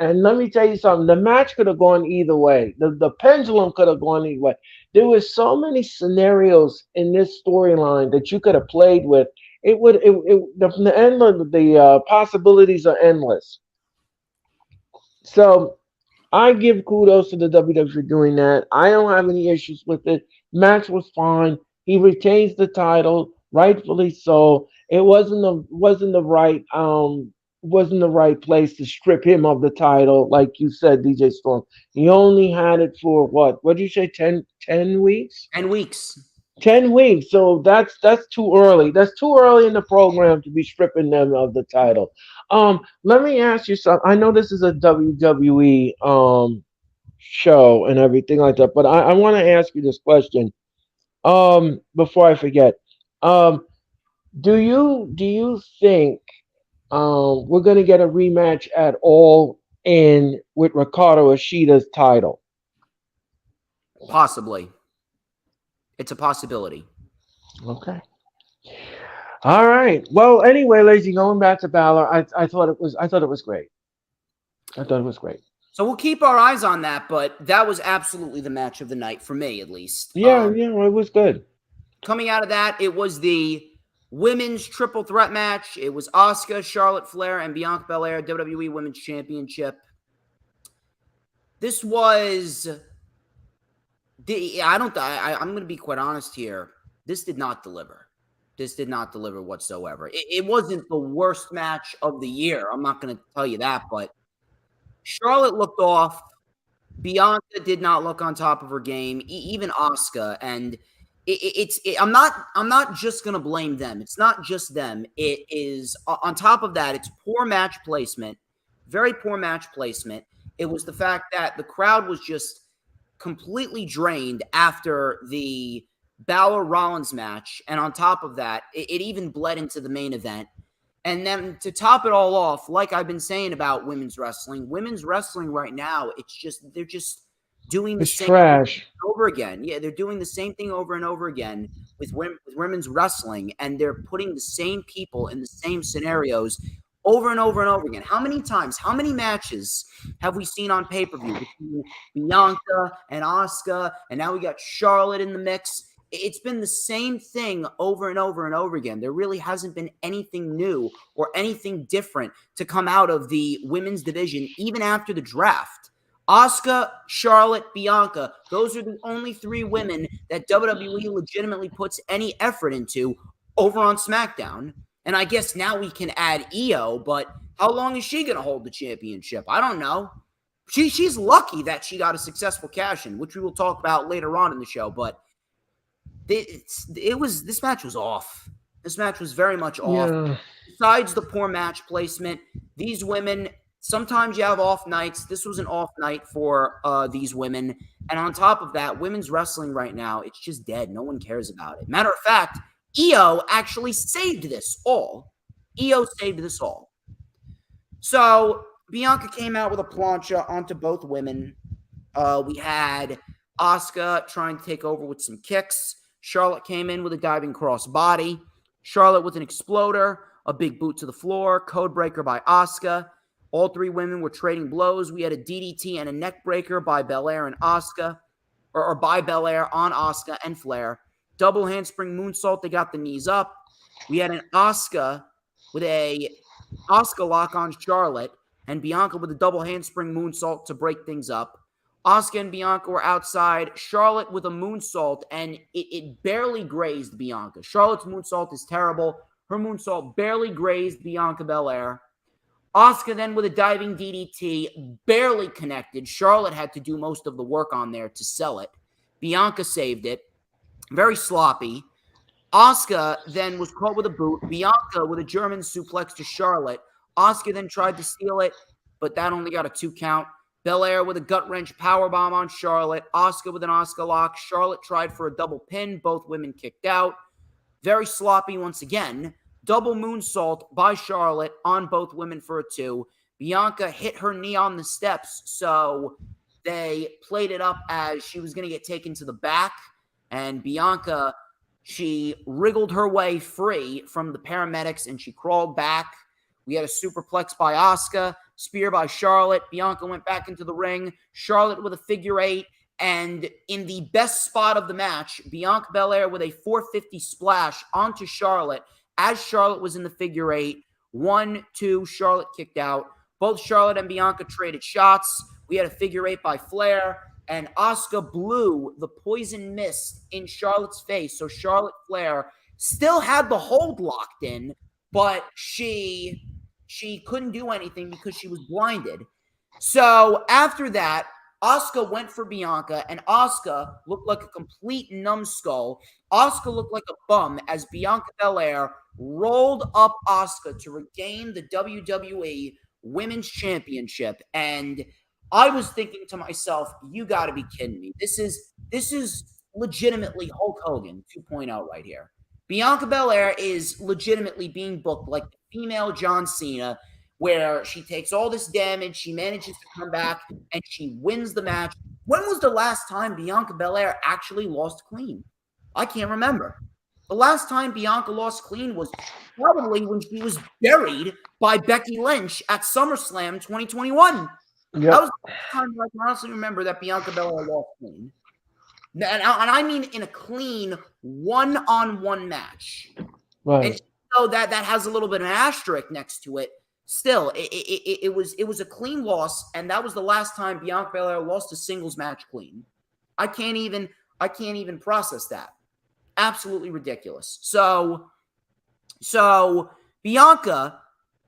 [SPEAKER 3] and let me tell you something. The match could have gone either way. The pendulum could have gone either way. There were so many scenarios in this storyline that you could have played with. The possibilities are endless. So I give kudos to the WWE for doing that. I don't have any issues with it. Match was fine. He retains the title, rightfully so. It wasn't the right place to strip him of the title, like you said, DJ Storm. He only had it for what? What did you say? 10 weeks?
[SPEAKER 2] 10 weeks.
[SPEAKER 3] 10 weeks. So that's too early. That's too early in the program to be stripping them of the title. Let me ask you something. I know this is a WWE show and everything like that, but I want to ask you this question. Before I forget. Do you think we're gonna get a rematch at all in with Ricardo Ishida's title?
[SPEAKER 2] Possibly. It's a possibility.
[SPEAKER 3] Okay. All right. Well, anyway, ladies, going back to Balor, I thought it was great. I thought it was great.
[SPEAKER 2] So we'll keep our eyes on that, but that was absolutely the match of the night for me, at least.
[SPEAKER 3] Yeah, it was good.
[SPEAKER 2] Coming out of that, it was the women's triple threat match. It was Asuka, Charlotte Flair, and Bianca Belair, WWE Women's Championship. This was I'm going to be quite honest here. This did not deliver. This did not deliver whatsoever. It wasn't the worst match of the year. I'm not going to tell you that, but Charlotte looked off. Bianca did not look on top of her game. Even Asuka. And I'm not just gonna blame them. It's not just them. It is on top of that. It's poor match placement, very poor match placement. It was the fact that the crowd was just completely drained after the Balor Rollins match, and on top of that, it even bled into the main event. And then to top it all off, like I've been saying about women's wrestling right now, they're just doing the same
[SPEAKER 3] trash
[SPEAKER 2] thing over again. Yeah, they're doing the same thing over and over again with women's wrestling, and they're putting the same people in the same scenarios over and over and over again. How many times, how many matches have we seen on pay-per-view between Bianca and Asuka, and now we got Charlotte in the mix? It's been the same thing over and over and over again. There really hasn't been anything new or anything different to come out of the women's division, even after the draft. Asuka, Charlotte, Bianca, those are the only three women that WWE legitimately puts any effort into over on SmackDown. And I guess now we can add Io, but how long is she going to hold the championship? I don't know. She's lucky that she got a successful cash-in, which we will talk about later on in the show, but this match was off. This match was very much off.
[SPEAKER 3] Yeah.
[SPEAKER 2] Besides the poor match placement, these women, sometimes you have off nights. This was an off night for these women. And on top of that, women's wrestling right now, it's just dead. No one cares about it. Matter of fact, Io actually saved this all. So Bianca came out with a plancha onto both women. We had Asuka trying to take over with some kicks. Charlotte came in with a diving cross body. Charlotte with an exploder, a big boot to the floor, code breaker by Asuka. All three women were trading blows. We had a DDT and a neck breaker by Belair and Asuka, or by Belair on Asuka and Flair. Double handspring moonsault. They got the knees up. We had an Asuka with a Asuka lock on Charlotte, and Bianca with a double handspring moonsault to break things up. Asuka and Bianca were outside. Charlotte with a moonsault, and it barely grazed Bianca. Charlotte's moonsault is terrible. Her moonsault barely grazed Bianca Belair. Asuka then with a diving DDT, barely connected. Charlotte had to do most of the work on there to sell it. Bianca saved it. Very sloppy. Asuka then was caught with a boot. Bianca with a German suplex to Charlotte. Asuka then tried to steal it, but that only got a 2 count. Belair with a gut-wrench powerbomb on Charlotte. Asuka with an Asuka lock. Charlotte tried for a double pin. Both women kicked out. Very sloppy once again. Double moonsault by Charlotte on both women for a 2. Bianca hit her knee on the steps, so they played it up as she was going to get taken to the back. And Bianca, she wriggled her way free from the paramedics, and she crawled back. We had a superplex by Asuka. Spear by Charlotte. Bianca went back into the ring. Charlotte with a figure 8. And in the best spot of the match, Bianca Belair with a 450 splash onto Charlotte as Charlotte was in the figure 8. 1, 2, Charlotte kicked out. Both Charlotte and Bianca traded shots. We had a figure 8 by Flair. And Asuka blew the poison mist in Charlotte's face. So Charlotte Flair still had the hold locked in, but she couldn't do anything because she was blinded. So after that, Asuka went for Bianca, and Asuka looked like a complete numbskull. Asuka looked like a bum as Bianca Belair rolled up Asuka to regain the WWE Women's Championship. And I was thinking to myself, you got to be kidding me. This is legitimately Hulk Hogan 2.0 right here. Bianca Belair is legitimately being booked like the female John Cena, where she takes all this damage, she manages to come back, and she wins the match. When was the last time Bianca Belair actually lost clean? I can't remember. The last time Bianca lost clean was probably when she was buried by Becky Lynch at SummerSlam 2021. Yep. That was the last time I can honestly remember that Bianca Belair lost clean. And I mean in a clean one-on-one match.
[SPEAKER 3] Right.
[SPEAKER 2] And so that has a little bit of an asterisk next to it. Still, it was a clean loss, and that was the last time Bianca Belair lost a singles match clean. I can't even process that. Absolutely ridiculous. So Bianca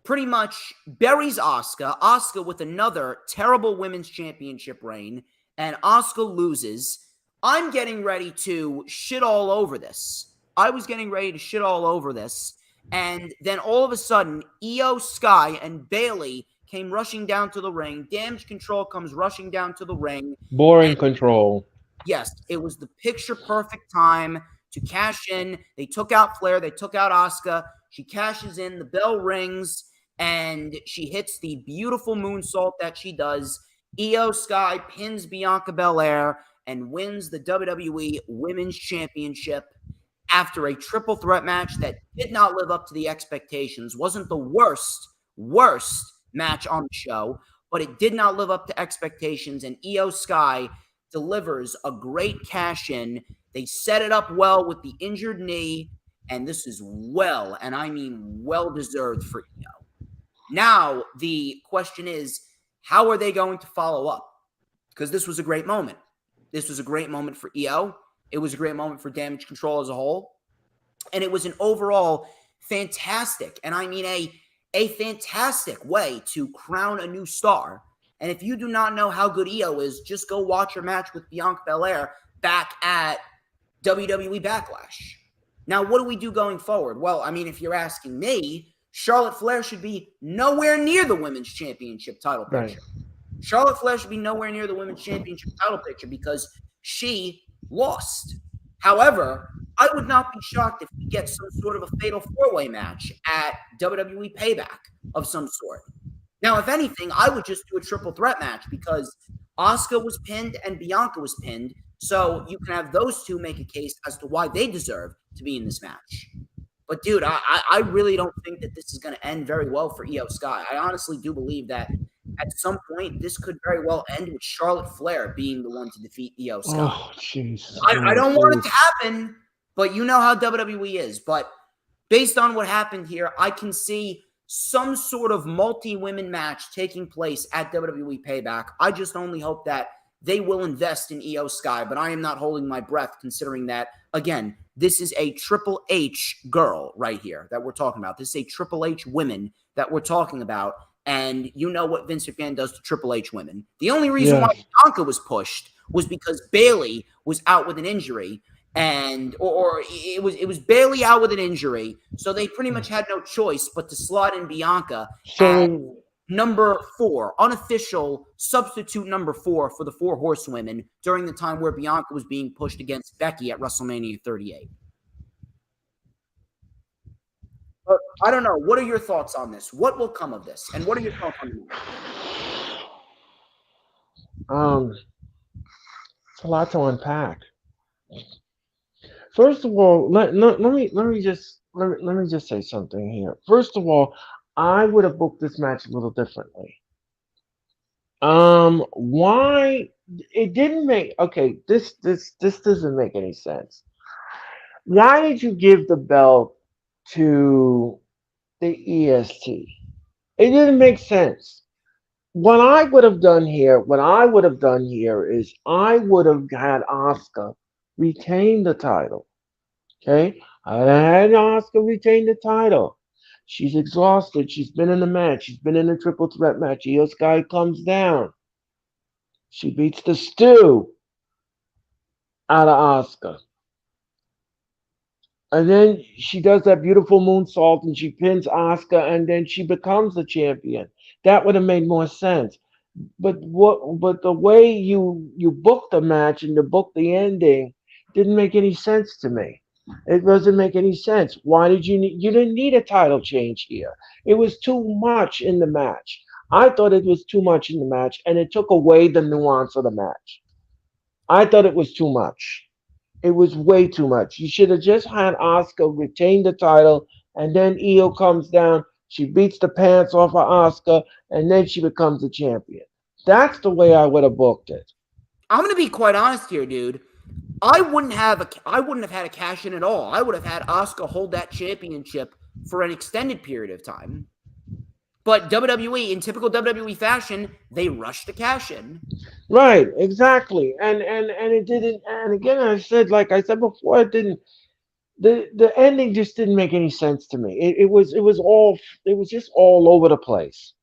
[SPEAKER 2] pretty much buries Asuka. Asuka with another terrible women's championship reign, and Asuka loses. I'm getting ready to shit all over this. I was getting ready to shit all over this. And then all of a sudden, Io Sky and Bailey came rushing down to the ring. Damage Control comes rushing down to the ring.
[SPEAKER 3] Boring control.
[SPEAKER 2] Yes, it was the picture-perfect time to cash in. They took out Flair. They took out Asuka. She cashes in. The bell rings, and she hits the beautiful moonsault that she does. Io Sky pins Bianca Belair and wins the WWE Women's Championship after a triple threat match that did not live up to the expectations. Wasn't the worst match on the show, but it did not live up to expectations, and Io Sky delivers a great cash-in. They set it up well with the injured knee, and this is well, and I mean well-deserved for Io. Now, the question is, how are they going to follow up? Because this was a great moment. This was a great moment for Io. It was a great moment for Damage Control as a whole. And it was an overall fantastic, and I mean a fantastic way to crown a new star. And if you do not know how good Io is, just go watch her match with Bianca Belair back at WWE Backlash. Now, what do we do going forward? Well, I mean, if you're asking me, Charlotte Flair should be nowhere near the Women's Championship title picture.
[SPEAKER 3] Right.
[SPEAKER 2] Charlotte Flair should be nowhere near the Women's Championship title picture because she lost. However, I would not be shocked if we get some sort of a fatal four-way match at WWE Payback of some sort. Now, if anything, I would just do a triple threat match because Asuka was pinned and Bianca was pinned, so you can have those two make a case as to why they deserve to be in this match. But, dude, I really don't think that this is going to end very well for Io Sky. I honestly do believe that at some point, this could very well end with Charlotte Flair being the one to defeat Io Sky.
[SPEAKER 3] Oh, jeez.
[SPEAKER 2] I don't want it to happen, but you know how WWE is. But based on what happened here, I can see some sort of multi-women match taking place at WWE Payback. I just only hope that they will invest in Io Sky, but I am not holding my breath considering that, again, this is a Triple H girl right here that we're talking about. This is a Triple H women that we're talking about, and you know what Vince McMahon does to Triple H women. The only reason why Bianca was pushed was because Bayley was out with an injury, and or it was Bayley out with an injury, so they pretty much had no choice but to slot in Bianca at number 4, unofficial substitute number 4 for the 4 Horsewomen during the time where Bianca was being pushed against Becky at WrestleMania 38. But I don't know. What are your thoughts on this? What will come of this? And what are your thoughts on this?
[SPEAKER 3] It's a lot to unpack. First of all, let me just say something here. First of all, I would have booked this match a little differently. Why it didn't make this doesn't make any sense. Why did you give the belt to the EST? It didn't make sense. What I would have done here is I would have had Asuka retain the title. Okay? I had Asuka retain the title. She's exhausted. She's been in the match. She's been in a triple threat match. Io Sky comes down. She beats the stew out of Asuka. And then she does that beautiful moonsault and she pins Asuka and then she becomes the champion. That would have made more sense. But the way you booked the match and you booked the ending didn't make any sense to me. It doesn't make any sense. Why did you didn't need a title change here. It was too much in the match. I thought it was too much in the match and it took away the nuance of the match. I thought it was too much. It was way too much. You should have just had Asuka retain the title and then Io comes down, she beats the pants off of Asuka and then she becomes the champion. That's the way I would have booked it.
[SPEAKER 2] I'm going to be quite honest here, dude. I wouldn't have had a cash in at all. I would have had Asuka hold that championship for an extended period of time. But WWE, in typical WWE fashion, they rushed to cash in.
[SPEAKER 3] Right, exactly. And it didn't, and again like I said before, it didn't, the ending just didn't make any sense to me. It was just all over the place.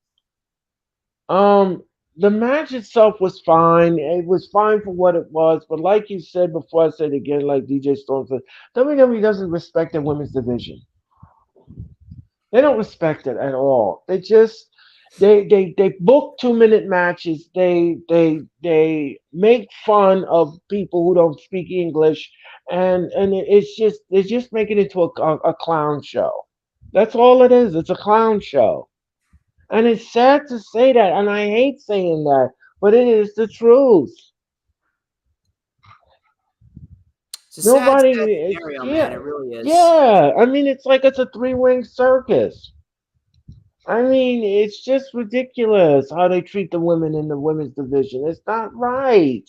[SPEAKER 3] the match itself was fine. It was fine for what it was. But like you said before, I said again, like DJ Storm said, WWE doesn't respect the women's division. They don't respect it at all. They just they book 2 minute matches. They make fun of people who don't speak English, and it's just making it into a clown show. That's all it is. It's a clown show. And it's sad to say that, and I hate saying that, but it is the truth.
[SPEAKER 2] It's a sad,
[SPEAKER 3] Nobody,
[SPEAKER 2] sad
[SPEAKER 3] it's,
[SPEAKER 2] scenario, man.
[SPEAKER 3] yeah,
[SPEAKER 2] It really is.
[SPEAKER 3] yeah. I mean, it's like it's a three-ring circus. I mean, it's just ridiculous how they treat the women in the women's division. It's not right.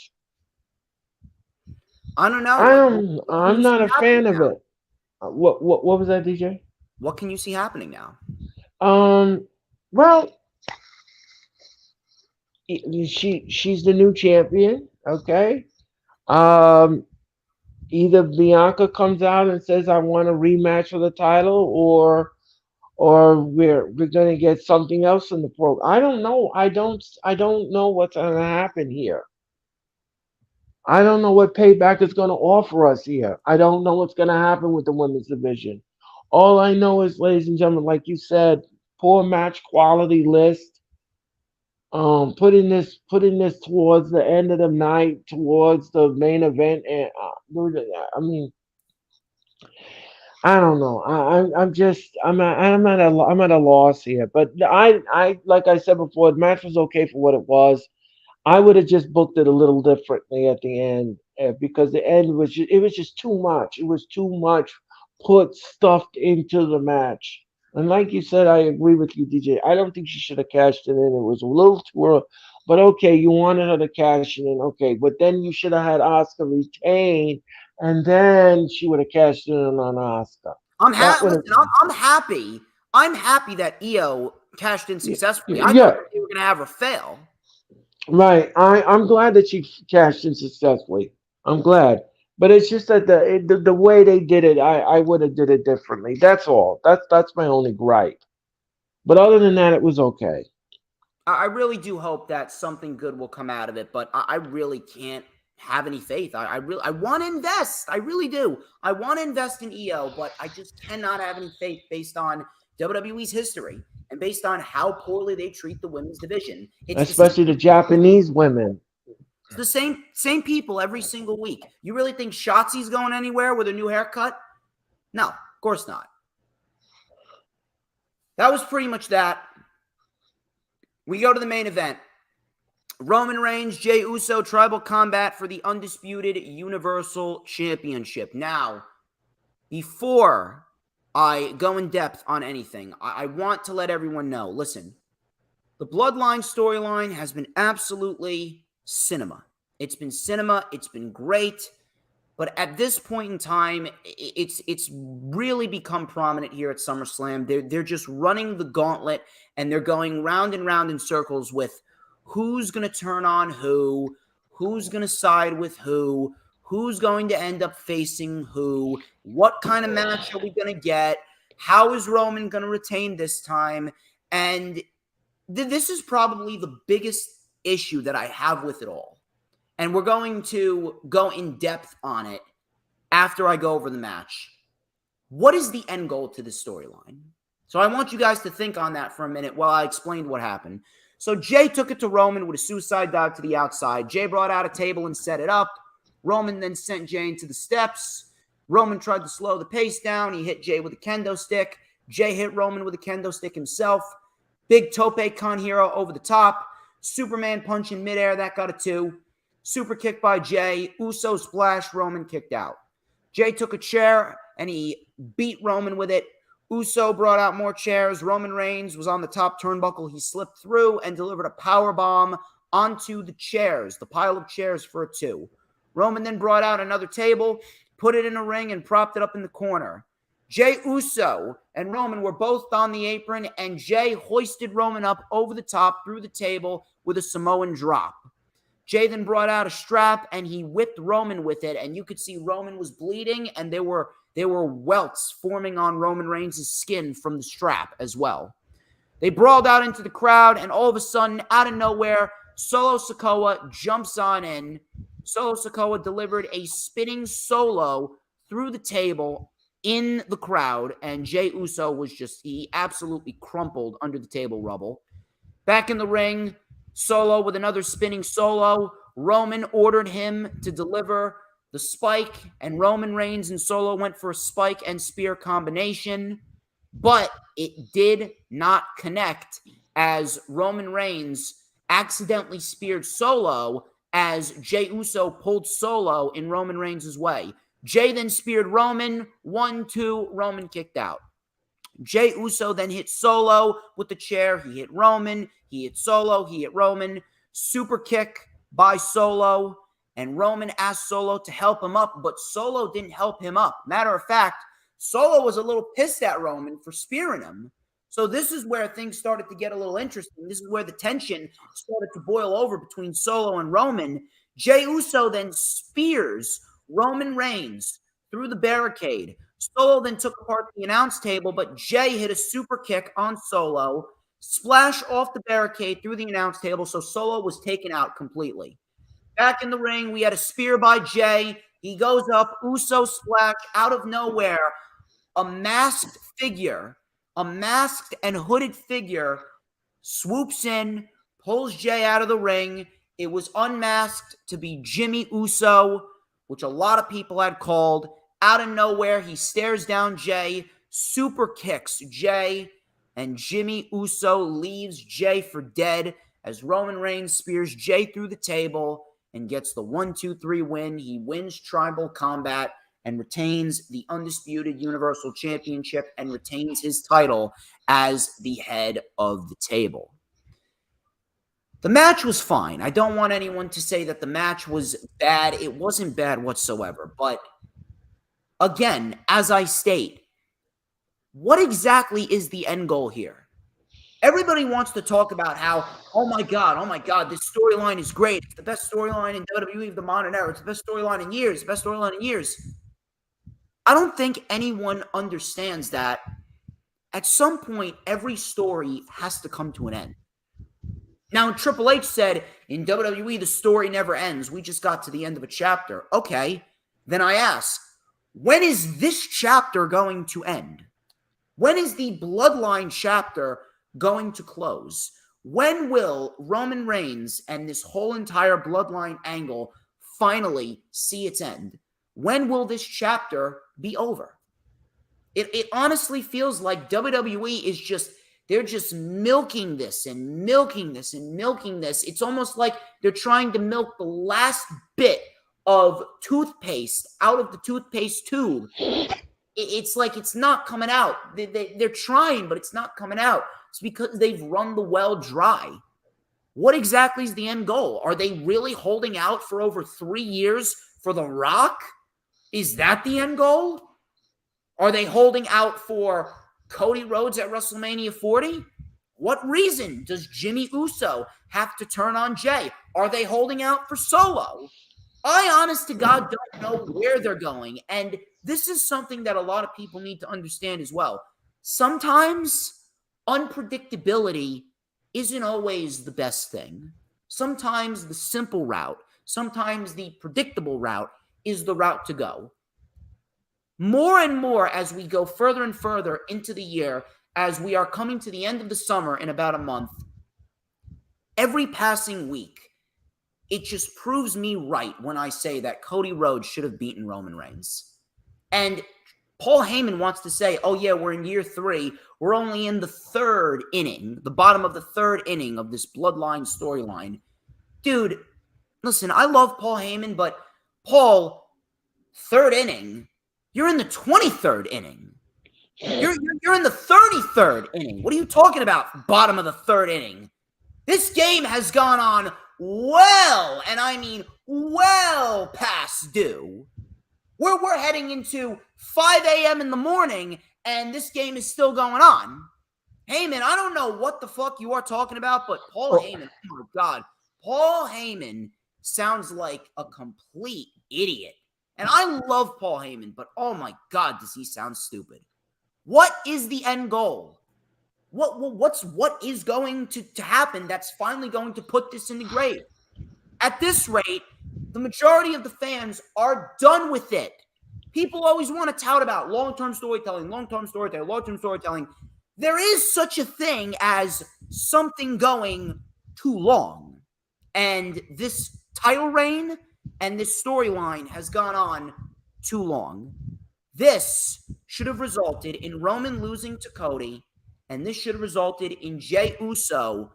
[SPEAKER 2] I don't know. What can
[SPEAKER 3] I'm
[SPEAKER 2] you
[SPEAKER 3] not
[SPEAKER 2] see
[SPEAKER 3] a
[SPEAKER 2] happening
[SPEAKER 3] fan of
[SPEAKER 2] now?
[SPEAKER 3] it. What was that, DJ?
[SPEAKER 2] What can you see happening now?
[SPEAKER 3] Well, she's the new champion. Okay. Um, Either Bianca comes out and says I want a rematch for the title, or we're gonna get something else in the program. I don't know. I don't know what's gonna happen here. I don't know what payback is gonna offer us here. I don't know what's gonna happen with the women's division. All I know is, ladies and gentlemen, like you said, poor match quality list. Putting this towards the end of the night, towards the main event, and I mean, I don't know. I'm at a loss here. But I like I said before, the match was okay for what it was. I would have just booked it a little differently at the end, because the end was it was just too much. It was too much put stuffed into the match. And like you said, I agree with you, DJ. I don't think she should have cashed it in. It was a little too early. But okay, you wanted her to cash it in. Okay, but then you should have had Oscar retain, and then she would have cashed it in on Oscar. That would have.
[SPEAKER 2] Listen, I'm happy. I'm happy that Io cashed in successfully. I
[SPEAKER 3] Yeah,
[SPEAKER 2] thought they were going to have her fail.
[SPEAKER 3] right. I'm glad that she cashed in successfully. I'm glad. But it's just that the way they did it, I would have did it differently. That's all. That's my only gripe. But other than that, it was okay.
[SPEAKER 2] I really do hope that something good will come out of it, but I really can't have any faith. I want to invest. I really do. I want to invest in EO, but I just cannot have any faith based on WWE's history and based on how poorly they treat the women's division.
[SPEAKER 3] Especially the Japanese women.
[SPEAKER 2] It's the same people every single week. You really think Shotzi's going anywhere with a new haircut? No, of course not. That was pretty much that. We go to the main event. Roman Reigns, Jey Uso, tribal combat for the undisputed Universal Championship. Now, before I go in depth on anything, I want to let everyone know, listen, the Bloodline storyline has been absolutely cinema. It's been cinema. It's been great. But at this point in time, it's really become prominent here at SummerSlam. They're just running the gauntlet, and they're going round and round in circles with who's going to turn on who's going to side with who's going to end up facing who, what kind of match are we going to get, how is Roman going to retain this time, and this is probably the biggest issue that I have with it all. And we're going to go in depth on it after I go over the match. What is the end goal to this storyline? So I want you guys to think on that for a minute while I explained what happened. So Jey took it to Roman with a suicide dive to the outside. Jey brought out a table and set it up. Roman then sent Jey into the steps. Roman tried to slow the pace down. He hit Jey with a kendo stick. Jey hit Roman with a kendo stick himself. Big tope con hero over the top. Superman punch in midair. That got a 2. Super kick by Jey. Uso splash. Roman kicked out. Jey took a chair and he beat Roman with it. Uso brought out more chairs. Roman Reigns was on the top turnbuckle. He slipped through and delivered a power bomb onto the chairs, the pile of chairs, for a 2. Roman then brought out another table, put it in a ring, and propped it up in the corner. Jey Uso and Roman were both on the apron, and Jey hoisted Roman up over the top through the table with a Samoan drop. Jey then brought out a strap, and he whipped Roman with it, and you could see Roman was bleeding, and there were welts forming on Roman Reigns' skin from the strap as well. They brawled out into the crowd, and all of a sudden, out of nowhere, Solo Sikoa jumps on in. Solo Sikoa delivered a spinning solo through the table in the crowd, and Jey Uso he absolutely crumpled under the table rubble. Back in the ring, Solo with another spinning solo. Roman ordered him to deliver the spike, and Roman Reigns and Solo went for a spike and spear combination, but it did not connect as Roman Reigns accidentally speared Solo as Jey Uso pulled Solo in Roman Reigns' way. Jey then speared Roman, 1-2, Roman kicked out. Jey Uso then hit Solo with the chair. He hit Roman, he hit Solo, he hit Roman. Super kick by Solo, and Roman asked Solo to help him up, but Solo didn't help him up. Matter of fact, Solo was a little pissed at Roman for spearing him. So this is where things started to get a little interesting. This is where the tension started to boil over between Solo and Roman. Jey Uso then spears Roman Reigns through the barricade. Solo then took apart the announce table, but Jey hit a super kick on Solo, splash off the barricade through the announce table, so Solo was taken out completely. Back in the ring, we had a spear by Jey. He goes up, Uso splash out of nowhere. A masked and hooded figure swoops in, pulls Jey out of the ring. It was unmasked to be Jimmy Uso, which a lot of people had called. Out of nowhere, he stares down Jey, super kicks Jey, and Jimmy Uso leaves Jey for dead as Roman Reigns spears Jey through the table and gets the 1-2-3 win. He wins Tribal Combat and retains the Undisputed Universal Championship and retains his title as the head of the table. The match was fine. I don't want anyone to say that the match was bad. It wasn't bad whatsoever. But again, as I state, what exactly is the end goal here? Everybody wants to talk about how, oh my God, this storyline is great. It's the best storyline in WWE of the modern era. It's the best storyline in years. The best storyline in years. I don't think anyone understands that at some point, every story has to come to an end. Now, Triple H said, in WWE, the story never ends. We just got to the end of a chapter. Okay, then I ask, when is this chapter going to end? When is the Bloodline chapter going to close? When will Roman Reigns and this whole entire Bloodline angle finally see its end? When will this chapter be over? It honestly feels like WWE is they're just milking this and milking this and milking this. It's almost like they're trying to milk the last bit of toothpaste out of the toothpaste tube. It's like it's not coming out. They're trying, but it's not coming out. It's because they've run the well dry. What exactly is the end goal? Are they really holding out for over 3 years for The Rock? Is that the end goal? Are they holding out for Cody Rhodes at WrestleMania 40? What reason does Jimmy Uso have to turn on Jey? Are they holding out for Solo? I, honest to God, don't know where they're going. And this is something that a lot of people need to understand as well. Sometimes unpredictability isn't always the best thing. Sometimes the simple route, sometimes the predictable route is the route to go. More and more as we go further and further into the year, as we are coming to the end of the summer in about a month, every passing week, it just proves me right when I say that Cody Rhodes should have beaten Roman Reigns. And Paul Heyman wants to say, oh yeah, we're in year 3. We're only in the 3rd inning, the bottom of the 3rd inning of this Bloodline storyline. Dude, listen, I love Paul Heyman, but Paul, 3rd inning, you're in the 23rd inning. You're in the 33rd inning. What are you talking about, bottom of the 3rd inning? This game has gone on well, and I mean well past due. We're heading into 5 a.m. in the morning, and this game is still going on. Heyman, I don't know what the fuck you are talking about, but Paul Heyman, oh my God, Paul Heyman sounds like a complete idiot. And I love Paul Heyman, but oh my God, does he sound stupid. What is the end goal? What is going to happen that's finally going to put this in the grave? At this rate, the majority of the fans are done with it. People always want to tout about long-term storytelling. There is such a thing as something going too long. And this title reign and this storyline has gone on too long. This should have resulted in Roman losing to Cody, and this should have resulted in Jey Uso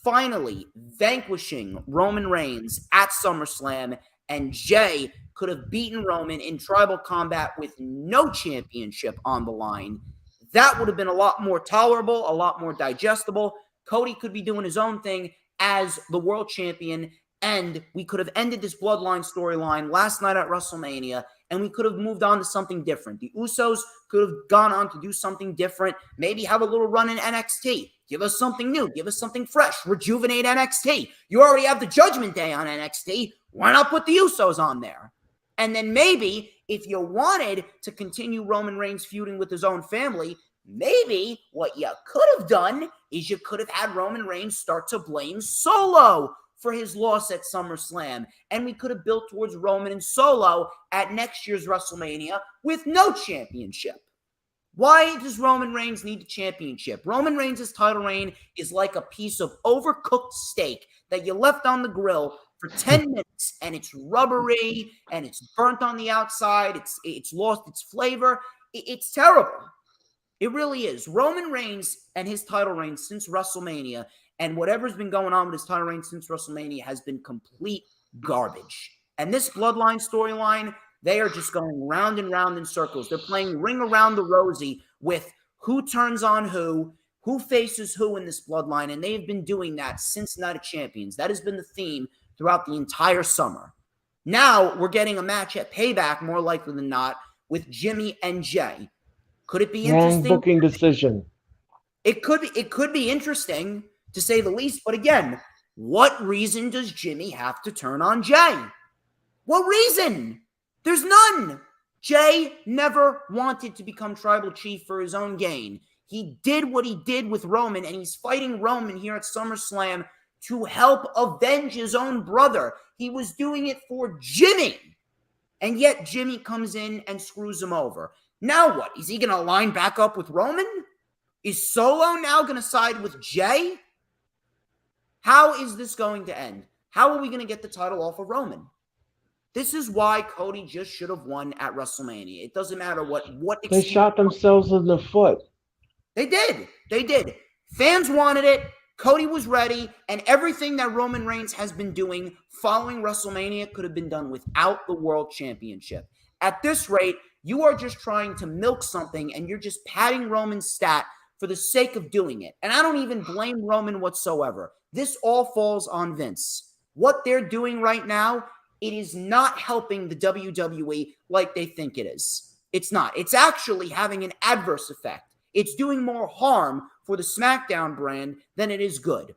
[SPEAKER 2] finally vanquishing Roman Reigns at SummerSlam, and Jey could have beaten Roman in tribal combat with no championship on the line. That would have been a lot more tolerable, a lot more digestible. Cody could be doing his own thing as the world champion, and we could have ended this bloodline storyline last night at WrestleMania, and we could have moved on to something different. The Usos could have gone on to do something different, maybe have a little run in NXT. Give us something new. Give us something fresh. Rejuvenate NXT. You already have the Judgment Day on NXT. Why not put the Usos on there? And then maybe if you wanted to continue Roman Reigns feuding with his own family, maybe what you could have done is you could have had Roman Reigns start to blame Solo for his loss at SummerSlam. And we could have built towards Roman and Solo at next year's WrestleMania with no championship. Why does Roman Reigns need a championship? Roman Reigns' title reign is like a piece of overcooked steak that you left on the grill for 10 minutes, and it's rubbery, and it's burnt on the outside. It's lost its flavor. It's terrible. It really is. Roman Reigns and his title reign since WrestleMania, and whatever's been going on with his title reign since WrestleMania, has been complete garbage. And this bloodline storyline, they are just going round and round in circles. They're playing Ring Around the Rosie with who turns on who faces who in this bloodline, and they've been doing that since Night of Champions. That has been the theme throughout the entire summer. Now we're getting a match at Payback, more likely than not, with Jimmy and Jey. Could it be interesting?
[SPEAKER 3] Wrong booking decision.
[SPEAKER 2] It could be interesting, to say the least. But again, what reason does Jimmy have to turn on Jey? What reason? There's none. Jey never wanted to become tribal chief for his own gain. He did what he did with Roman, and he's fighting Roman here at SummerSlam to help avenge his own brother. He was doing it for Jimmy. And yet Jimmy comes in and screws him over. Now what? Is he going to line back up with Roman? Is Solo now going to side with Jey? How is this going to end? How are we going to get the title off of Roman? This is why Cody just should have won at WrestleMania. It doesn't matter what
[SPEAKER 3] They shot themselves in the foot.
[SPEAKER 2] They did. Fans wanted it. Cody was ready, and everything that Roman Reigns has been doing following WrestleMania could have been done without the World Championship. At this rate, you are just trying to milk something, and you're just padding Roman's stat for the sake of doing it. And I don't even blame Roman whatsoever. This all falls on Vince. What they're doing right now, it is not helping the WWE like they think it is. It's not. It's actually having an adverse effect. It's doing more harm for the SmackDown brand than it is good.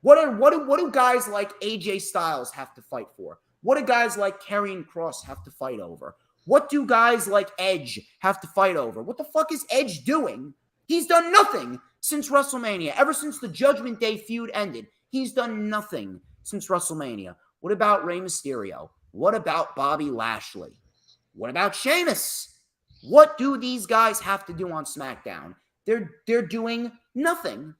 [SPEAKER 2] What do guys like AJ Styles have to fight for? What do guys like Karrion Kross have to fight over? What do guys like Edge have to fight over? What the fuck is Edge doing? He's done nothing since WrestleMania. Ever since the Judgment Day feud ended, he's done nothing since WrestleMania. What about Rey Mysterio? What about Bobby Lashley? What about Sheamus? What do these guys have to do on SmackDown? They're doing nothing.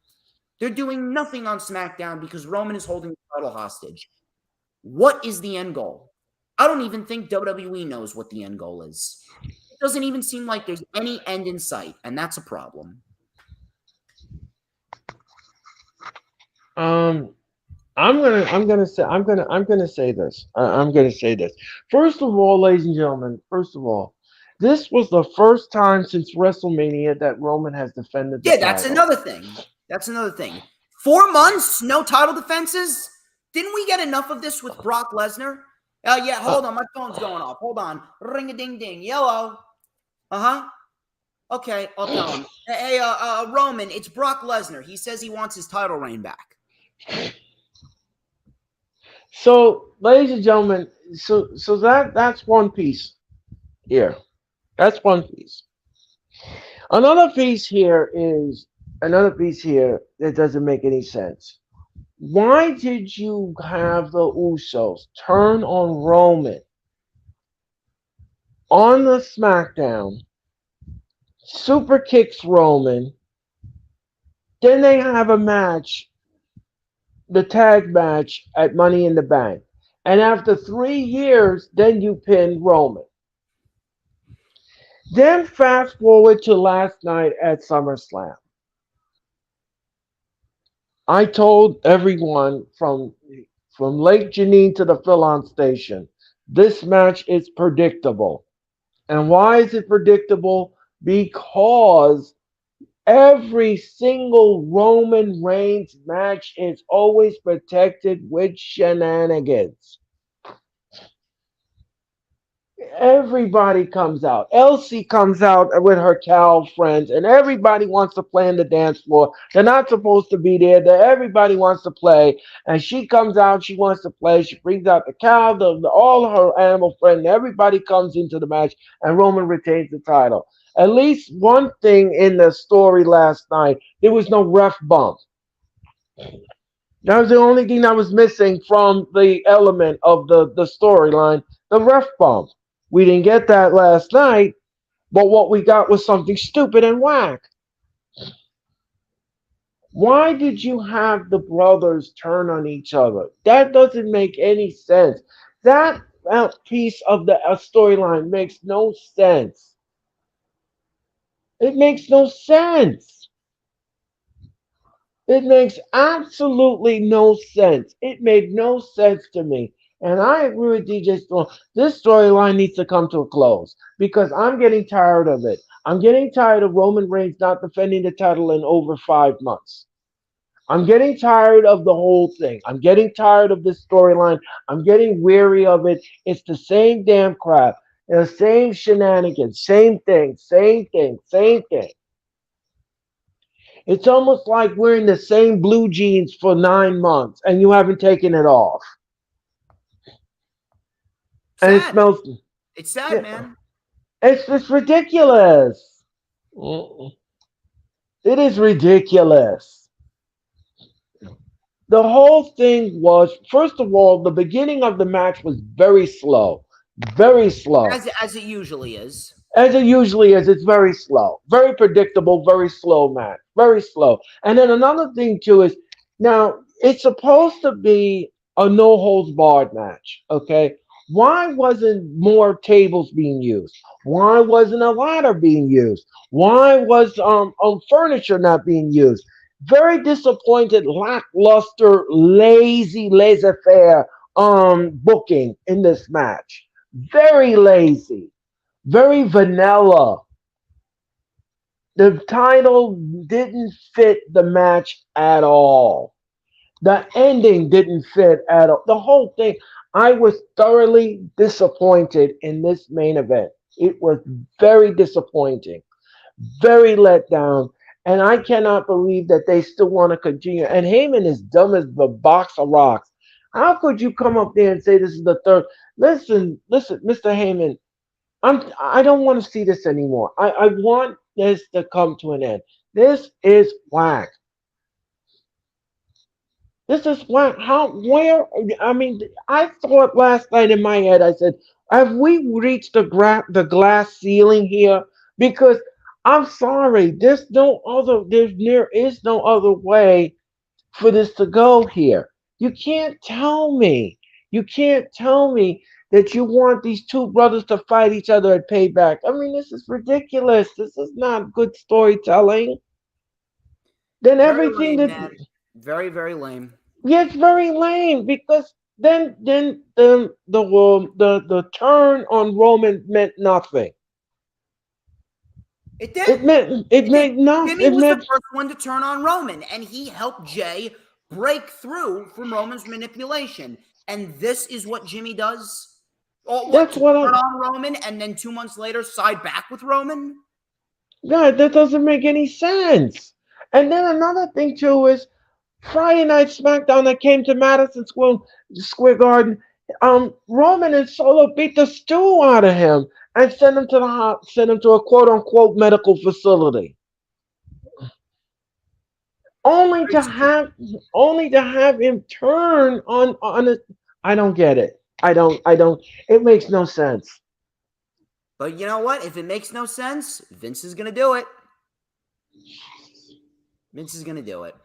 [SPEAKER 2] They're doing nothing on SmackDown because Roman is holding the title hostage. What is the end goal? I don't even think WWE knows what the end goal is. It doesn't even seem like there's any end in sight, and that's a problem.
[SPEAKER 3] I'm gonna say this. First of all, ladies and gentlemen, this was the first time since WrestleMania that Roman has defended the title.
[SPEAKER 2] That's another thing. 4 months, no title defenses? Didn't we get enough of this with Brock Lesnar? Hold on, my phone's going off. Hold on. Ring-a-ding-ding. Yellow. Okay, I'll tell him. Hey, Roman, it's Brock Lesnar. He says he wants his title reign back.
[SPEAKER 3] So, ladies and gentlemen, that's one piece here. That's one piece. Another piece here is another piece here that doesn't make any sense. Why did you have the Usos turn on Roman on the SmackDown, super kicks Roman, then they have a match, the tag match at Money in the Bank, and after 3 years, then you pin Roman. Then fast forward to last night at SummerSlam. I told everyone from Lake Janine to the fill-on station, this match is predictable. And why is it predictable? Because every single Roman Reigns match is always protected with shenanigans. Everybody comes out. Elsie comes out with her Cal friends, and everybody wants to play on the dance floor. They're not supposed to be there. Everybody wants to play, and she comes out. She wants to play. She brings out the Cal, all her animal friends. Everybody comes into the match, and Roman retains the title. At least one thing in the story last night, there was no ref bump. That was the only thing that was missing from the element of the storyline, the ref bump. We didn't get that last night, but what we got was something stupid and whack. Why did you have the brothers turn on each other? That doesn't make any sense. That piece of the storyline makes no sense. It makes no sense. It makes absolutely no sense. It made no sense to me. And I agree with DJ Storm. This storyline needs to come to a close because I'm getting tired of it. I'm getting tired of Roman Reigns not defending the title in over 5 months. I'm getting tired of the whole thing. I'm getting tired of this storyline. I'm getting weary of it. It's the same damn crap. The same shenanigans. Same thing. Same thing. Same thing. It's almost like wearing the same blue jeans for 9 months and you haven't taken it off. And it
[SPEAKER 2] Sad.
[SPEAKER 3] smells.
[SPEAKER 2] It's sad,
[SPEAKER 3] Yeah,
[SPEAKER 2] man.
[SPEAKER 3] it's ridiculous. Mm-mm. It is ridiculous. The whole thing was, first of all, the beginning of the match was very slow. Very slow.
[SPEAKER 2] As it usually is.
[SPEAKER 3] As it usually is, it's very slow. Very predictable, very slow match. Very slow. And then another thing, too, is now it's supposed to be a no holds barred match. Okay. Why wasn't more tables being used? Why wasn't a ladder being used? Why was furniture not being used? Very disappointed, lackluster, laissez-faire booking in this match. Very lazy. Very vanilla. The title didn't fit the match at all. The ending didn't fit at all. The whole thing, I was thoroughly disappointed in this main event. It was very disappointing, very let down. And I cannot believe that they still want to continue. And Heyman is dumb as the box of rocks. How could you come up there and say this is the third? Listen, Mr. Heyman, I don't want to see this anymore. I want this to come to an end. This is whack. This is whack. I mean, I thought last night in my head, I said, have we reached the glass ceiling here? Because I'm sorry, there is no other way for this to go here. You can't tell me. You can't tell me that you want these two brothers to fight each other at payback. I mean, this is ridiculous. This is not good storytelling. Then
[SPEAKER 2] Very
[SPEAKER 3] everything
[SPEAKER 2] lame,
[SPEAKER 3] that
[SPEAKER 2] man. Very, very lame.
[SPEAKER 3] yeah, it's very lame because then the turn on Roman meant nothing.
[SPEAKER 2] It
[SPEAKER 3] It
[SPEAKER 2] did.
[SPEAKER 3] meant it
[SPEAKER 2] It did.
[SPEAKER 3] meant nothing.
[SPEAKER 2] Jimmy
[SPEAKER 3] It
[SPEAKER 2] was the
[SPEAKER 3] meant
[SPEAKER 2] first one to turn on Roman, and he helped Jay break through from Roman's manipulation. And this is what Jimmy does. Oh, what?
[SPEAKER 3] that's
[SPEAKER 2] To
[SPEAKER 3] what
[SPEAKER 2] turn
[SPEAKER 3] I
[SPEAKER 2] on Roman and then 2 months later side back with Roman?
[SPEAKER 3] God, that doesn't make any sense. And then another thing too is Friday Night SmackDown that came to Madison Square Garden. Roman and Solo beat the stew out of him and sent him to a quote unquote medical facility. only to have him turn on a. I don't get it. I don't. It makes no sense.
[SPEAKER 2] But you know what? If it makes no sense, Vince is going to do it. Vince is going to do it.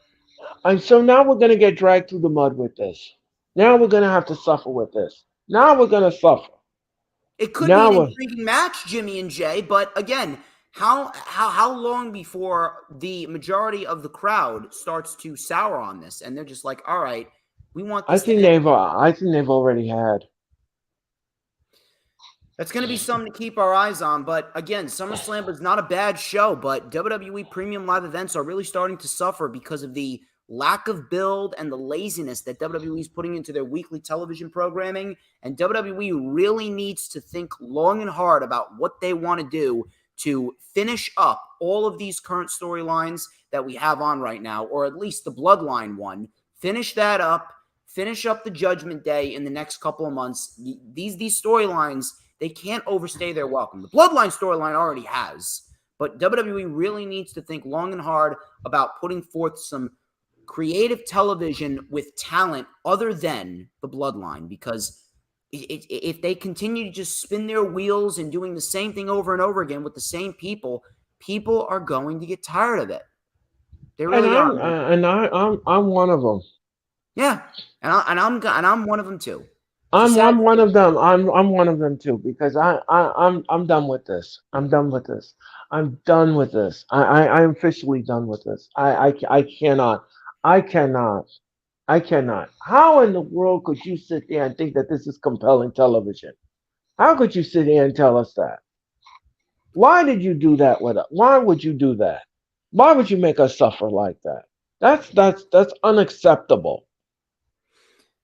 [SPEAKER 3] And so now we're gonna get dragged through the mud with this. Now we're gonna have to suffer with this. Now we're gonna suffer.
[SPEAKER 2] It could
[SPEAKER 3] Now
[SPEAKER 2] be an
[SPEAKER 3] we're-
[SPEAKER 2] intriguing match, Jimmy and Jay, but again, how long before the majority of the crowd starts to sour on this and they're just like, all right, we want this
[SPEAKER 3] I think they've already had.
[SPEAKER 2] That's going to be something to keep our eyes on. But again, SummerSlam was not a bad show, but WWE Premium Live events are really starting to suffer because of the lack of build and the laziness that WWE is putting into their weekly television programming. And WWE really needs to think long and hard about what they want to do to finish up all of these current storylines that we have on right now, or at least the Bloodline one. Finish that up. Finish up the Judgment Day in the next couple of months. These storylines, they can't overstay their welcome. The Bloodline storyline already has, but WWE really needs to think long and hard about putting forth some creative television with talent other than the Bloodline, because if they continue to just spin their wheels and doing the same thing over and over again with the same people are going to get tired of it. They really are.
[SPEAKER 3] I'm one of them.
[SPEAKER 2] Yeah, and I'm one of them too.
[SPEAKER 3] I'm one of them. I'm one of them too, because I'm done with this. I'm done with this. I'm done with this. I'm officially done with this. I cannot. How in the world could you sit there and think that this is compelling television? How could you sit there and tell us that? Why did you do that with us? Why would you do that? Why would you make us suffer like that? That's unacceptable.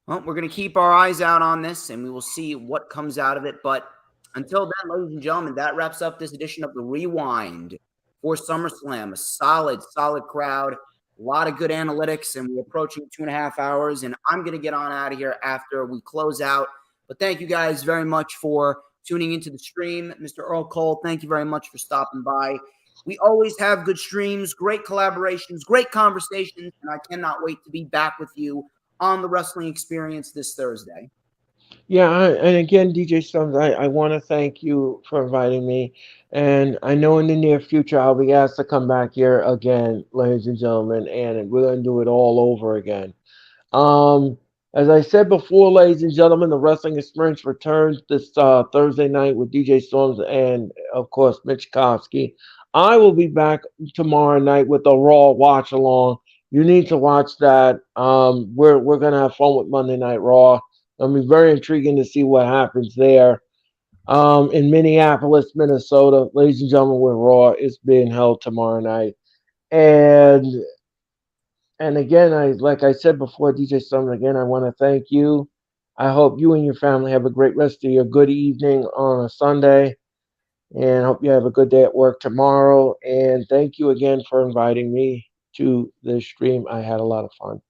[SPEAKER 2] Well, we're going to keep our eyes out on this, and we will see what comes out of it. But until then, ladies and gentlemen, that wraps up this edition of The Rewind for SummerSlam. A solid crowd, a lot of good analytics, and we're approaching 2.5 hours, and I'm going to get on out of here after we close out. But thank you guys very much for tuning into the stream. Mr. Earl Cole, thank you very much for stopping by. We always have good streams, great collaborations, great conversations, and I cannot wait to be back with you on the Wrestling Experience this Thursday.
[SPEAKER 3] Yeah, and again, DJ Storms, I want to thank you for inviting me. And I know in the near future I'll be asked to come back here again, ladies and gentlemen, and we're going to do it all over again. As I said before, ladies and gentlemen, the Wrestling Experience returns this Thursday night with DJ Storms and, of course, Mitch Kofsky. I will be back tomorrow night with the Raw Watch Along. You need to watch that. We're going to have fun with Monday Night Raw. It'll be very intriguing to see what happens there. In Minneapolis, Minnesota, ladies and gentlemen, where Raw is being held tomorrow night. And again, like I said before, DJ Storms, again, I want to thank you. I hope you and your family have a great rest of your good evening on a Sunday. And hope you have a good day at work tomorrow. And thank you again for inviting me to the stream. I had a lot of fun.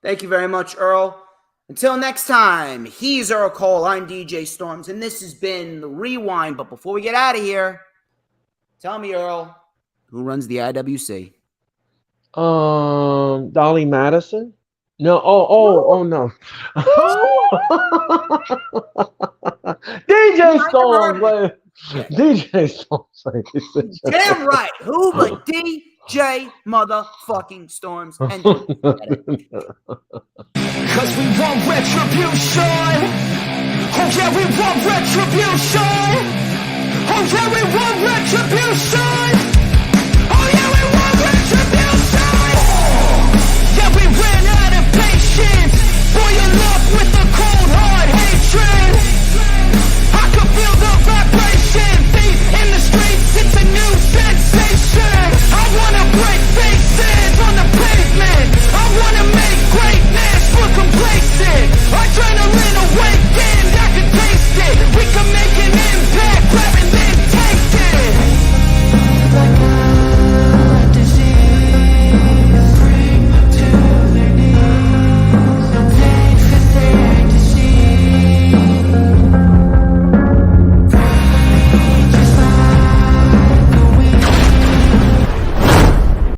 [SPEAKER 2] Thank you very much, Earl. Until next time, he's Earl Cole. I'm DJ Storms, and this has been The Rewind. But before we get out of here, tell me, Earl, who runs the IWC?
[SPEAKER 3] Dolly Madison? No. Oh no. DJ Storms. DJ Storms.
[SPEAKER 2] Damn right. Who but DJ motherfucking Storms? And
[SPEAKER 1] Cause we want retribution. Oh yeah, we want retribution. Oh yeah, we want retribution.